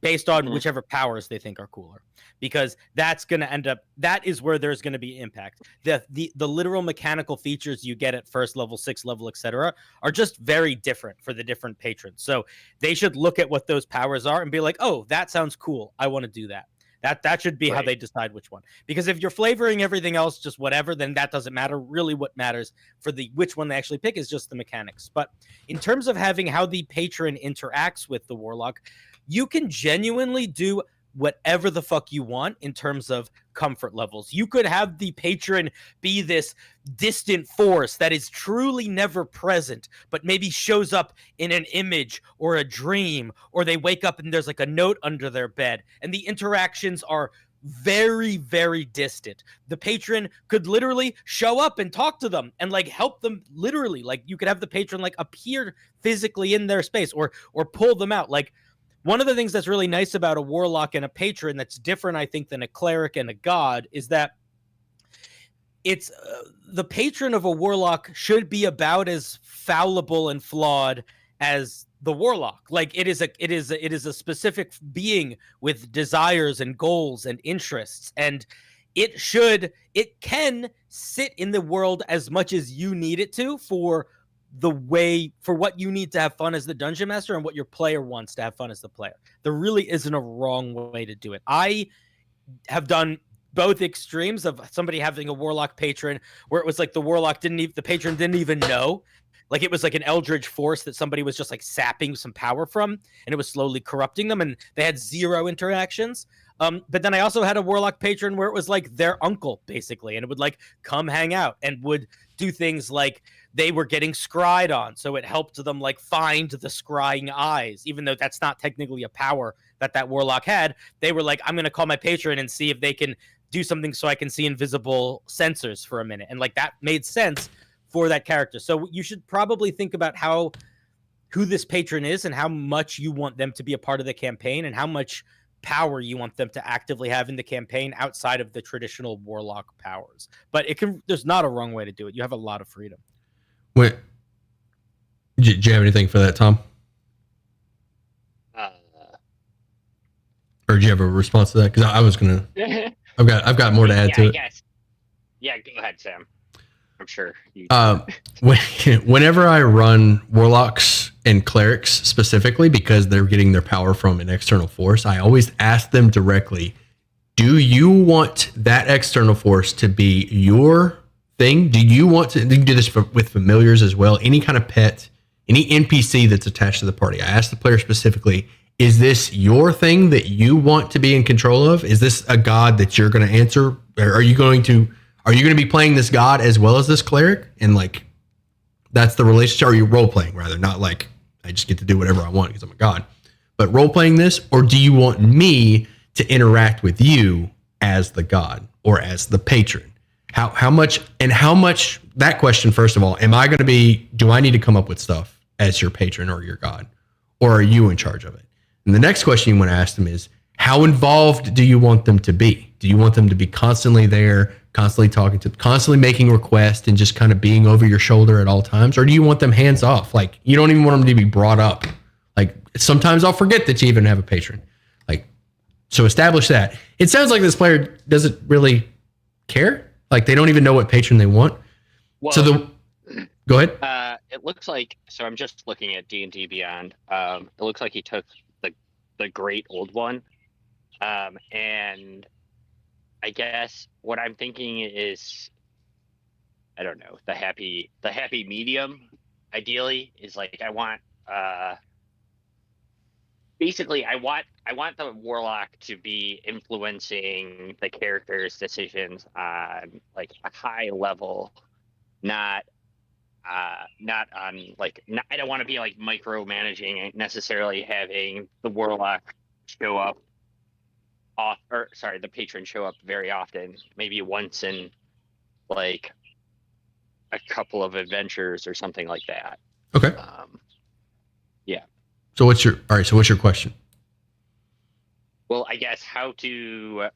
based on whichever powers they think are cooler, because that's going to end up, that is where there's going to be impact. The literal mechanical features you get at first level, sixth level, etc., are just very different for the different patrons. So they should look at what those powers are and be like, oh, that sounds cool, I want to do that. That should be how they decide which one. Because if you're flavoring everything else just whatever, then that doesn't matter. Really what matters for which one they actually pick is just the mechanics. But in terms of having how the patron interacts with the warlock, you can genuinely do whatever the fuck you want in terms of comfort levels. You could have the patron be this distant force that is truly never present, but maybe shows up in an image or a dream, or they wake up and there's like a note under their bed, and the interactions are very, very distant. The patron could literally show up and talk to them and like help them literally. Like you could have the patron like appear physically in their space or pull them out. Like, one of the things that's really nice about a warlock and a patron that's different, I think, than a cleric and a god is that it's the patron of a warlock should be about as fallible and flawed as the warlock. Like it is a specific being with desires and goals and interests, and it can sit in the world as much as you need it to for what you need to have fun as the dungeon master and what your player wants to have fun as the player. There really isn't a wrong way to do it. I have done both extremes of somebody having a warlock patron where it was like the patron didn't even know. Like it was like an eldritch force that somebody was just like sapping some power from, and it was slowly corrupting them, and they had zero interactions. But then I also had a warlock patron where it was like their uncle basically, and it would like come hang out and would do things like they were getting scryed on, so it helped them like find the scrying eyes, even though that's not technically a power that warlock had. They were like, I'm going to call my patron and see if they can do something so I can see invisible sensors for a minute. And like that made sense for that character. So you should probably think about who this patron is and how much you want them to be a part of the campaign and how much power you want them to actively have in the campaign outside of the traditional warlock powers. But there's not a wrong way to do it. You have a lot of freedom. Wait, did you have anything for that, Tom? Or do you have a response to that? Because I was gonna. I've got more to add to it. Guess. Yeah, go ahead, Sam. I'm sure you. Whenever I run warlocks and clerics specifically, because they're getting their power from an external force, I always ask them directly, do you want that external force to be your thing. Do you want to do this with familiars as well? Any kind of pet, any NPC that's attached to the party? I asked the player specifically, is this your thing that you want to be in control of? Is this a god that you're going to answer? Or are you going to be playing this god as well as this cleric? And like, that's the relationship. Or are you role playing rather? Not like I just get to do whatever I want because I'm a god, but role playing this, or do you want me to interact with you as the god or as the patron? How much, that question, first of all, do I need to come up with stuff as your patron or your god, or are you in charge of it? And the next question you want to ask them is, how involved do you want them to be? Do you want them to be constantly there, constantly talking to, constantly making requests and just kind of being over your shoulder at all times? Or do you want them hands off? Like, you don't even want them to be brought up. Like, sometimes I'll forget that you even have a patron. Like, so establish that. It sounds like this player doesn't really care. Like, they don't even know what patron they want. Well, go ahead. It looks like, so I'm just looking at D&D Beyond. It looks like he took the great old one. And I guess what I'm thinking is, I don't know, the happy medium ideally is like, I want basically I want the warlock to be influencing the character's decisions on like a high level, not on like, I don't want to be like micromanaging and necessarily having the warlock show up the patron show up very often, maybe once in like a couple of adventures or something like that. Okay. Yeah. So what's your question? Well, I guess how do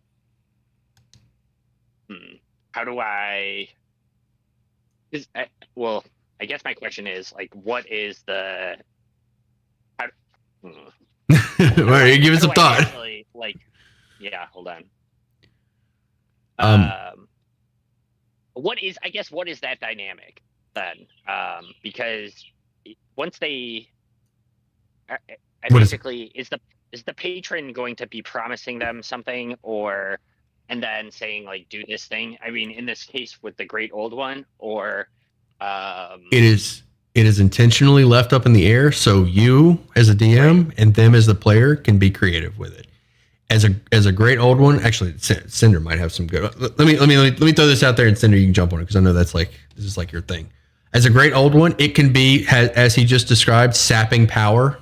I I guess my question is like, what is the Well, you give it some thought. Actually, like, yeah, hold on. What is that dynamic then? Because once they basically is the patron going to be promising them something and then saying like, do this thing? I mean, in this case with the great old one, or it is intentionally left up in the air, so you as a DM and them as the player can be creative with it. As a great old one, actually, Cinder might have some good. Let me throw this out there, and Cinder, you can jump on it because I know this is like your thing. As a great old one, it can be, as he just described, sapping power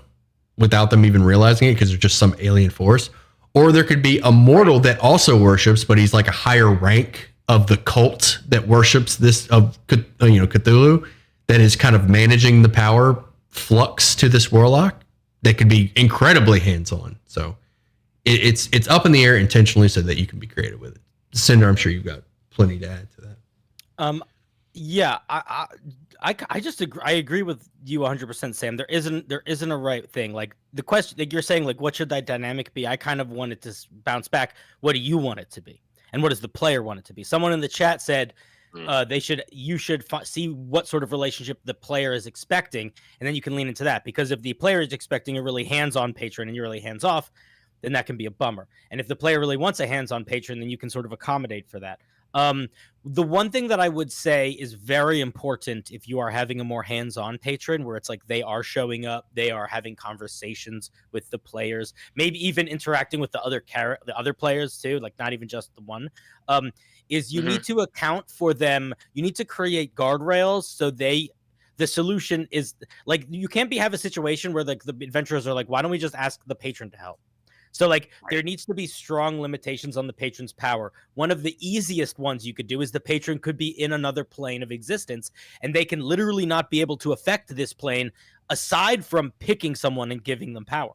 without them even realizing it because there's just some alien force. Or there could be a mortal that also worships, but he's like a higher rank of the cult that worships this Cthulhu, that is kind of managing the power flux to this warlock that could be incredibly hands-on. So it's up in the air intentionally so that you can be creative with it. Cinder, I'm sure you've got plenty to add to that. Yeah, I just agree. I agree with you 100%, Sam. There isn't a right thing. Like the question, like you're saying, like what should that dynamic be? I kind of wanted to bounce back. What do you want it to be, and what does the player want it to be? Someone in the chat said you should see what sort of relationship the player is expecting, and then you can lean into that. Because if the player is expecting a really hands-on patron and you're really hands-off, then that can be a bummer. And if the player really wants a hands-on patron, then you can sort of accommodate for that. The one thing that I would say is very important if you are having a more hands-on patron, where it's like they are showing up, they are having conversations with the players, maybe even interacting with the other players too, like not even just the one, is you need to account for them. You need to create guardrails so the solution is like, you can't have a situation where like the adventurers are like, why don't we just ask the patron to help? So like there needs to be strong limitations on the patron's power. One of the easiest ones you could do is the patron could be in another plane of existence, and they can literally not be able to affect this plane aside from picking someone and giving them power.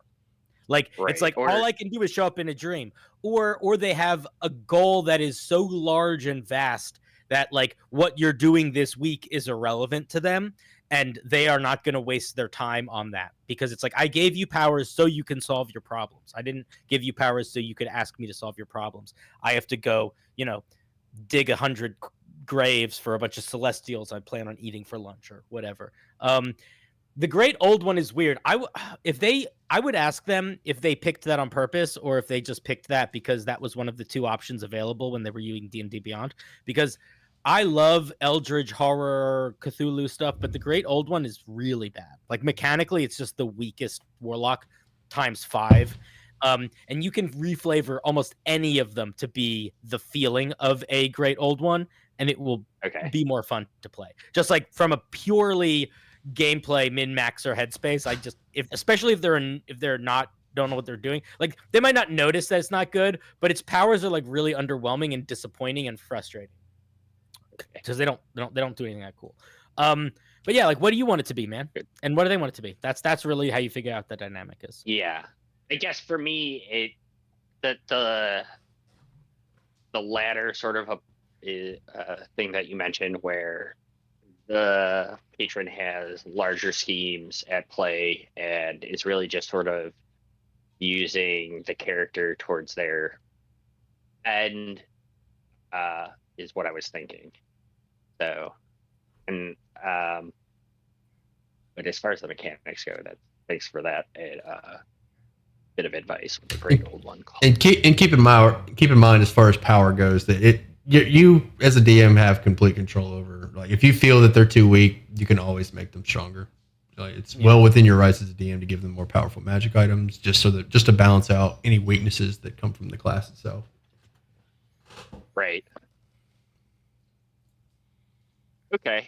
Like it's like all I can do is show up in a dream, or they have a goal that is so large and vast that like what you're doing this week is irrelevant to them. And they are not going to waste their time on that, because it's like, I gave you powers so you can solve your problems. I didn't give you powers so you could ask me to solve your problems. I have to go, dig 100 graves for a bunch of celestials I plan on eating for lunch or whatever. The great old one is weird. I would ask them if they picked that on purpose or if they just picked that because that was one of the two options available when they were using D&D Beyond. Because I love Eldritch horror Cthulhu stuff, but the Great Old One is really bad. Like mechanically, it's just the weakest Warlock times 5. And you can reflavor almost any of them to be the feeling of a Great Old One, and it will be more fun to play. Just like from a purely gameplay min-max or headspace, especially if they're not don't know what they're doing, like they might not notice that it's not good, but its powers are like really underwhelming and disappointing and frustrating because they don't do anything that cool. But yeah, like what do you want it to be, man? And what do they want it to be? That's really how you figure out the dynamic is. Yeah, I guess for me, the latter sort of a thing that you mentioned, where the patron has larger schemes at play and is really just sort of using the character towards their end, is what I was thinking. So, and but as far as the mechanics go, thanks for that bit of advice with the Great Old One. And keep in mind as far as power goes, that you as a DM have complete control over. Like if you feel that they're too weak, you can always make them stronger. Like it's well within your rights as a DM to give them more powerful magic items, just to balance out any weaknesses that come from the class itself. Right. Okay.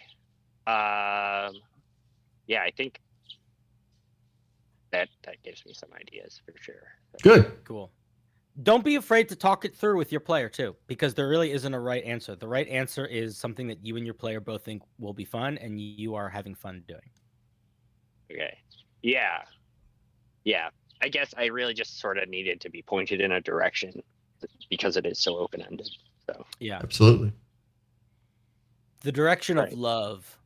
Yeah, I think that gives me some ideas for sure. Good. Cool. Don't be afraid to talk it through with your player too, because there really isn't a right answer. The right answer is something that you and your player both think will be fun and you are having fun doing. Okay. Yeah. I guess I really just sort of needed to be pointed in a direction because it is so open-ended. So yeah, absolutely. The direction of love.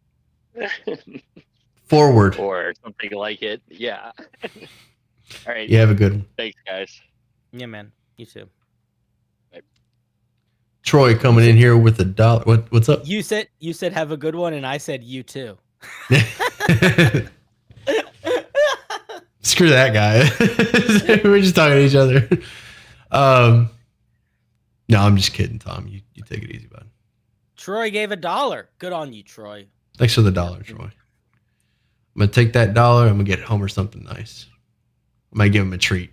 Forward. Or something like it. Yeah. All right. You have a good one. Thanks, guys. Yeah, man. You too. Bye. Troy coming in here with $1. What's up? You said have a good one, and I said you too. Screw that guy. We're just talking to each other. No, I'm just kidding, Tom. You take it easy, bud. Troy gave $1. Good on you, Troy. Thanks for the $1, Troy. I'm gonna take that $1. I'm gonna get Homer something nice. I might give him a treat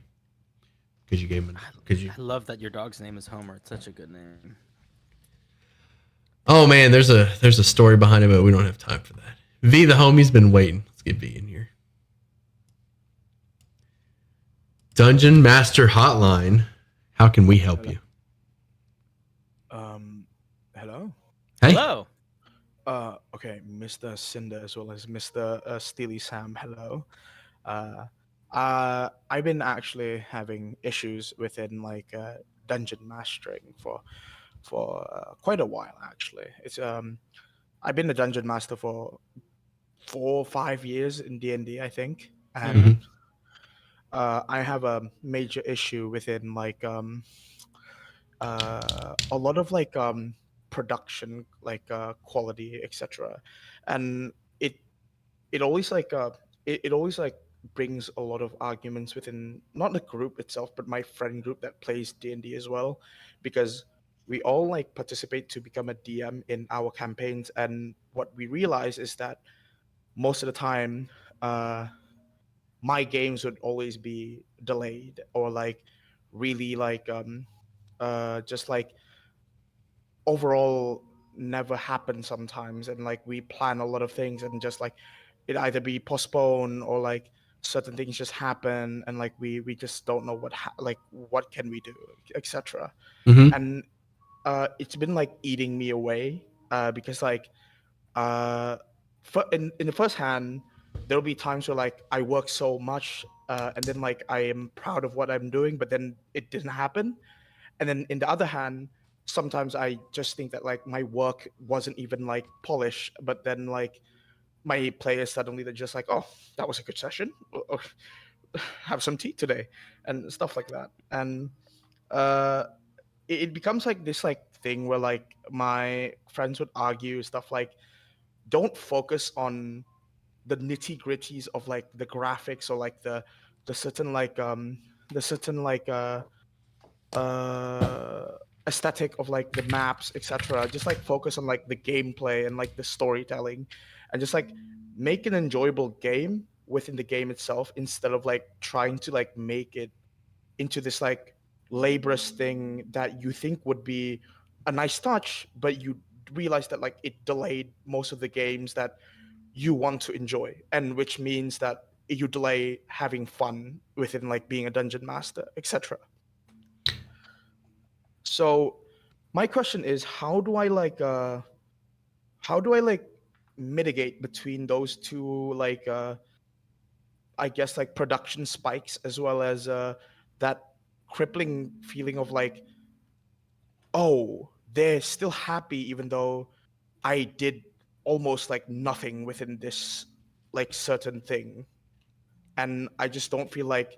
because you gave him. I love that your dog's name is Homer. It's such a good name. Oh man, there's a story behind it, but we don't have time for that. V, the homie's been waiting. Let's get V in here. Dungeon Master Hotline. How can we help you? Hello. Hey. Hello. Okay, Mr. Cinder as well as Mr. Steely Sam. Hello. I've been actually having issues within like dungeon mastering for quite a while actually. It's I've been a dungeon master for 4 or 5 years in D&D, I think, and I have a major issue within like a lot of like production, like quality, etc. And it always like it always like brings a lot of arguments within not the group itself, but my friend group that plays D&D as well, because we all like participate to become a DM in our campaigns, and what we realize is that most of the time my games would always be delayed or like really like just like overall never happen sometimes, and like we plan a lot of things and just like it either be postponed or like certain things just happen, and like we just don't know what can we do, etc. And it's been like eating me away because like in the first hand there'll be times where like I work so much and then like I am proud of what I'm doing, but then it didn't happen. And then in the other hand, sometimes I just think that like my work wasn't even like polished, but then like my players suddenly they're just like, oh, that was a good session, have some tea today and stuff like that. And it becomes like this like thing where like my friends would argue stuff like, don't focus on the nitty gritties of like the graphics or like the certain like aesthetic of like the maps, etc. Just like focus on like the gameplay and like the storytelling, and just like make an enjoyable game within the game itself instead of like trying to like make it into this like laborious thing that you think would be a nice touch, but you realize that like it delayed most of the games that you want to enjoy, and which means that you delay having fun within like being a dungeon master, etc. So my question is, how do I mitigate between those two, like I guess like production spikes, as well as that crippling feeling of like, oh, they're still happy even though I did almost like nothing within this like certain thing, and I just don't feel like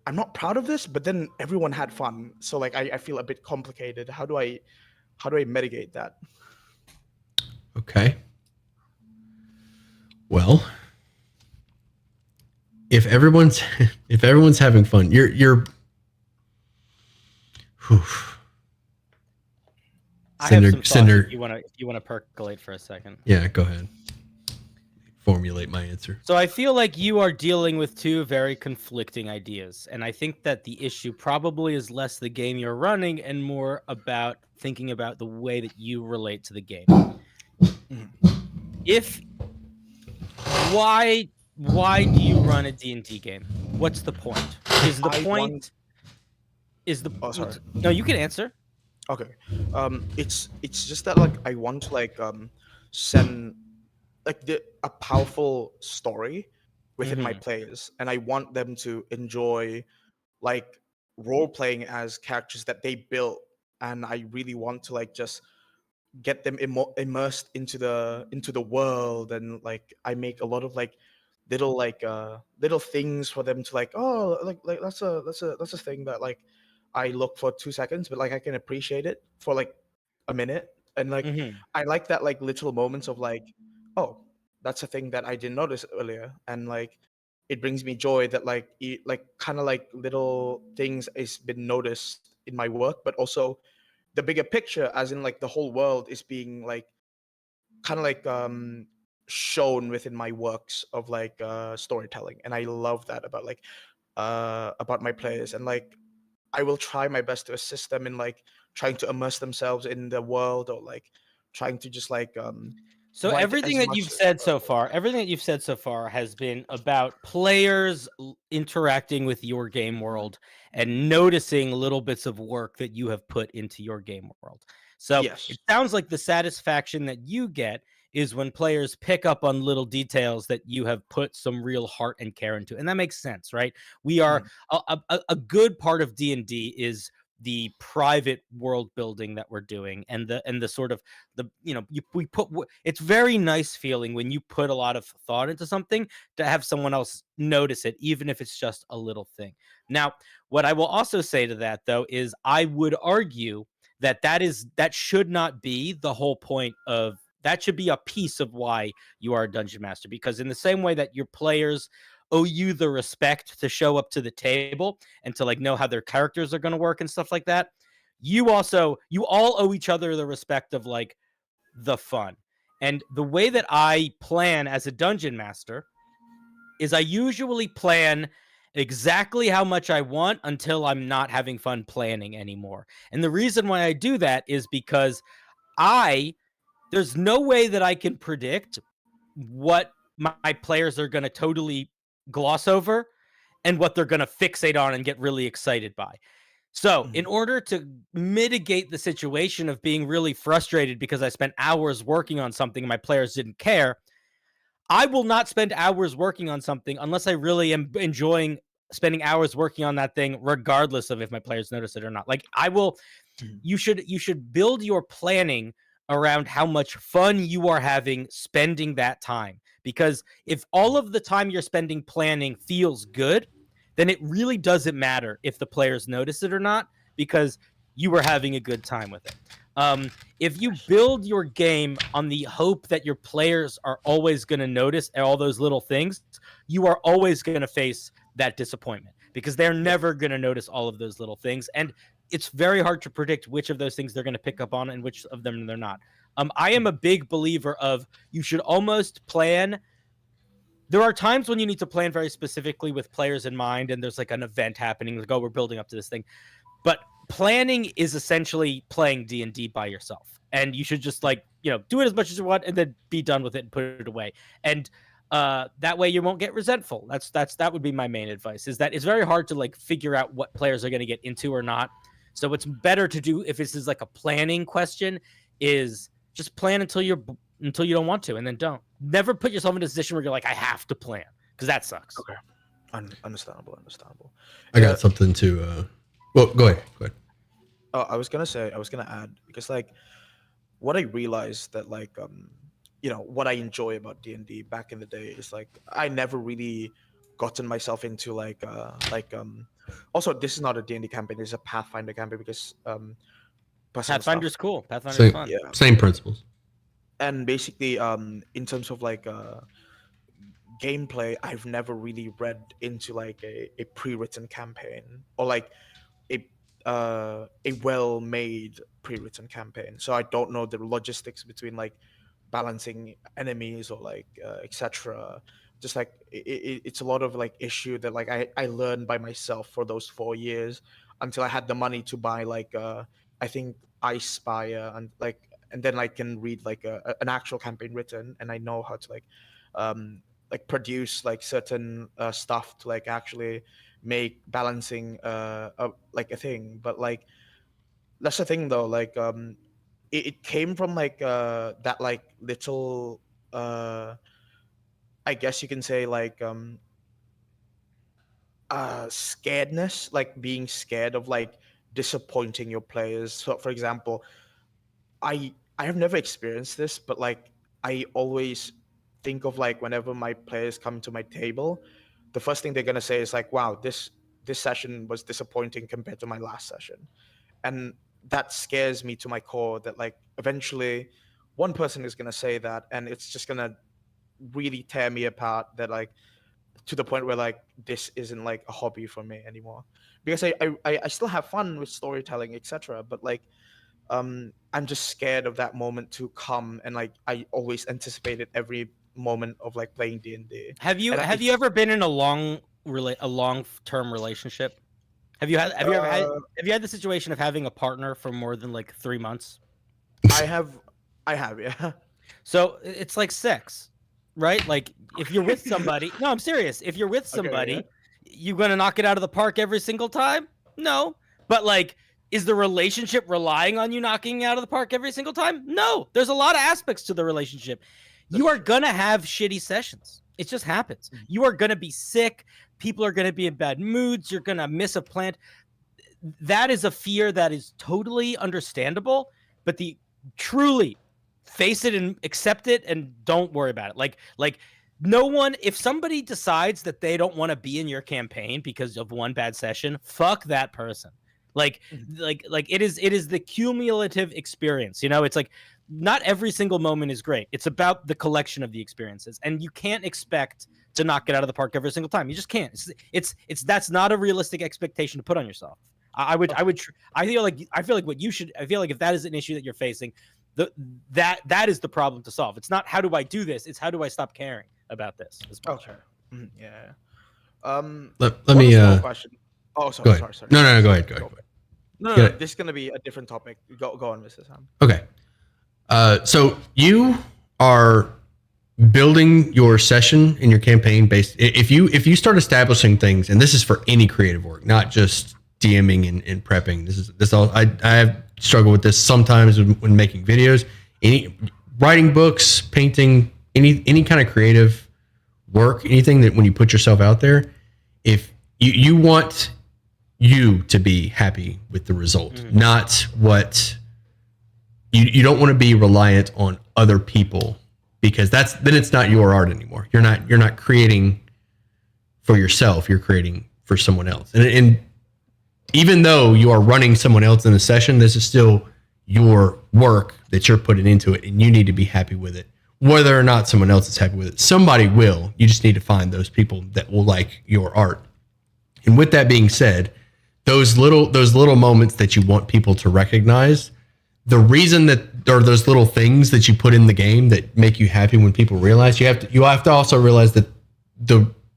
I'm not proud of this, but then everyone had fun, so like I feel a bit complicated. How do I mitigate that? Okay. Well, if everyone's having fun, you're whew. I have some thoughts Cinder. if you want to percolate for a second. Yeah, go ahead. Formulate my answer. So I feel like you are dealing with two very conflicting ideas, and I think that the issue probably is less the game you're running and more about thinking about the way that you relate to the game. Why do you run a D&D game? What's the point? Oh, sorry. No, you can answer. Okay. It's just that like I want to like send like a powerful story within my players, and I want them to enjoy like role playing as characters that they built, and I really want to like just get them immersed into the world, and like I make a lot of like little things for them to like, oh, like that's a thing that like I look for 2 seconds, but like I can appreciate it for like a minute, and like I like that like little moments of like, oh, that's a thing that I didn't notice earlier, and like it brings me joy that like kind of like little things has been noticed in my work, but also the bigger picture, as in like the whole world is being like kind of like shown within my works of like storytelling, and I love that about my players, and like I will try my best to assist them in like trying to immerse themselves in the world, or like trying to just like So write everything as that much you've said so far has been about players interacting with your game world and noticing little bits of work that you have put into your game world. So Yes. it sounds like the satisfaction that you get is when players pick up on little details that you have put some real heart and care into. And that makes sense, right? We are a good part of D&D is the private world building that we're doing, and the sort of it's very nice feeling when you put a lot of thought into something to have someone else notice it, even if it's just a little thing. Now, what I will also say to that though is I would argue that should not be the whole point of that. Should be a piece of why you are a dungeon master, because in the same way that your players owe you the respect to show up to the table and to like know how their characters are going to work and stuff like that, you all owe each other the respect of like the fun. And the way that I plan as a dungeon master is I usually plan exactly how much I want until I'm not having fun planning anymore. And the reason why I do that is because there's no way that I can predict what my players are going to totally gloss over and what they're going to fixate on and get really excited by. So in order to mitigate the situation of being really frustrated because I spent hours working on something and my players didn't care, I will not spend hours working on something unless I really am enjoying spending hours working on that thing, regardless of if my players notice it or not. Like you should build your planning around how much fun you are having spending that time. Because if all of the time you're spending planning feels good, then it really doesn't matter if the players notice it or not, because you were having a good time with it. If you build your game on the hope that your players are always going to notice all those little things, you are always going to face that disappointment, because they're never going to notice all of those little things. And it's very hard to predict which of those things they're going to pick up on and which of them they're not. I am a big believer of you should almost plan. There are times when you need to plan very specifically with players in mind, and there's like an event happening, like, oh, we're building up to this thing. But planning is essentially playing D&D by yourself. And you should just like, do it as much as you want and then be done with it and put it away. And that way you won't get resentful. That would be my main advice, is that it's very hard to like figure out what players are going to get into or not. So what's better to do, if this is like a planning question, is just plan until you don't want to, and then don't. Never put yourself in a position where you're like, I have to plan, because that sucks. Okay. Understandable. I got something to. Well, go ahead. Oh, I was gonna add, because like what I realized that like what I enjoy about D&D back in the day is like I never really gotten myself into also this is not a D&D campaign, it's a Pathfinder campaign, because Pathfinder's cool. Pathfinder's fun. Yeah. Same principles. And basically in terms of like gameplay, I've never really read into like a pre-written campaign, or like a well-made pre-written campaign. So I don't know the logistics between like balancing enemies or like etc. Just like it's a lot of like issue that like I learned by myself for those 4 years until I had the money to buy like I think Ice Spire, and then I can read like an actual campaign written, and I know how to like produce like certain stuff to like actually make balancing like a thing. But like that's the thing though, like it came from like that like little I guess you can say like scaredness, like being scared of like disappointing your players. So for example, I have never experienced this, but like I always think of like whenever my players come to my table, the first thing they're gonna say is like, wow, this session was disappointing compared to my last session. And that scares me to my core, that like eventually one person is gonna say that, and it's just gonna really tear me apart, that like to the point where like this isn't like a hobby for me anymore, because I still have fun with storytelling, etc., but like I'm just scared of that moment to come, and like I always anticipated every moment of like playing D&D. Have you ever been in a long-term relationship? Have you had the situation of having a partner for more than like 3 months? I have, yeah. So it's like sex, right? Like if you're with somebody, no, I'm serious. If you're with somebody, Okay, you gonna knock it out of the park every single time? No, but like, is the relationship relying on you knocking it out of the park every single time? No, there's a lot of aspects to the relationship. You are gonna have shitty sessions. It just happens. You are gonna be sick. People are gonna be in bad moods. You're gonna miss a plant. That is a fear that is totally understandable, but truly face it and accept it and don't worry about it. Like no one, if somebody decides that they don't want to be in your campaign because of one bad session, fuck that person. Like it is the cumulative experience. It's like not every single moment is great. It's about the collection of the experiences, and you can't expect to knock it out of the park every single time. You just can't. It's that's not a realistic expectation to put on yourself. I feel like what you should. I feel like if that is an issue that you're facing, that is the problem to solve. It's not how do I do this. It's how do I stop caring about this. Okay. Yeah. Let me. Question. Oh, Go ahead. sorry. No, go ahead. No, Yeah. This is gonna be a different topic. Go on, Mr. Sam. Okay. So you are building your session and your campaign based. If you start establishing things, and this is for any creative work, not just DMing and prepping. This all. I have struggled with this sometimes when making videos, writing books, painting, any kind of creative work, anything that when you put yourself out there, if you want you to be happy with the result, not what you don't want to be reliant on other people, because then it's not your art anymore. You're not creating for yourself. You're creating for someone else. And even though you are running someone else in a session, this is still your work that you're putting into it, and you need to be happy with it. Whether or not someone else is happy with it, somebody will. You just need to find those people that will like your art. And with that being said, those little moments that you want people to recognize. The reason that or those little things that you put in the game that make you happy when people realize, you have to also realize that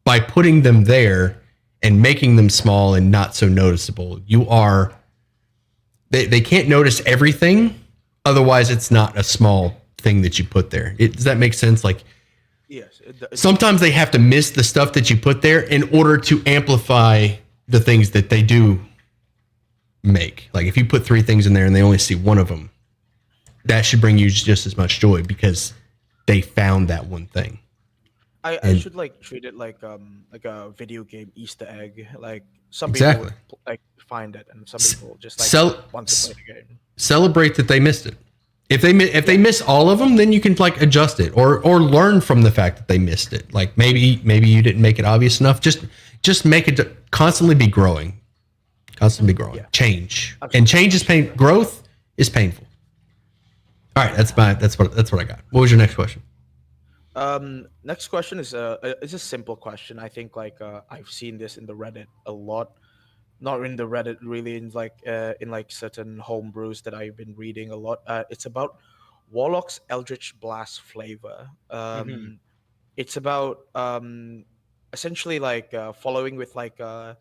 by putting them there and making them small and not so noticeable, they can't notice everything. Otherwise, it's not a small thing that you put there. Does that make sense? Like, Yes. sometimes they have to miss the stuff that you put there in order to amplify the things that they do make. Like if you put 3 things in there and they only see one of them, that should bring you just as much joy because they found that one thing. I should like treat it like a video game Easter egg. Like some Exactly. people would, like find it, and some people just want to play the game. Celebrate that they missed it. If they miss all of them, then you can like adjust it or learn from the fact that they missed it. Like maybe you didn't make it obvious enough. Just make it constantly be growing. Constantly growing. Yeah. Change. Absolutely. And change is pain. Growth is painful. All right, that's what I got. What was your next question? Next question is a simple question. I think I've seen this in the Reddit a lot. Not in the Reddit, really, in certain homebrews that I've been reading a lot. It's about Warlock's Eldritch Blast flavor. It's about essentially following with the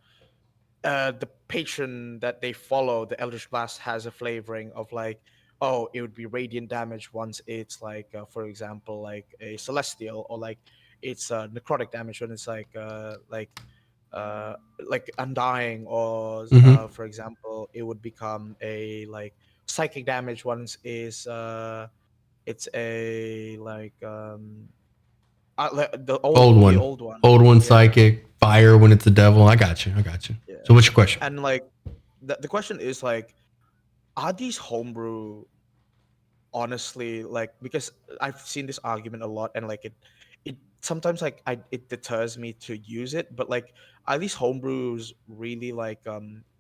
patron that they follow. The Eldritch Blast has a flavoring of it would be radiant damage once it's for example, a celestial, or it's necrotic damage when it's undying, or for example, it would become a psychic damage once it's a the Old one, psychic, fire when it's a devil. I got you. Yeah. So what's your question? And the question is are these homebrew honestly because I've seen this argument a lot, and it sometimes it deters me to use it, but are these homebrews really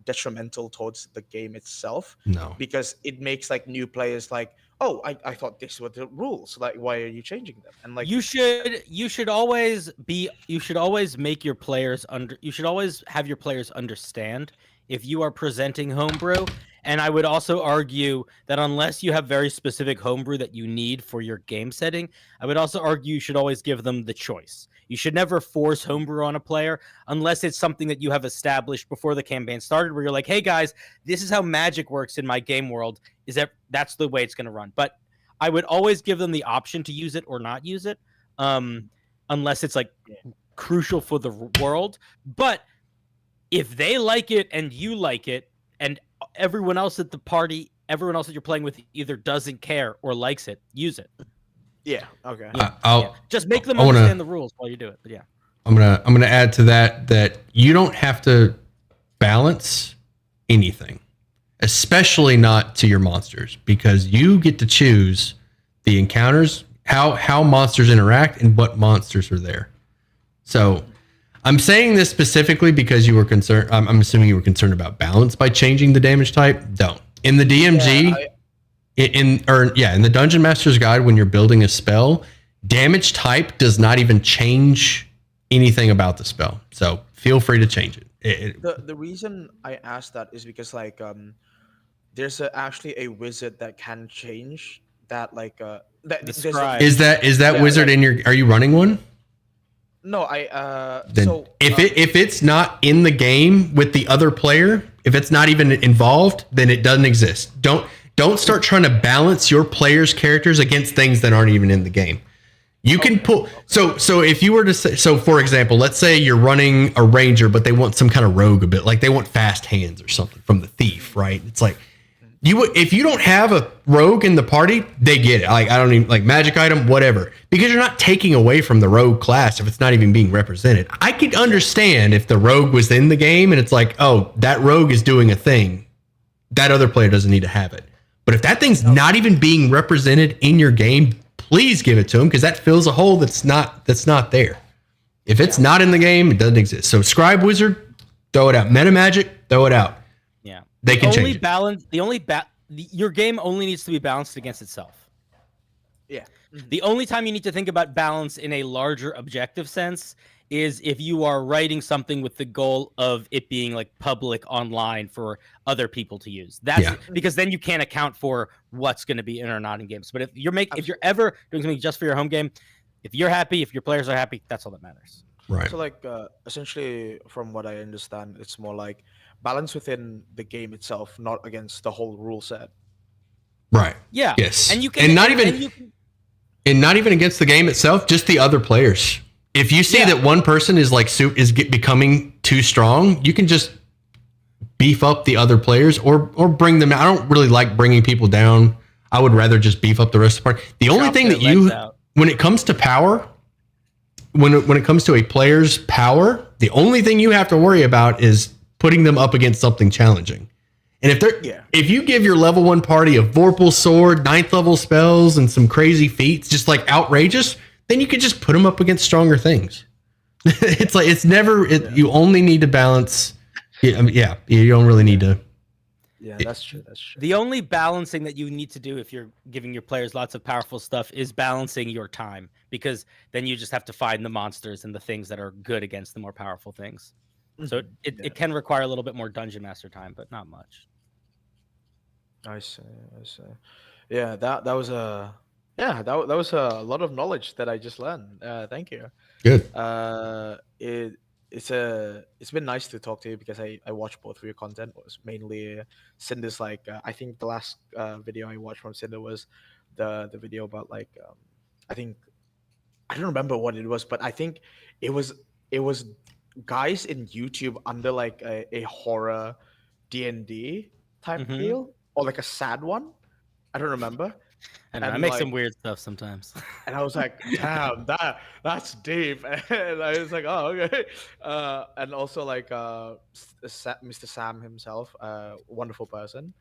detrimental towards the game itself? No. Because it makes new players oh, I thought these were the rules, why are you changing them? And you should always make your players you should always have your players understand if you are presenting homebrew. And I would also argue that unless you have very specific homebrew that you need for your game setting, I would also argue you should always give them the choice. You should never force homebrew on a player unless it's something that you have established before the campaign started, where you're like, hey guys, this is how magic works in my game world. That's the way it's going to run. But I would always give them the option to use it or not use it, unless it's crucial for the world. But if they like it and you like it, and everyone else at the party, everyone else that you're playing with either doesn't care or likes it, use it. Yeah. Okay. Just make them understand the rules while you do it. But yeah, I'm gonna add to that you don't have to balance anything, especially not to your monsters, because you get to choose the encounters, how monsters interact, and what monsters are there. So I'm saying this specifically because you were concerned. I'm assuming you were concerned about balance by changing the damage type. Don't. In the DMG, in the Dungeon Master's Guide, when you're building a spell, damage type does not even change anything about the spell. So feel free to change it. The reason I asked that is because there's actually a wizard that can change that Is that wizard in your? Are you running one? No, if it's not in the game with the other player, if it's not even involved, then it doesn't exist. Don't start trying to balance your players' characters against things that aren't even in the game. You can pull. So if you were to say, so for example, let's say you're running a ranger, but they want some kind of rogue a bit, like they want fast hands or something from the thief, right? It's if you don't have a rogue in the party, they get it. I don't even magic item, whatever, because you're not taking away from the rogue class if it's not even being represented. I could understand if the rogue was in the game and it's oh, that rogue is doing a thing, that other player doesn't need to have it. But if that thing's not even being represented in your game, please give it to them, because that fills a hole that's not there. If it's not in the game, it doesn't exist. So Scribe Wizard, throw it out. Meta Magic, throw it out. Yeah. They can change it. Your game only needs to be balanced against itself. Yeah. The only time you need to think about balance in a larger objective sense is if you are writing something with the goal of it being like public online for other people to use. That's because then you can't account for what's going to be in or not in games. But if you're ever doing something just for your home game, if you're happy, if your players are happy, that's all that matters. Right. So like essentially, from what I understand, it's more like balance within the game itself, not against the whole rule set. Right. Yeah. Yes. And you can, and not even against the game itself, just the other players. If you see that one person is like becoming too strong, you can just beef up the other players or bring them. I don't really like bringing people down. I would rather just beef up the rest of the party. The only thing that when it comes to power, when it comes to a player's power, the only thing you have to worry about is putting them up against something challenging. And if you give your level 1 party a Vorpal sword, 9th level spells, and some crazy feats, just like outrageous, then you could just put them up against stronger things. It's like you only need to balance. You don't really need to. Yeah, that's true. That's true. The only balancing that you need to do if you're giving your players lots of powerful stuff is balancing your time, because then you just have to find the monsters and the things that are good against the more powerful things. So it can require a little bit more dungeon master time, but not much. I see. Yeah, that was a that was a lot of knowledge that I just learned. Thank you. Good. It's been nice to talk to you because I watched both of your content. It was mainly Cinder's I think the last video I watched from Cinder was the video about I think I don't remember what it was, but I think it was guys in YouTube under a horror D&D type deal, or like a sad one. I don't remember. And I make some weird stuff sometimes. And I was like, damn, that's deep. And I was like, oh, okay. And also Mr. Sam himself, wonderful person.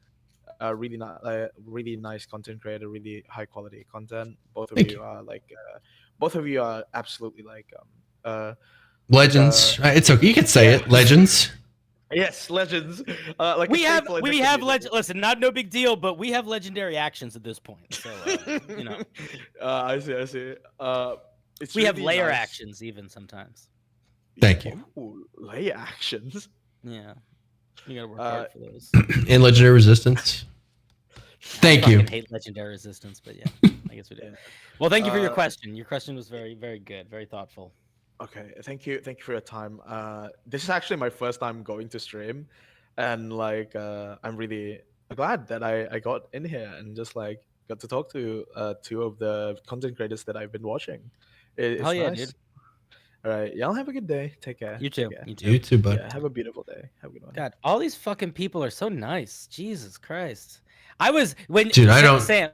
Really nice content creator, really high quality content. Both of you are absolutely legends. It's okay. You can say it. Legends. Yes, legends. We have legend. Listen, no big deal, but we have legendary actions at this point. So I see. We have layer actions even sometimes. Thank you. Ooh, layer actions. Yeah, you gotta work hard for those. And legendary resistance. Thank you. I hate legendary resistance, but yeah, I guess we do. Well, thank you for your question. Your question was very, very good, very thoughtful. Okay, thank you for your time. This is actually my first time going to stream, and I'm really glad that I got in here and just got to talk to 2 of the content creators that I've been watching. Hell yeah, nice. dude. All right, y'all have a good day. Take care. You too. You too, bud. Yeah, have a beautiful day. Have a good one. God, all these fucking people are so nice. Jesus Christ. I don't. Sam,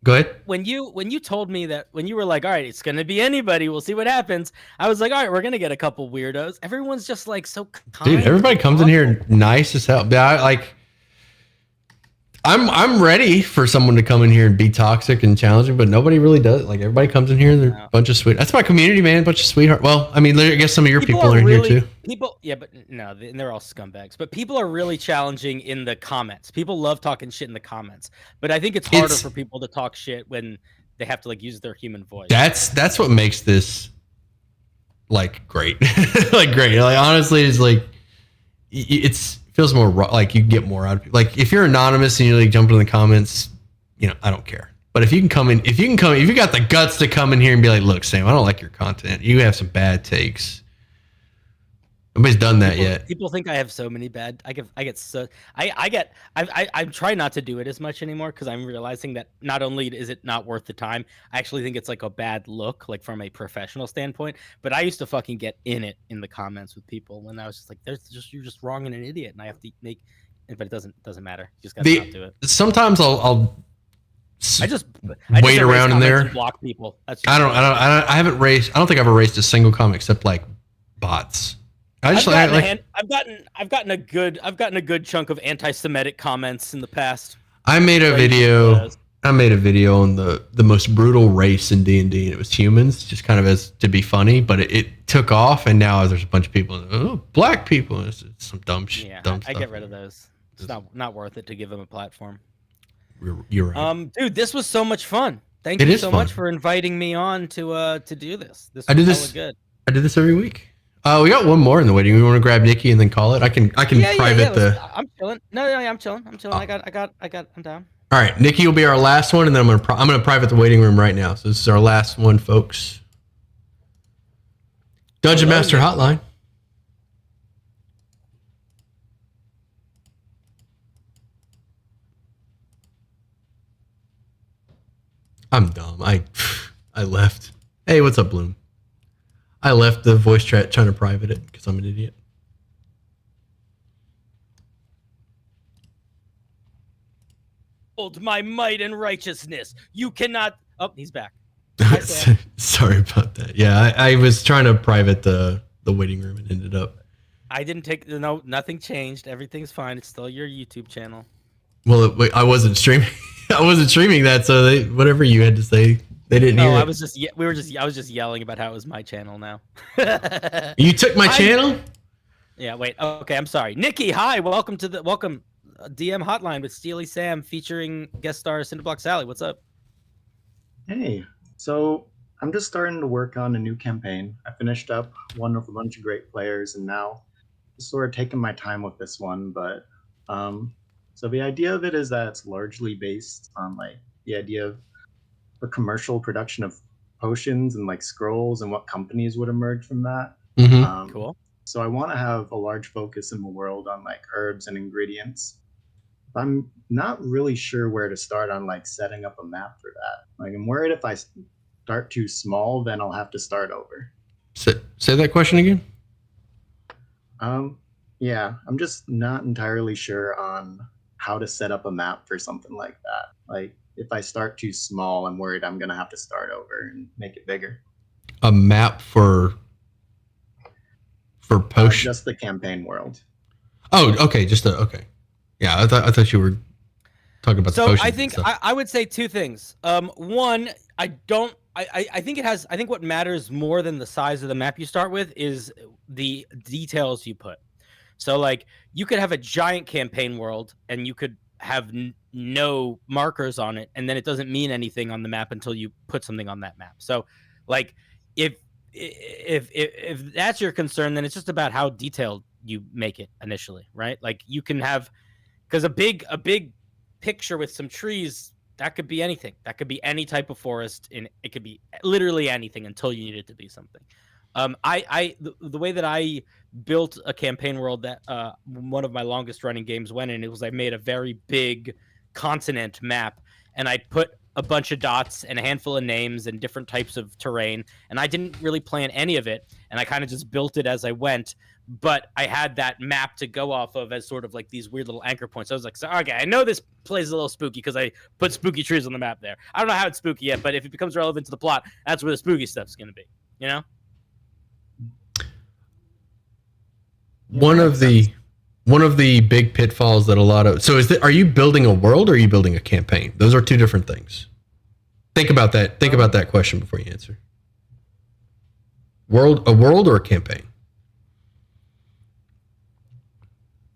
go ahead. When you told me that, when you were like, all right, it's gonna be anybody, we'll see what happens. I was like, all right, we're gonna get a couple weirdos. Everyone's just so kind. Dude, everybody comes in here nice as hell. I'm ready for someone to come in here and be toxic and challenging, but nobody really does. Everybody comes in here and they're a bunch of sweet. That's my community, man. A bunch of sweetheart. Well, I mean, I guess some of your people are in here too. But no, they're all scumbags. But people are really challenging in the comments. People love talking shit in the comments. But I think it's harder for people to talk shit when they have to use their human voice. That's what makes this great. Great. Honestly, it's feels more you get more out of people. If you're anonymous and you jump in the comments, I don't care. But if you got the guts to come in here and be like, look, Sam, I don't like your content. You have some bad takes. Nobody's done that yet. People think I have so many bad. I'm trying not to do it as much anymore because I'm realizing that not only is it not worth the time, I actually think it's a bad look, from a professional standpoint. But I used to fucking get in the comments with people when I was just you're just wrong and an idiot, and I have to make. But it doesn't matter. You just gotta not do it. Sometimes I'll wait around in there. And block people. I don't think I've erased a single comment except bots. I've gotten a good chunk of anti-Semitic comments in the past. I made a video on the most brutal race in D&D, and it was humans, just kind of as to be funny, but it took off, and now there's a bunch of people, black people, it's some dumb shit. Yeah, dumb I stuff. get rid of those. It's not worth it to give them a platform. You're right. Dude, this was so much fun. Thank you so much for inviting me on to do this. This was good. I did this every week. We got one more in the waiting. We want to grab Nikki and then call it. I can private the. I'm chilling. No, I'm chilling. I'm down. All right, Nikki will be our last one, and then I'm gonna private the waiting room right now. So this is our last one, folks. Dungeon Master Hotline. I'm dumb. I left. Hey, what's up, Bloom? I left the voice chat trying to private it because I'm an idiot. Hold my might and righteousness. You cannot. Oh, he's back. Sorry about that. Yeah, I was trying to private the waiting room and ended up. I didn't take nothing changed. Everything's fine. It's still your YouTube channel. Well, I wasn't streaming. I wasn't streaming that, so whatever you had to say, they didn't hear. I was just I was just yelling about how it was my channel now. You took my channel? Yeah. Wait. Okay. I'm sorry, Nikki. Hi. Welcome DM Hotline with Steely Sam featuring guest star Cinderblock Sally. What's up? Hey. So I'm just starting to work on a new campaign. I finished up one with a bunch of great players, and now just sort of taking my time with this one. But so the idea of it is that it's largely based on like the idea of the commercial production of potions and like scrolls and what companies would emerge from that. Mm-hmm. Cool. So I want to have a large focus in the world on like herbs and ingredients. I'm not really sure where to start on like setting up a map for that. Like I'm worried if I start too small, then I'll have to start over. Say that question again. Yeah, I'm just not entirely sure on how to set up a map for something like that. Like if I start too small, I'm worried I'm gonna have to start over and make it bigger. A map for potion. Just the campaign world. Oh, okay. Okay. Yeah, I thought you were talking about the potions. So I think I would say two things. One, I think what matters more than the size of the map you start with is the details you put. So like you could have a giant campaign world and you could have no markers on it, and then it doesn't mean anything on the map until you put something on that map. So like if that's your concern, then it's just about how detailed you make it initially, right? Like you can have, because a big picture with some trees, that could be anything. That could be any type of forest, and it could be literally anything until you need it to be something. The way that I built a campaign world that one of my longest running games went in, it was I made a very big continent map, and I put a bunch of dots and a handful of names and different types of terrain, and I didn't really plan any of it, and I kind of just built it as I went. But I had that map to go off of as sort of like these weird little anchor points. I was like, so, okay, I know this place is a little spooky because I put spooky trees on the map there. I don't know how it's spooky yet, but if it becomes relevant to the plot, that's where the spooky stuff's going to be, you know? One of the big pitfalls that a lot of are you building a world or are you building a campaign? Those are two different things. Think about that. Think about that question before you answer. A world or a campaign?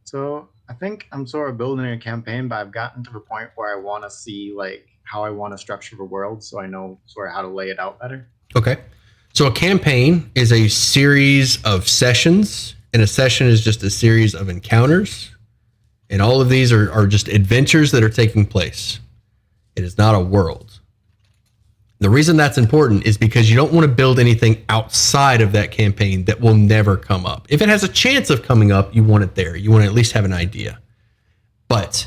So I think I'm sort of building a campaign, but I've gotten to the point where I want to see like how I want to structure the world, so I know sort of how to lay it out better. Okay. So a campaign is a series of sessions, and a session is just a series of encounters. And all of these are just adventures that are taking place. It is not a world. The reason that's important is because you don't want to build anything outside of that campaign that will never come up. If it has a chance of coming up, you want it there. You want to at least have an idea. But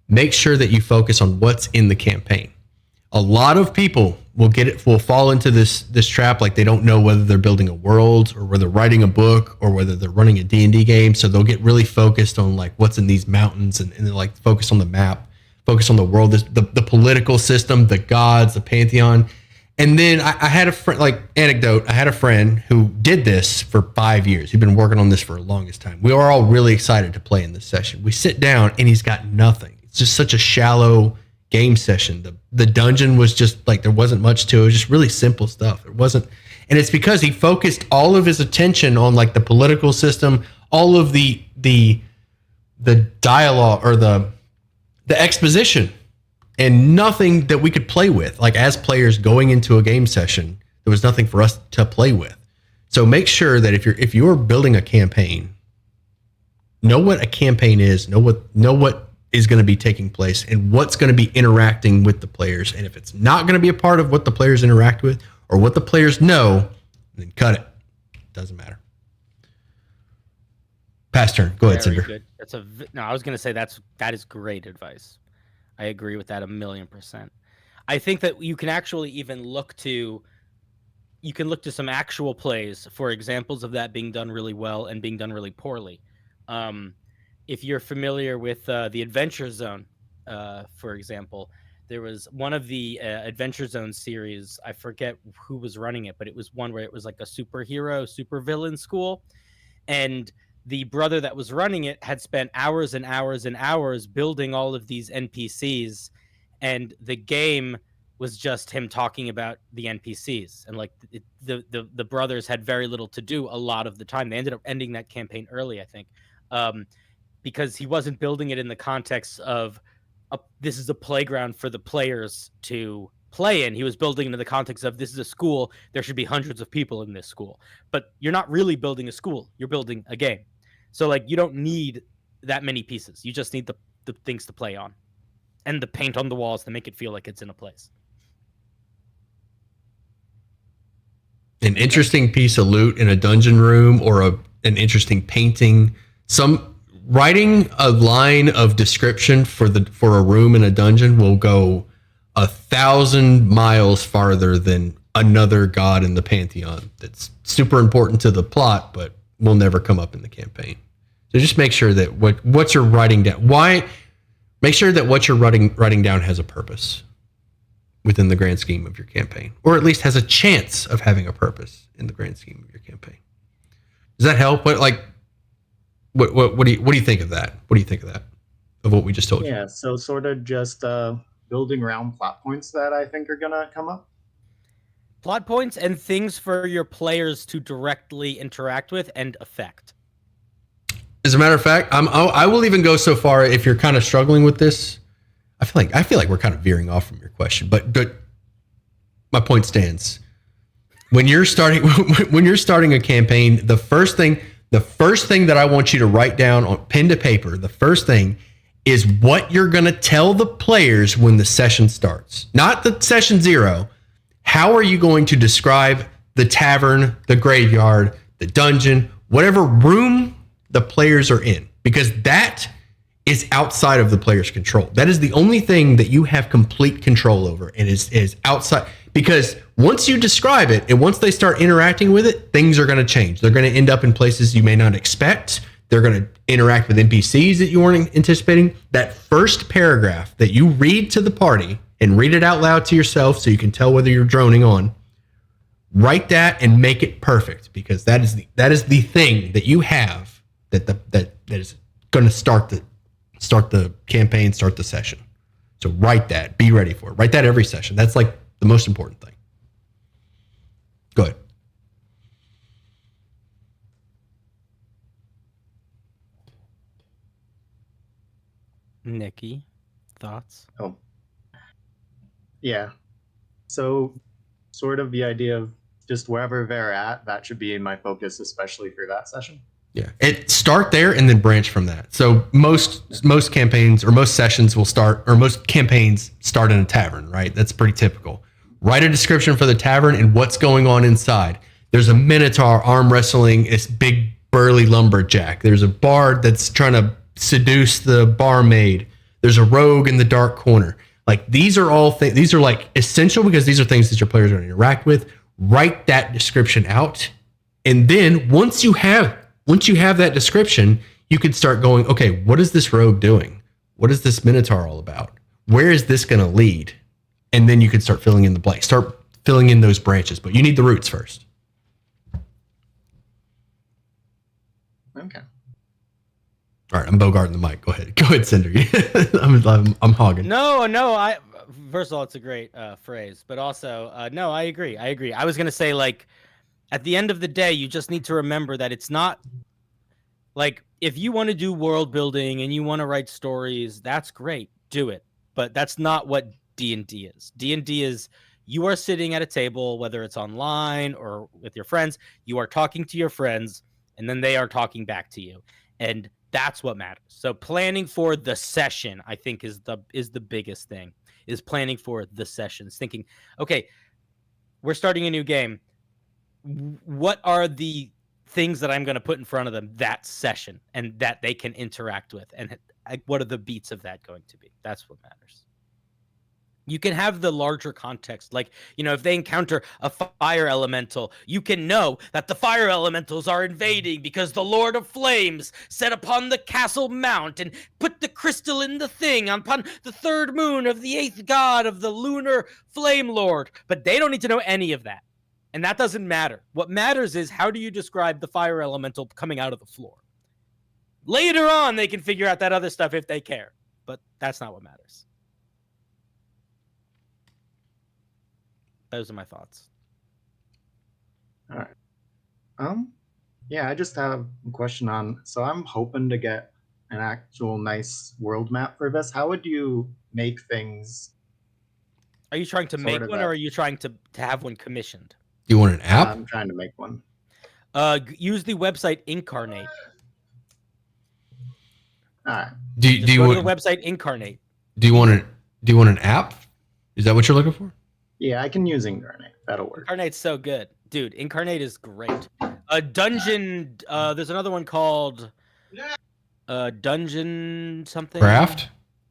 make sure that you focus on what's in the campaign. A lot of people will fall into this trap, like they don't know whether they're building a world or whether they're writing a book or whether they're running a D&D game. So they'll get really focused on like what's in these mountains and they're like focus on the map, focus on the world, the political system, the gods, the pantheon. And then I had a friend, like anecdote, I had a friend who did this for 5 years. He'd been working on this for the longest time. We were all really excited to play in this session. We sit down and he's got nothing. It's just such a shallow game session. The dungeon was just like, there wasn't much to it. It was just really simple stuff. It wasn't, and it's because he focused all of his attention on like the political system, all of the dialogue or the exposition, and nothing that we could play with. Like as players going into a game session, there was nothing for us to play with. So make sure that if you're building a campaign, know what a campaign is, know what is going to be taking place and what's going to be interacting with the players. And if it's not going to be a part of what the players interact with or what the players know, then cut it. Doesn't matter. Pass turn. Go ahead, Very Cinder. good. No, I was going to say that is great advice. I agree with that 1,000,000%. I think that you can actually even look to some actual plays for examples of that being done really well and being done really poorly. If you're familiar with the Adventure Zone, for example, there was one of the Adventure Zone series. I forget who was running it, but it was one where it was like a supervillain school. And the brother that was running it had spent hours and hours and hours building all of these NPCs. And the game was just him talking about the NPCs. And like the brothers had very little to do a lot of the time. They ended up ending that campaign early, I think. Because he wasn't building it in the context of this is a playground for the players to play in. He was building it in the context of this is a school. There should be hundreds of people in this school. But you're not really building a school. You're building a game. So like you don't need that many pieces. You just need the things to play on and the paint on the walls to make it feel like it's in a place. An interesting piece of loot in a dungeon room or an interesting painting. Writing a line of description for a room in a dungeon will go 1,000 miles farther than another god in the pantheon that's super important to the plot, but will never come up in the campaign. So just make sure that what you're writing down, make sure that what you're writing down has a purpose within the grand scheme of your campaign, or at least has a chance of having a purpose in the grand scheme of your campaign. Does that help? What do you think of that? What do you think of that? Of what we just told you? Yeah, so sort of just building around plot points that I think are gonna come up. Plot points and things for your players to directly interact with and affect. As a matter of fact, I will even go so far if you're kind of struggling with this. I feel like we're kind of veering off from your question, but my point stands. When you're starting a campaign, the first thing that I want you to write down on pen to paper, the first thing is what you're going to tell the players when the session starts. Not the session 0. How are you going to describe the tavern, the graveyard, the dungeon, whatever room the players are in? Because that is outside of the player's control. That is the only thing that you have complete control over, and is outside. Because once you describe it and once they start interacting with it, things are going to change. They're going to end up in places you may not expect. They're going to interact with NPCs that you weren't anticipating. That first paragraph that you read to the party and read it out loud to yourself so you can tell whether you're droning on, write that and make it perfect, because that is the thing that you have that is going to start the campaign, start the session. So write that. Be ready for it. Write that every session. That's like the most important thing. Go ahead. Nikki, thoughts? Oh, yeah. So sort of the idea of just wherever they're at, that should be my focus, especially for that session. Yeah, start there and then branch from that. So most campaigns or most sessions will start, or most campaigns start in a tavern, right? That's pretty typical. Write a description for the tavern and what's going on inside. There's a minotaur arm wrestling this big burly lumberjack. There's a bard that's trying to seduce the barmaid. There's a rogue in the dark corner. Like these are all things. These are like essential because these are things that your players are going to interact with. Write that description out, and then once you have that description, you could start going, okay, what is this rogue doing? What is this minotaur all about? Where is this going to lead? And then you could start filling in the blank. Start filling in those branches, but you need the roots first. Okay. All right, I'm bogarting the mic. Go ahead, Cinder. I'm hogging. No. First of all, it's a great phrase, but also, no, I agree. I was gonna say, like, at the end of the day, you just need to remember that it's not like if you want to do world building and you want to write stories, that's great, do it. But that's not what D&D is. D&D is You are sitting at a table, whether it's online or with your friends, you are talking to your friends, and then they are talking back to you. And that's what matters. So planning for the session, I think, is the biggest thing, is planning for the sessions. Thinking, okay, we're starting a new game. What are the things that I'm going to put in front of them that session and that they can interact with? And what are the beats of that going to be? That's what matters. You can have the larger context. Like, if they encounter a fire elemental, you can know that the fire elementals are invading because the Lord of Flames set upon the castle mount and put the crystal in the thing upon the third moon of the 8th god of the lunar flame lord. But they don't need to know any of that. And that doesn't matter. What matters is, how do you describe the fire elemental coming out of the floor? Later on, they can figure out that other stuff if they care. But that's not what matters. Those are my thoughts. All right. Yeah, I just have a question on. So I'm hoping to get an actual nice world map for this. How would you make things? Are you trying to make one, or are you trying to have one commissioned? You want an app? I'm trying to make one. Use the website Incarnate. All right. Do you go want to the website Incarnate? Do you want an app? Is that what you're looking for? Yeah, I can use Incarnate. That'll work. Incarnate's so good, dude. Incarnate is great. Dungeon. There's another one called Dungeon something. Craft.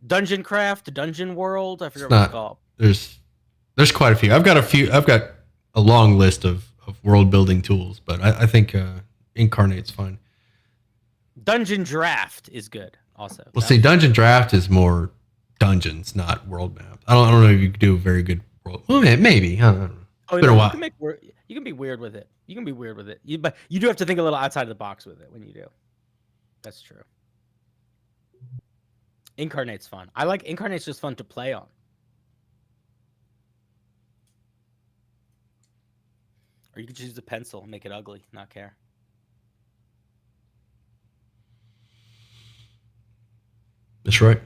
Dungeon Craft. Dungeon World. I forget what it's called. There's quite a few. I've got a long list of world building tools, but I think Incarnate's fine. Dungeon Draft is good also. Well, see, Dungeon Draft is more dungeons, not world map. I don't know if you could do a very good world. Well, maybe. I don't know. Oh, Been a while. You can be weird with it. But you do have to think a little outside of the box with it when you do. That's true. Incarnate's fun. I like Incarnate's just fun to play on. Or you could use a pencil and make it ugly, not care. That's right.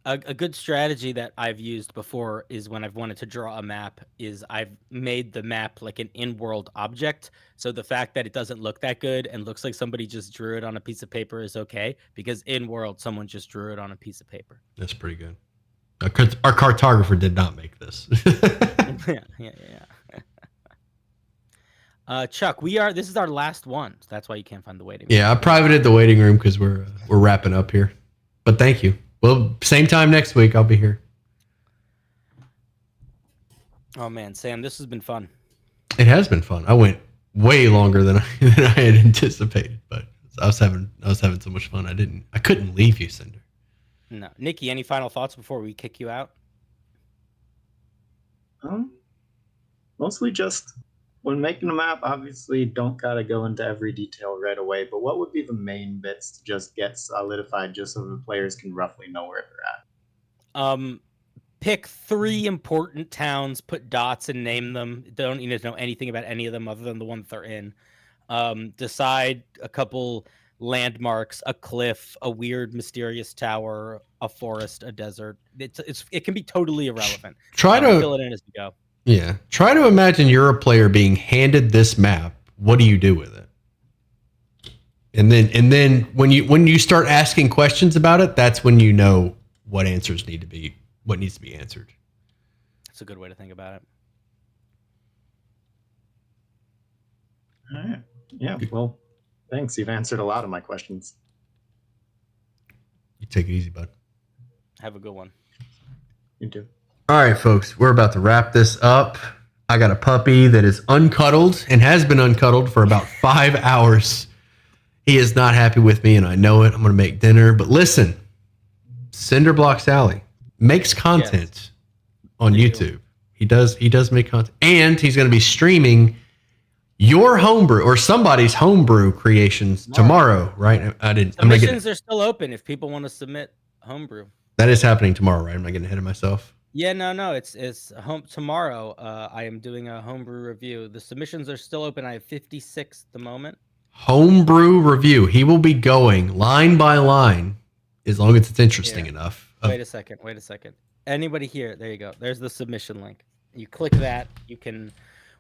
A good strategy that I've used before is when I've wanted to draw a map is I've made the map like an in-world object. So the fact that it doesn't look that good and looks like somebody just drew it on a piece of paper is okay, because in-world someone just drew it on a piece of paper. That's pretty good. Our cartographer did not make this. Yeah. Chuck, this is our last one. So that's why you can't find the waiting room. Yeah, I privated the waiting room because we're wrapping up here. But thank you. Well, same time next week, I'll be here. Oh man, Sam, this has been fun. It has been fun. I went way longer than I had anticipated, but I was having so much fun. I couldn't leave you, Cinder. No, Nikki, any final thoughts before we kick you out? Mostly just when making a map, obviously don't gotta go into every detail right away, but what would be the main bits to just get solidified just so the players can roughly know where they're at? Pick 3 important towns, put dots and name them. They don't need to know anything about any of them other than the one that they're in. Decide a couple landmarks, a cliff, a weird mysterious tower, a forest, a desert. It can be totally irrelevant. Try to fill it in as we go. Yeah. Try to imagine you're a player being handed this map. What do you do with it? And then when you start asking questions about it, that's when you know what needs to be answered. That's a good way to think about it. All right. Yeah, well, thanks. You've answered a lot of my questions. You take it easy, bud. Have a good one. You too. All right, folks, we're about to wrap this up. I got a puppy that is uncuddled and has been uncuddled for about 5 hours. He is not happy with me, and I know it. I'm going to make dinner. But listen, Cinderblock Sally makes content on YouTube. He does make content. And he's going to be streaming your homebrew or somebody's homebrew creations tomorrow, right? Submissions are still open if people want to submit homebrew. That is happening tomorrow, right? Am I getting ahead of myself? Yeah, no. It's tomorrow. I am doing a homebrew review. The submissions are still open. I have 56 at the moment. Homebrew review. He will be going line by line, as long as it's interesting enough. Wait a second. anybody here, there you go. There's the submission link. You click that, you can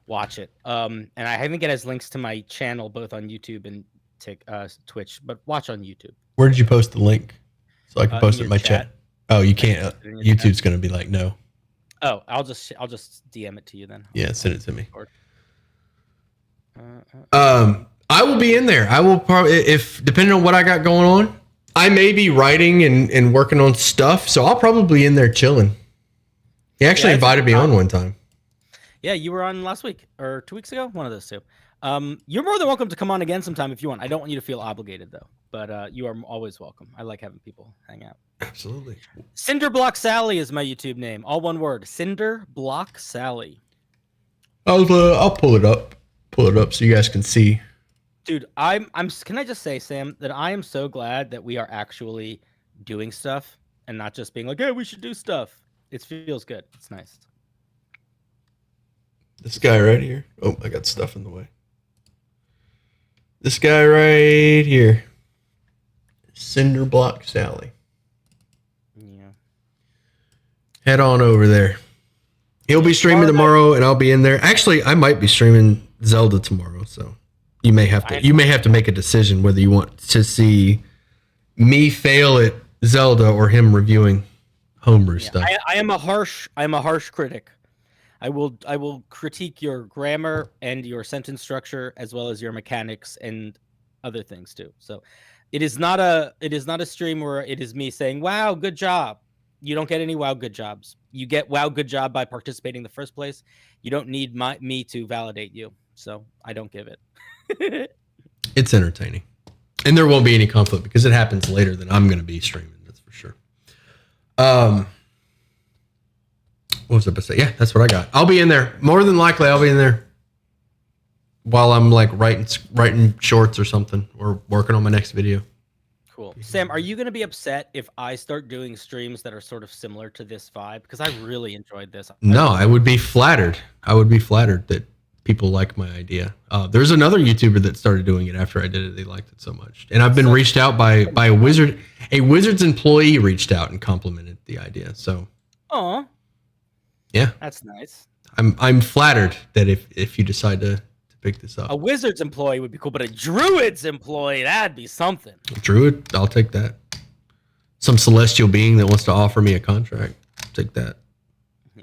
watch it. And I haven't get his links to my channel both on YouTube and Twitch, but watch on YouTube. Where did you post the link? So I can post it in my chat. chat. Oh, you can't. YouTube's going to be like, no. Oh, I'll just DM it to you then. Yeah, send it to me. I will be in there. I will probably, if depending on what I got going on, I may be writing and working on stuff. So I'll probably be in there chilling. He actually invited me on one time. Yeah, you were on last week or 2 weeks ago. One of those two. You're more than welcome to come on again sometime if you want. I don't want you to feel obligated though, but you are always welcome. I like having people hang out. Absolutely. Cinderblock Sally is my YouTube name. All one word. Cinderblock Sally. I'll pull it up. Pull it up so you guys can see. Dude, can I just say, Sam, that I am so glad that we are actually doing stuff and not just being like, hey, we should do stuff. It feels good. It's nice. This guy right here. Oh, I got stuff in the way. This guy right here. Cinderblock Sally. Yeah. Head on over there. He'll be streaming tomorrow and I'll be in there. Actually, I might be streaming Zelda tomorrow, so you may have to make a decision whether you want to see me fail at Zelda or him reviewing homebrew stuff. I am a harsh critic. I will critique your grammar and your sentence structure as well as your mechanics and other things too. So it is not a stream where it is me saying, wow, good job. You don't get any wow good jobs. You get wow good job by participating in the first place. You don't need me to validate you. So I don't give it. It's entertaining. And there won't be any conflict because it happens later than I'm going to be streaming. That's for sure. What was I about to say? Yeah, that's what I got. I'll be in there. More than likely, I'll be in there while I'm like writing shorts or something or working on my next video. Cool. Sam, are you going to be upset if I start doing streams that are sort of similar to this vibe? Because I really enjoyed this. No, I would be flattered. I would be flattered that people like my idea. There's another YouTuber that started doing it after I did it. They liked it so much. And I've been reached out by a Wizard. A Wizards employee reached out and complimented the idea. So, oh, yeah, that's nice. I'm flattered that if you decide to pick this up. A Wizards employee would be cool, but a Druids employee, that'd be something. Druid, I'll take that. Some celestial being that wants to offer me a contract, I'll take that. Yeah.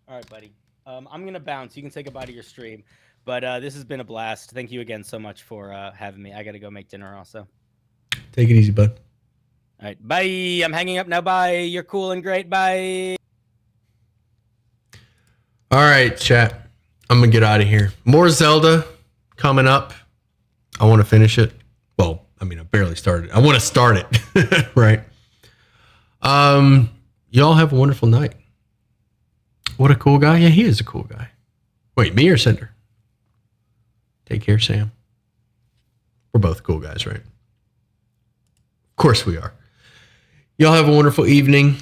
All right, buddy. I'm going to bounce. You can say goodbye to your stream. But this has been a blast. Thank you again so much for having me. I got to go make dinner also. Take it easy, bud. All right. Bye. I'm hanging up now. Bye. You're cool and great. Bye. All right, chat. I'm going to get out of here. More Zelda coming up. I want to finish it. Well, I mean, I barely started. I want to start it. Right. Y'all have a wonderful night. What a cool guy. Yeah, he is a cool guy. Wait, me or Cinder? Take care, Sam. We're both cool guys, right? Of course we are. Y'all have a wonderful evening.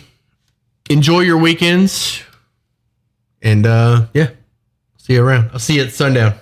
Enjoy your weekends. And yeah, see you around. I'll see you at sundown.